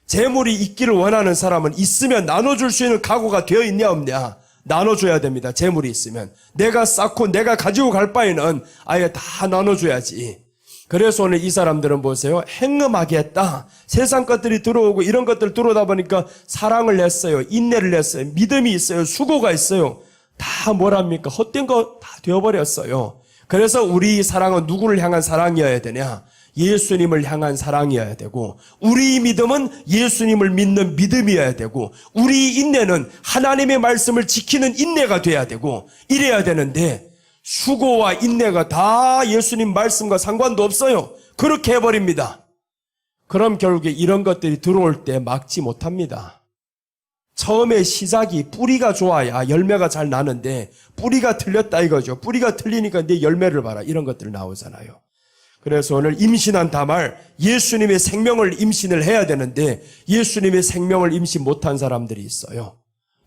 재물이 있기를 원하는 사람은 있으면 나눠줄 수 있는 각오가 되어 있냐 없냐 나눠줘야 됩니다. 재물이 있으면 내가 쌓고 내가 가지고 갈 바에는 아예 다 나눠줘야지. 그래서 오늘 이 사람들은 보세요. 행음하게 했다. 세상 것들이 들어오고 이런 것들 들어오다 보니까 사랑을 했어요. 인내를 했어요. 믿음이 있어요. 수고가 있어요. 다 뭐랍니까? 헛된 거 다 되어버렸어요. 그래서 우리 사랑은 누구를 향한 사랑이어야 되냐? 예수님을 향한 사랑이어야 되고 우리 믿음은 예수님을 믿는 믿음이어야 되고 우리 인내는 하나님의 말씀을 지키는 인내가 돼야 되고 이래야 되는데 수고와 인내가 다 예수님 말씀과 상관도 없어요. 그렇게 해버립니다. 그럼 결국에 이런 것들이 들어올 때 막지 못합니다. 처음에 시작이 뿌리가 좋아야 열매가 잘 나는데 뿌리가 틀렸다 이거죠. 뿌리가 틀리니까 내 열매를 봐라. 이런 것들 나오잖아요. 그래서 오늘 임신한 다말 예수님의 생명을 임신을 해야 되는데 예수님의 생명을 임신 못한 사람들이 있어요.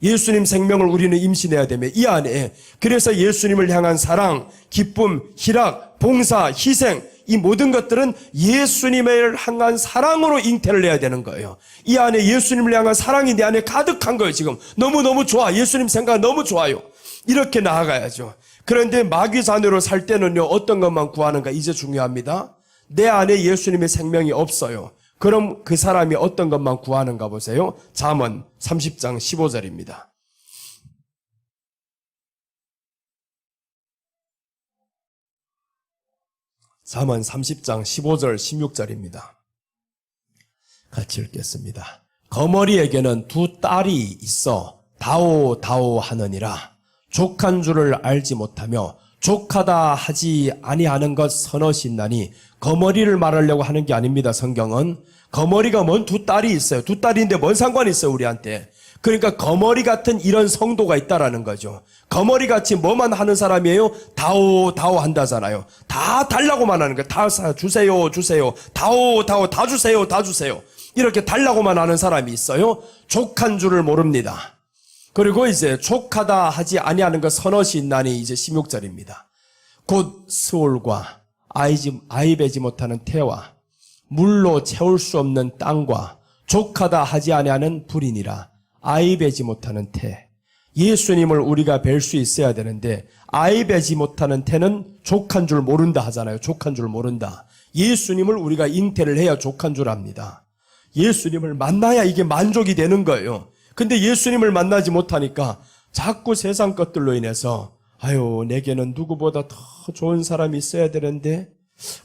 예수님 생명을 우리는 임신해야 되며 이 안에 그래서 예수님을 향한 사랑, 기쁨, 희락, 봉사, 희생 이 모든 것들은 예수님을 향한 사랑으로 잉태를 해야 되는 거예요. 이 안에 예수님을 향한 사랑이 내 안에 가득한 거예요. 지금 너무너무 좋아. 예수님 생각 너무 좋아요. 이렇게 나아가야죠. 그런데 마귀 자녀로 살 때는요 어떤 것만 구하는가 이제 중요합니다. 내 안에 예수님의 생명이 없어요. 그럼 그 사람이 어떤 것만 구하는가 보세요. 잠언 30장 15절입니다. 잠언 30장 15절 16절입니다. 같이 읽겠습니다. 거머리에게는 두 딸이 있어 다오 하느니라. 족한 줄을 알지 못하며 족하다 하지 아니하는 것 서너시 있나니 거머리를 말하려고 하는 게 아닙니다. 성경은 거머리가 뭔 두 딸이 있어요. 두 딸인데 뭔 상관이 있어요 우리한테. 그러니까 거머리 같은 이런 성도가 있다라는 거죠. 거머리같이 뭐만 하는 사람이에요? 다오 한다잖아요. 다 달라고만 하는 거예요. 다 주세요 다오 다 주세요 이렇게 달라고만 하는 사람이 있어요. 족한 줄을 모릅니다. 그리고 이제 족하다 하지 아니하는 것 서너시 있나니 이제 16절입니다. 곧 스올과 아이 베지 못하는 태와 물로 채울 수 없는 땅과 족하다 하지 아니하는 불이니라. 아이 베지 못하는 태. 예수님을 우리가 뵐 수 있어야 되는데 아이 베지 못하는 태는 족한 줄 모른다 하잖아요. 족한 줄 모른다. 예수님을 우리가 잉태를 해야 족한 줄 압니다. 예수님을 만나야 이게 만족이 되는 거예요. 근데 예수님을 만나지 못하니까 자꾸 세상 것들로 인해서 아유, 내게는 누구보다 더 좋은 사람이 있어야 되는데,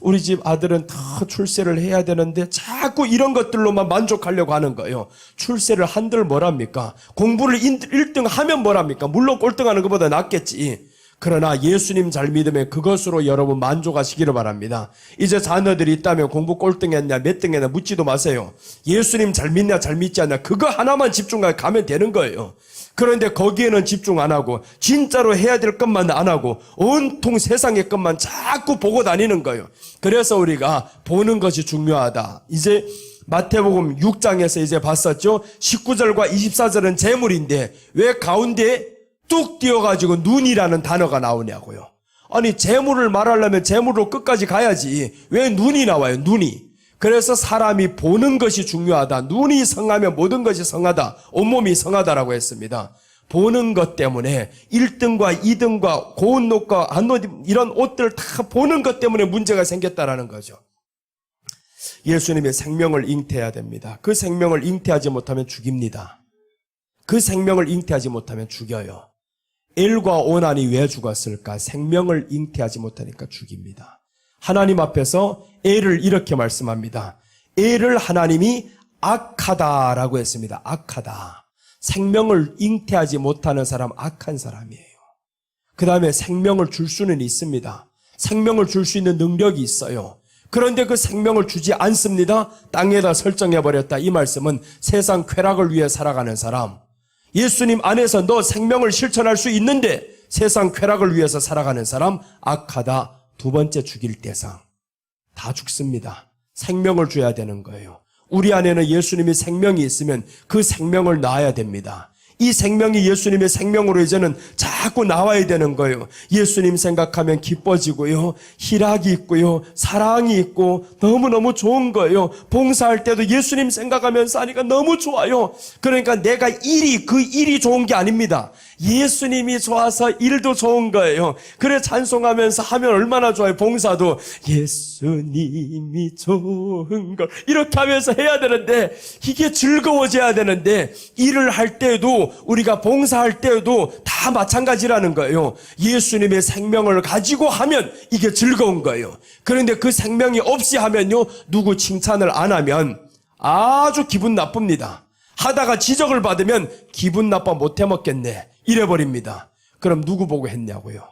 우리 집 아들은 더 출세를 해야 되는데, 자꾸 이런 것들로만 만족하려고 하는 거예요. 출세를 한들 뭐랍니까? 공부를 1등 하면 뭐랍니까? 물론 꼴등하는 것보다 낫겠지. 그러나 예수님 잘 믿으면 그것으로 여러분 만족하시기를 바랍니다. 이제 자녀들이 있다면 공부 꼴등했냐 몇 등했냐 묻지도 마세요. 예수님 잘 믿냐 잘 믿지 않냐 그거 하나만 집중하고 가면 되는 거예요. 그런데 거기에는 집중 안 하고 진짜로 해야 될 것만 안 하고 온통 세상의 것만 자꾸 보고 다니는 거예요. 그래서 우리가 보는 것이 중요하다. 이제 마태복음 6장에서 이제 봤었죠. 19절과 24절은 재물인데 왜 가운데 뚝 띄어가지고 눈이라는 단어가 나오냐고요. 아니 재물을 말하려면 재물로 끝까지 가야지 왜 눈이 나와요? 눈이. 그래서 사람이 보는 것이 중요하다. 눈이 성하면 모든 것이 성하다. 온몸이 성하다라고 했습니다. 보는 것 때문에 1등과 2등과 고운 옷과 안 옷 이런 옷들 다 보는 것 때문에 문제가 생겼다라는 거죠. 예수님의 생명을 잉태해야 됩니다. 그 생명을 잉태하지 못하면 죽입니다. 그 생명을 잉태하지 못하면 죽여요. 엘과 오난이 왜 죽었을까? 생명을 잉태하지 못하니까 죽입니다. 하나님 앞에서 엘을 이렇게 말씀합니다. 엘을 하나님이 악하다라고 했습니다. 악하다. 생명을 잉태하지 못하는 사람 악한 사람이에요. 그 다음에 생명을 줄 수는 있습니다. 생명을 줄 수 있는 능력이 있어요. 그런데 그 생명을 주지 않습니다. 땅에다 설정해버렸다. 이 말씀은 세상 쾌락을 위해 살아가는 사람, 예수님 안에서 너 생명을 실천할 수 있는데 세상 쾌락을 위해서 살아가는 사람 악하다. 두 번째 죽일 대상. 다 죽습니다. 생명을 줘야 되는 거예요. 우리 안에는 예수님의 생명이 있으면 그 생명을 낳아야 됩니다. 이 생명이 예수님의 생명으로 이제는 자꾸 나와야 되는 거예요. 예수님 생각하면 기뻐지고요. 희락이 있고요. 사랑이 있고 너무너무 좋은 거예요. 봉사할 때도 예수님 생각하면서 하니까 너무 좋아요. 그러니까 내가 그 일이 좋은 게 아닙니다. 예수님이 좋아서 일도 좋은 거예요. 그래 찬송하면서 하면 얼마나 좋아요. 봉사도 예수님이 좋은 걸 이렇게 하면서 해야 되는데 이게 즐거워져야 되는데 일을 할 때도 우리가 봉사할 때도 다 마찬가지라는 거예요. 예수님의 생명을 가지고 하면 이게 즐거운 거예요. 그런데 그 생명이 없이 하면요. 누구 칭찬을 안 하면 아주 기분 나쁩니다. 하다가 지적을 받으면 기분 나빠 못 해먹겠네. 이래버립니다. 그럼 누구 보고 했냐고요?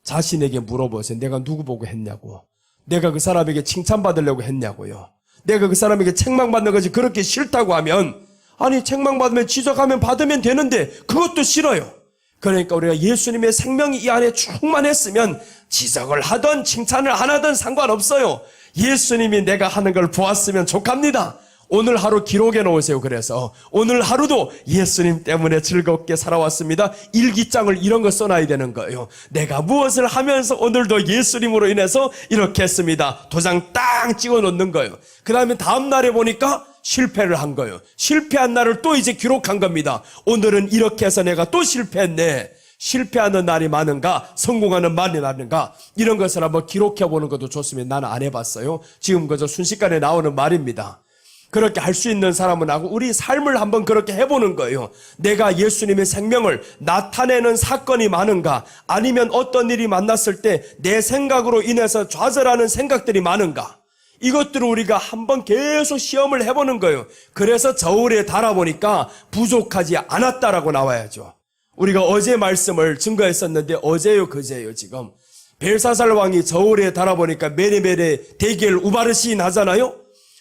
자신에게 물어보세요. 내가 누구 보고 했냐고. 내가 그 사람에게 칭찬받으려고 했냐고요. 내가 그 사람에게 책망받는 것이 그렇게 싫다고 하면 아니 책망받으면 지적하면 받으면 되는데 그것도 싫어요. 그러니까 우리가 예수님의 생명이 이 안에 충만했으면 지적을 하든 칭찬을 안 하든 상관없어요. 예수님이 내가 하는 걸 보았으면 족합니다. 오늘 하루 기록해 놓으세요. 그래서 오늘 하루도 예수님 때문에 즐겁게 살아왔습니다. 일기장을 이런 거 써놔야 되는 거예요. 내가 무엇을 하면서 오늘도 예수님으로 인해서 이렇게 했습니다. 도장 딱 찍어 놓는 거예요. 그 다음에 다음 날에 보니까 실패를 한 거예요. 실패한 날을 또 이제 기록한 겁니다. 오늘은 이렇게 해서 내가 또 실패했네. 실패하는 날이 많은가 성공하는 날이 많은가 이런 것을 한번 기록해 보는 것도 좋습니다. 나는 안 해봤어요. 지금 그저 순식간에 나오는 말입니다. 그렇게 할 수 있는 사람은 하고 우리 삶을 한번 그렇게 해보는 거예요. 내가 예수님의 생명을 나타내는 사건이 많은가 아니면 어떤 일이 만났을 때 내 생각으로 인해서 좌절하는 생각들이 많은가 이것들을 우리가 한번 계속 시험을 해보는 거예요. 그래서 저울에 달아보니까 부족하지 않았다라고 나와야죠. 우리가 어제 말씀을 증거했었는데 어제요 그제요 지금 벨사살 왕이 저울에 달아보니까 메레메레 데겔 우바르신 하잖아요.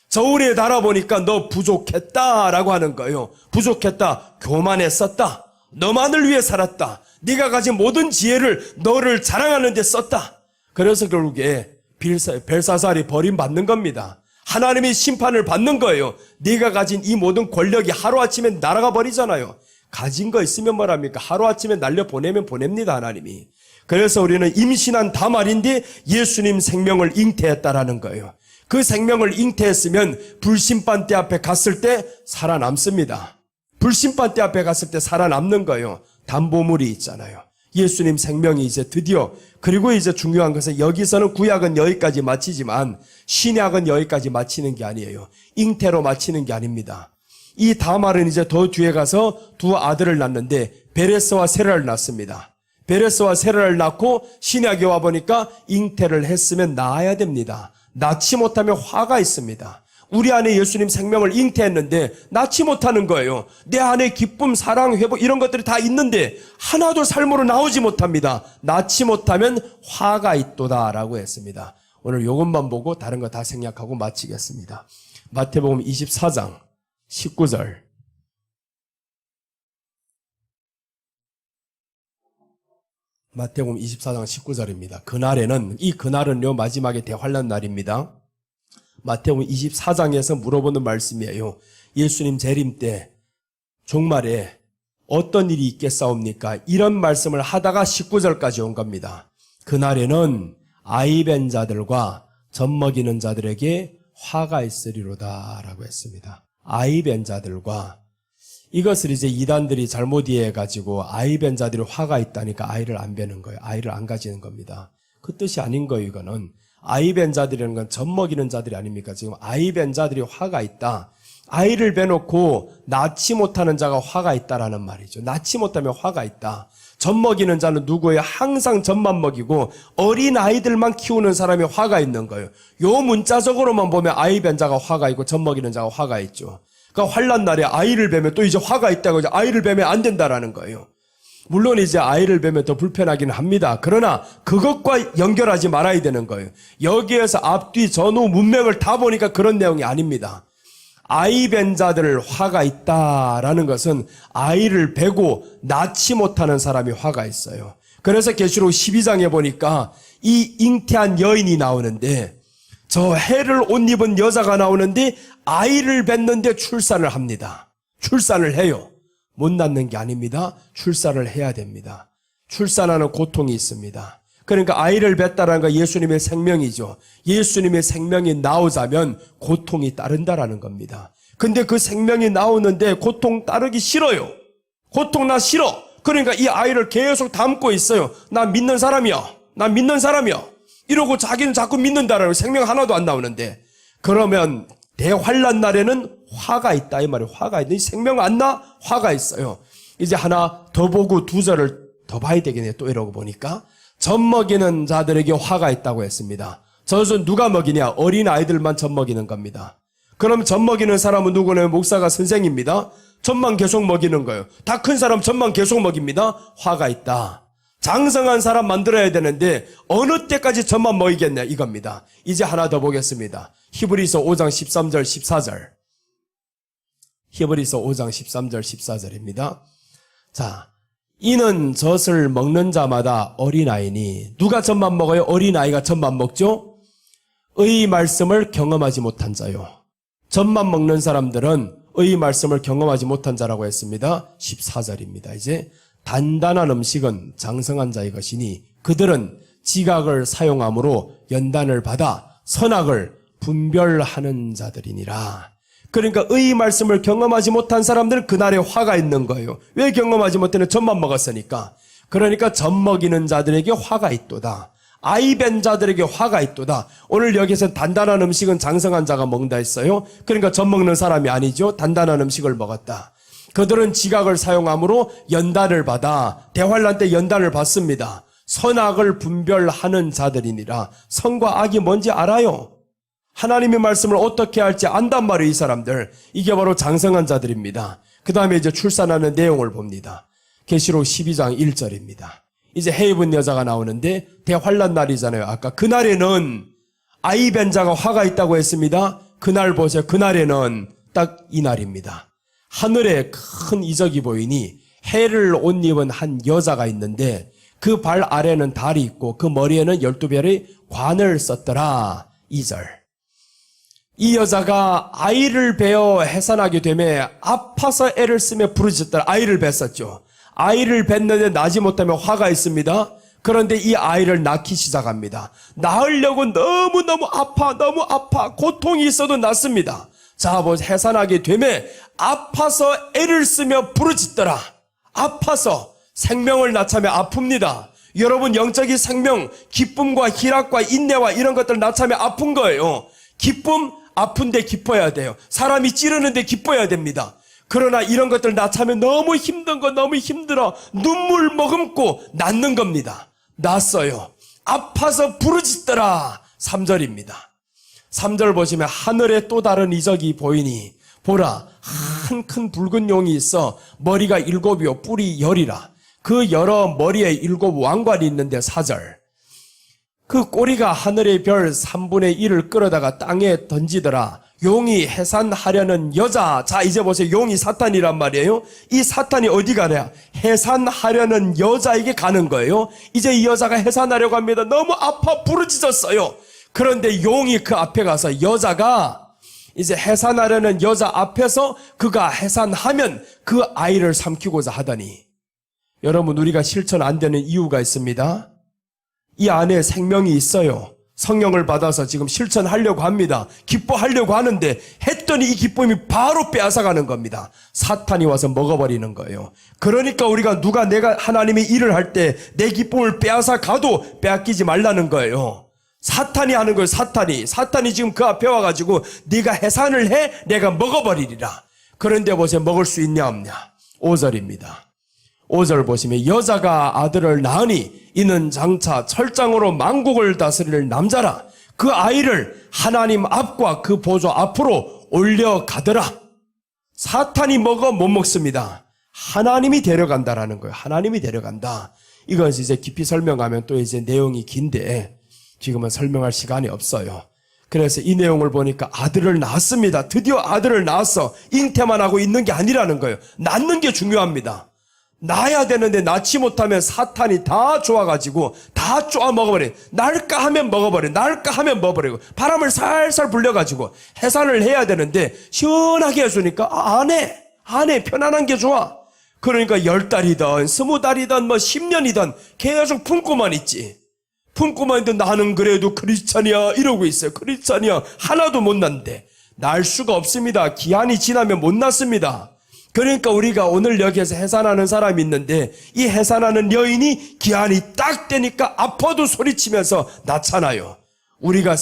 저울에 달아보니까 너 부족했다라고 하는 거예요. 부족했다. 교만했었다. 너만을 위해 살았다. 네가 가진 모든 지혜를 너를 자랑하는 데 썼다. 그래서 결국에 벨사살이 버림받는 겁니다. 하나님이 심판을 받는 거예요. 네가 가진 이 모든 권력이 하루아침에 날아가 버리잖아요. 가진 거 있으면 뭐랍니까? 하루아침에 날려보내면 보냅니다. 하나님이. 그래서 우리는 임신한 다말인데 예수님 생명을 잉태했다라는 거예요. 그 생명을 잉태했으면 불심판대 앞에 갔을 때 살아남습니다. 불심판대 앞에 갔을 때 살아남는 거예요. 담보물이 있잖아요. 예수님 생명이 이제 드디어, 그리고 이제 중요한 것은 여기서는 구약은 여기까지 마치지만 신약은 여기까지 마치는 게 아니에요. 잉태로 마치는 게 아닙니다. 이 다말은 이제 더 뒤에 가서 두 아들을 낳는데 베레스와 세라를 낳습니다. 베레스와 세라를 낳고 신약에 와보니까 잉태를 했으면 낳아야 됩니다. 낳지 못하면 화가 있습니다. 우리 안에 예수님 생명을 잉태했는데 낳지 못하는 거예요. 내 안에 기쁨, 사랑, 회복 이런 것들이 다 있는데 하나도 삶으로 나오지 못합니다. 낳지 못하면 화가 있도다라고 했습니다. 오늘 이것만 보고 다른 거 다 생략하고 마치겠습니다. 마태복음 24장 19절. 마태복음 24장 19절입니다. 그날에는, 이 그날은요 마지막에 대환란 날입니다. 마태복음 24장에서 물어보는 말씀이에요. 예수님 재림 때 종말에 어떤 일이 있겠사옵니까? 이런 말씀을 하다가 19절까지 온 겁니다. 그날에는 아이 뵌 자들과 젖 먹이는 자들에게 화가 있으리로다 라고 했습니다. 아이 뵌 자들과, 이것을 이제 이단들이 잘못 이해해가지고 아이 뵌 자들이 화가 있다니까 아이를 안 베는 거예요. 아이를 안 가지는 겁니다. 그 뜻이 아닌 거예요. 이거는 아이 뵌 자들이라는 건 젖 먹이는 자들이 아닙니까? 지금 아이 뵌 자들이 화가 있다. 아이를 베놓고 낳지 못하는 자가 화가 있다라는 말이죠. 낳지 못하면 화가 있다. 젖 먹이는 자는 누구예요? 항상 젖만 먹이고 어린 아이들만 키우는 사람이 화가 있는 거예요. 요 문자적으로만 보면 아이 뵌 자가 화가 있고 젖 먹이는 자가 화가 있죠. 그러니까 환란 날에 아이를 베면 또 이제 화가 있다고, 이제 아이를 베면 안 된다라는 거예요. 물론 이제 아이를 베면 더 불편하긴 합니다. 그러나 그것과 연결하지 말아야 되는 거예요. 여기에서 앞뒤 전후 문맥을 다 보니까 그런 내용이 아닙니다. 아이 뵌 자들 화가 있다라는 것은 아이를 베고 낳지 못하는 사람이 화가 있어요. 그래서 계시록 12장에 보니까 이 잉태한 여인이 나오는데, 저 해를 옷 입은 여자가 나오는데 아이를 뱉는데 출산을 합니다. 출산을 해요. 못 낳는 게 아닙니다. 출산을 해야 됩니다. 출산하는 고통이 있습니다. 그러니까 아이를 뱉다라는 건 예수님의 생명이죠. 예수님의 생명이 나오자면 고통이 따른다라는 겁니다. 근데 그 생명이 나오는데 고통 따르기 싫어요. 고통 나 싫어. 그러니까 이 아이를 계속 담고 있어요. 나 믿는 사람이야. 나 믿는 사람이야. 이러고 자기는 자꾸 믿는다라고, 생명 하나도 안 나오는데. 그러면 대환란 날에는 화가 있다 이 말이에요. 화가 있다. 생명 안 나? 화가 있어요. 이제 하나 더 보고 두 절을 더 봐야 되겠네요. 또 이러고 보니까 젖 먹이는 자들에게 화가 있다고 했습니다. 젖은 누가 먹이냐? 어린 아이들만 젖 먹이는 겁니다. 그럼 젖 먹이는 사람은 누구냐면 목사가 선생입니다. 젖만 계속 먹이는 거예요. 다 큰 사람 젖만 계속 먹입니다. 화가 있다. 장성한 사람 만들어야 되는데 어느 때까지 젖만 먹이겠냐 이겁니다. 이제 하나 더 보겠습니다. 히브리서 5장 13절 14절. 히브리서 5장 13절 14절입니다. 자, 이는 젖을 먹는 자마다 어린아이니, 누가 젖만 먹어요? 어린아이가 젖만 먹죠? 의 말씀을 경험하지 못한 자요. 젖만 먹는 사람들은 의 말씀을 경험하지 못한 자라고 했습니다. 14절입니다. 이제 단단한 음식은 장성한 자의 것이니 그들은 지각을 사용함으로 연단을 받아 선악을 분별하는 자들이니라. 그러니까 의 말씀을 경험하지 못한 사람들은 그날에 화가 있는 거예요. 왜 경험하지 못했냐? 젖만 먹었으니까. 그러니까 젖 먹이는 자들에게 화가 있도다. 아이 뵌 자들에게 화가 있도다. 오늘 여기서 단단한 음식은 장성한 자가 먹는다 했어요. 그러니까 젖 먹는 사람이 아니죠. 단단한 음식을 먹었다. 그들은 지각을 사용함으로 연단을 받아, 대환란 때 연단을 받습니다. 선악을 분별하는 자들이니라. 선과 악이 뭔지 알아요. 하나님의 말씀을 어떻게 할지 안단 말이에요. 이 사람들. 이게 바로 장성한 자들입니다. 그 다음에 이제 출산하는 내용을 봅니다. 계시록 12장 1절입니다. 이제 해 입은 여자가 나오는데 대환란 날이잖아요. 아까 그날에는 아이 뵌 자가 화가 있다고 했습니다. 그날 보세요. 그날에는 딱 이 날입니다. 하늘에 큰 이적이 보이니 해를 옷 입은 한 여자가 있는데 그 발 아래는 달이 있고 그 머리에는 12별의 관을 썼더라. 2절. 이 여자가 아이를 베어 해산하게 되매 아파서 애를 쓰며 부르짖었더라. 아이를 뱄었죠. 아이를 뱄는데 나지 못하면 화가 있습니다. 그런데 이 아이를 낳기 시작합니다. 낳으려고 너무너무 아파 고통이 있어도 낳습니다. 자, 해산하게 되면 아파서 애를 쓰며 부르짖더라. 아파서 생명을 낳자며 아픕니다. 여러분, 영적인 생명, 기쁨과 희락과 인내와 이런 것들 낳자며 아픈 거예요. 기쁨, 아픈데 기뻐야 돼요. 사람이 찌르는데 기뻐야 됩니다. 그러나 이런 것들 낳자며 너무 힘든 거, 너무 힘들어 눈물 머금고 낳는 겁니다. 낳았어요. 아파서 부르짖더라. 3절입니다. 3절 보시면 하늘에 또 다른 이적이 보이니 보라, 한 큰 붉은 용이 있어 머리가 7이요 뿔이 10이라. 그 여러 머리에 7 왕관이 있는데 4절. 그 꼬리가 하늘의 별 3분의 1을 끌어다가 땅에 던지더라. 용이 해산하려는 여자. 자, 이제 보세요. 용이 사탄이란 말이에요. 이 사탄이 어디 가냐? 해산하려는 여자에게 가는 거예요. 이제 이 여자가 해산하려고 합니다. 너무 아파 부르짖었어요. 그런데 용이 그 앞에 가서 여자가 이제 해산하려는 여자 앞에서 그가 해산하면 그 아이를 삼키고자 하더니, 여러분, 우리가 실천 안 되는 이유가 있습니다. 이 안에 생명이 있어요. 성령을 받아서 지금 실천하려고 합니다. 기뻐하려고 하는데 했더니 이 기쁨이 바로 빼앗아가는 겁니다. 사탄이 와서 먹어버리는 거예요. 그러니까 우리가 내가 하나님의 일을 할 때 내 기쁨을 빼앗아 가도 빼앗기지 말라는 거예요. 사탄이 하는 거예요. 사탄이 지금 그 앞에 와가지고 네가 해산을 해, 내가 먹어버리리라. 그런데 보세요. 먹을 수 있냐 없냐. 5절입니다. 5절 보시면 여자가 아들을 낳으니 이는 장차 철장으로 만국을 다스릴 남자라. 그 아이를 하나님 앞과 그 보좌 앞으로 올려가더라. 사탄이 먹어 못 먹습니다. 하나님이 데려간다라는 거예요. 하나님이 데려간다. 이건 이제 깊이 설명하면 또 이제 내용이 긴데 지금은 설명할 시간이 없어요. 그래서 이 내용을 보니까 아들을 낳았습니다. 드디어 아들을 낳았어. 잉태만 하고 있는 게 아니라는 거예요. 낳는 게 중요합니다. 낳아야 되는데 낳지 못하면 사탄이 다 좋아가지고 다 쪼아 먹어버려. 날까 하면 먹어버려. 날까 하면 먹어버리고 바람을 살살 불려가지고 해산을 해야 되는데 시원하게 해주니까 안 해. 편안한 게 좋아. 그러니까 10달이든 20달이든 10년이든 계속 품고만 있지. 품고만 있는데 나는 그래도 크리스찬이야 이러고 있어요. 크리스찬이야 하나도 못 낳는데 낳을 수가 없습니다. 기한이 지나면 못 낳습니다. 그러니까 우리가 오늘 여기에서 해산하는 사람이 있는데 이 해산하는 여인이 기한이 딱 되니까 아파도 소리치면서 낳잖아요. 우리가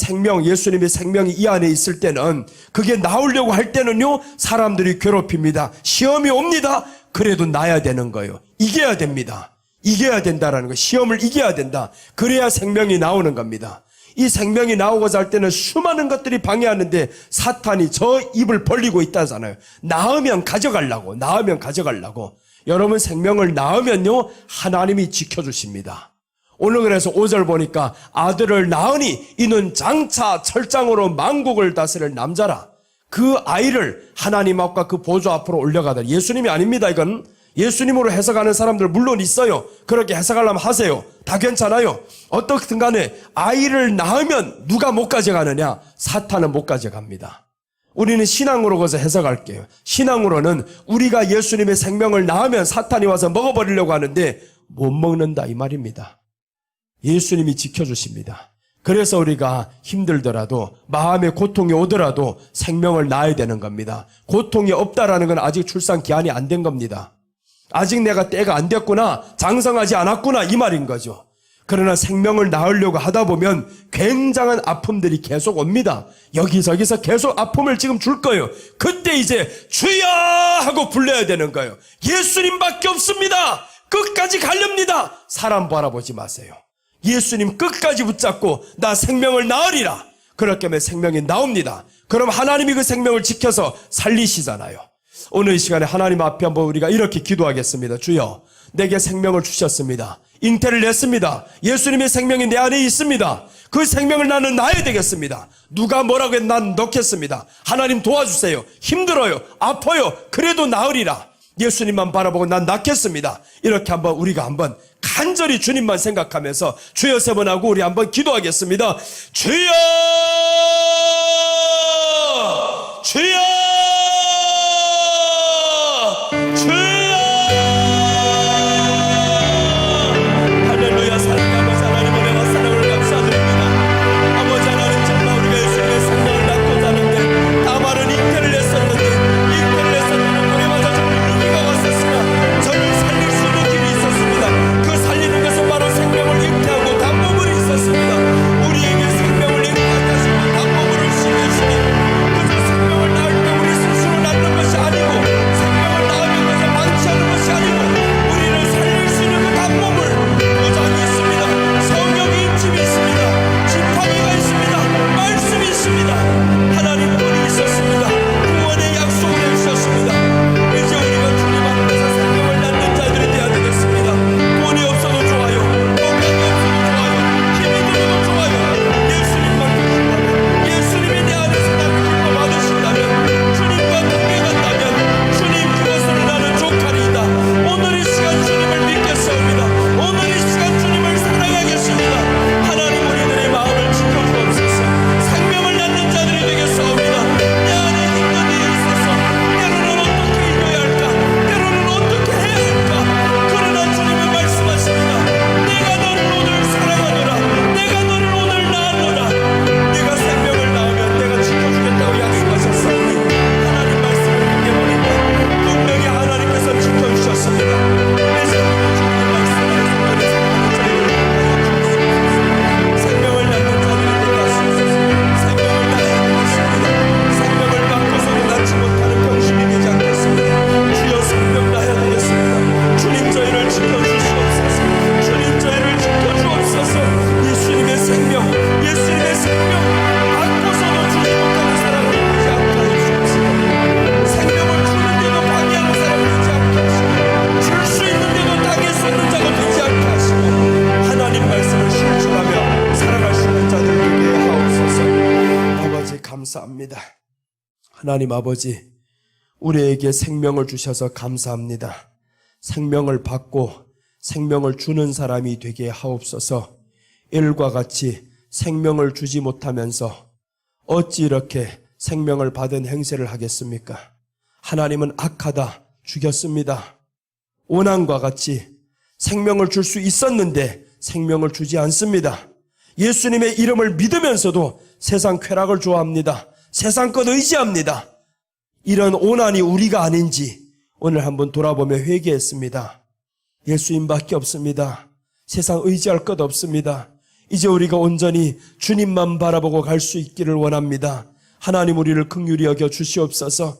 예수님의 생명이 이 안에 있을 때는 그게 나오려고 할 때는요 사람들이 괴롭힙니다. 시험이 옵니다. 그래도 낳아야 되는 거예요. 이겨야 됩니다. 이겨야 된다라는 거. 시험을 이겨야 된다. 그래야 생명이 나오는 겁니다. 이 생명이 나오고자 할 때는 수많은 것들이 방해하는데 사탄이 저 입을 벌리고 있다잖아요. 낳으면 가져가려고. 여러분 생명을 낳으면요 하나님이 지켜주십니다. 오늘 그래서 5절 보니까 아들을 낳으니 이는 장차 철장으로 만국을 다스릴 남자라. 그 아이를 하나님 앞과 그 보좌 앞으로 올려가다. 예수님이 아닙니다. 이건 예수님으로 해석하는 사람들 물론 있어요. 그렇게 해석하려면 하세요. 다 괜찮아요. 어떻든 간에 아이를 낳으면 누가 못 가져가느냐? 사탄은 못 가져갑니다. 우리는 신앙으로 거기서 해석할게요. 신앙으로는 우리가 예수님의 생명을 낳으면 사탄이 와서 먹어버리려고 하는데 못 먹는다 이 말입니다. 예수님이 지켜주십니다. 그래서 우리가 힘들더라도 마음의 고통이 오더라도 생명을 낳아야 되는 겁니다. 고통이 없다라는 건 아직 출산 기한이 안 된 겁니다. 아직 내가 때가 안 됐구나, 장성하지 않았구나 이 말인 거죠. 그러나 생명을 낳으려고 하다 보면 굉장한 아픔들이 계속 옵니다. 여기저기서 계속 아픔을 지금 줄 거예요. 그때 이제 주여 하고 불러야 되는 거예요. 예수님밖에 없습니다. 끝까지 가렵니다. 사람 바라보지 마세요. 예수님 끝까지 붙잡고 나 생명을 낳으리라. 그렇게 하면 생명이 나옵니다. 그럼 하나님이 그 생명을 지켜서 살리시잖아요. 오늘 이 시간에 하나님 앞에 한번 우리가 이렇게 기도하겠습니다. 주여, 내게 생명을 주셨습니다. 잉태를 냈습니다. 예수님의 생명이 내 안에 있습니다. 그 생명을 나는 낳아야 되겠습니다. 누가 뭐라고 해도 난 넣겠습니다. 하나님 도와주세요. 힘들어요. 아파요. 그래도 나으리라. 예수님만 바라보고 난 낳겠습니다. 이렇게 한번 우리가 한번 간절히 주님만 생각하면서 주여 세 번 하고 우리 한번 기도하겠습니다. 주여! 주여! 주여! 할렐루야. 감사합니다. 하나님 아버지, 우리에게 생명을 주셔서 감사합니다. 생명을 받고 생명을 주는 사람이 되게 하옵소서. 일과 같이 생명을 주지 못하면서 어찌 이렇게 생명을 받은 행세를 하겠습니까? 하나님은 악하다, 죽였습니다. 오난과 같이 생명을 줄 수 있었는데 생명을 주지 않습니다. 예수님의 이름을 믿으면서도 세상 쾌락을 좋아합니다. 세상 것 의지합니다. 이런 오난이 우리가 아닌지 오늘 한번 돌아보며 회개했습니다. 예수님밖에 없습니다. 세상 의지할 것 없습니다. 이제 우리가 온전히 주님만 바라보고 갈 수 있기를 원합니다. 하나님 우리를 긍휼히 여겨 주시옵소서.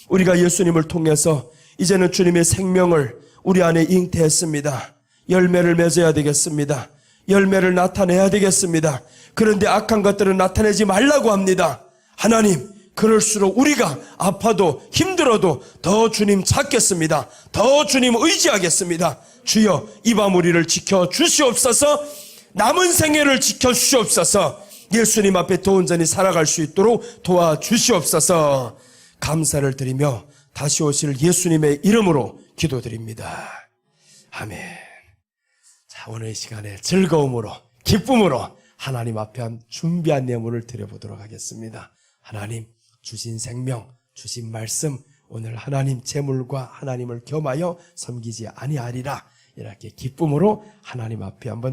우리가 예수님을 통해서 이제는 주님의 생명을 우리 안에 잉태했습니다. 열매를 맺어야 되겠습니다. 열매를 나타내야 되겠습니다. 그런데 악한 것들은 나타내지 말라고 합니다. 하나님, 그럴수록 우리가 아파도 힘들어도 더 주님 찾겠습니다. 더 주님 의지하겠습니다. 주여, 이 밤 우리를 지켜 주시옵소서. 남은 생애를 지켜 주시옵소서. 예수님 앞에 더 온전히 살아갈 수 있도록 도와주시옵소서. 감사를 드리며 다시 오실 예수님의 이름으로 기도드립니다. 아멘. 자, 오늘 이 시간에 즐거움으로, 기쁨으로 하나님 앞에 준비한 예물을 드려보도록 하겠습니다. 하나님 주신 생명, 주신 말씀, 오늘 하나님 재물과 하나님을 겸하여 섬기지 아니하리라. 이렇게 기쁨으로 하나님 앞에 한번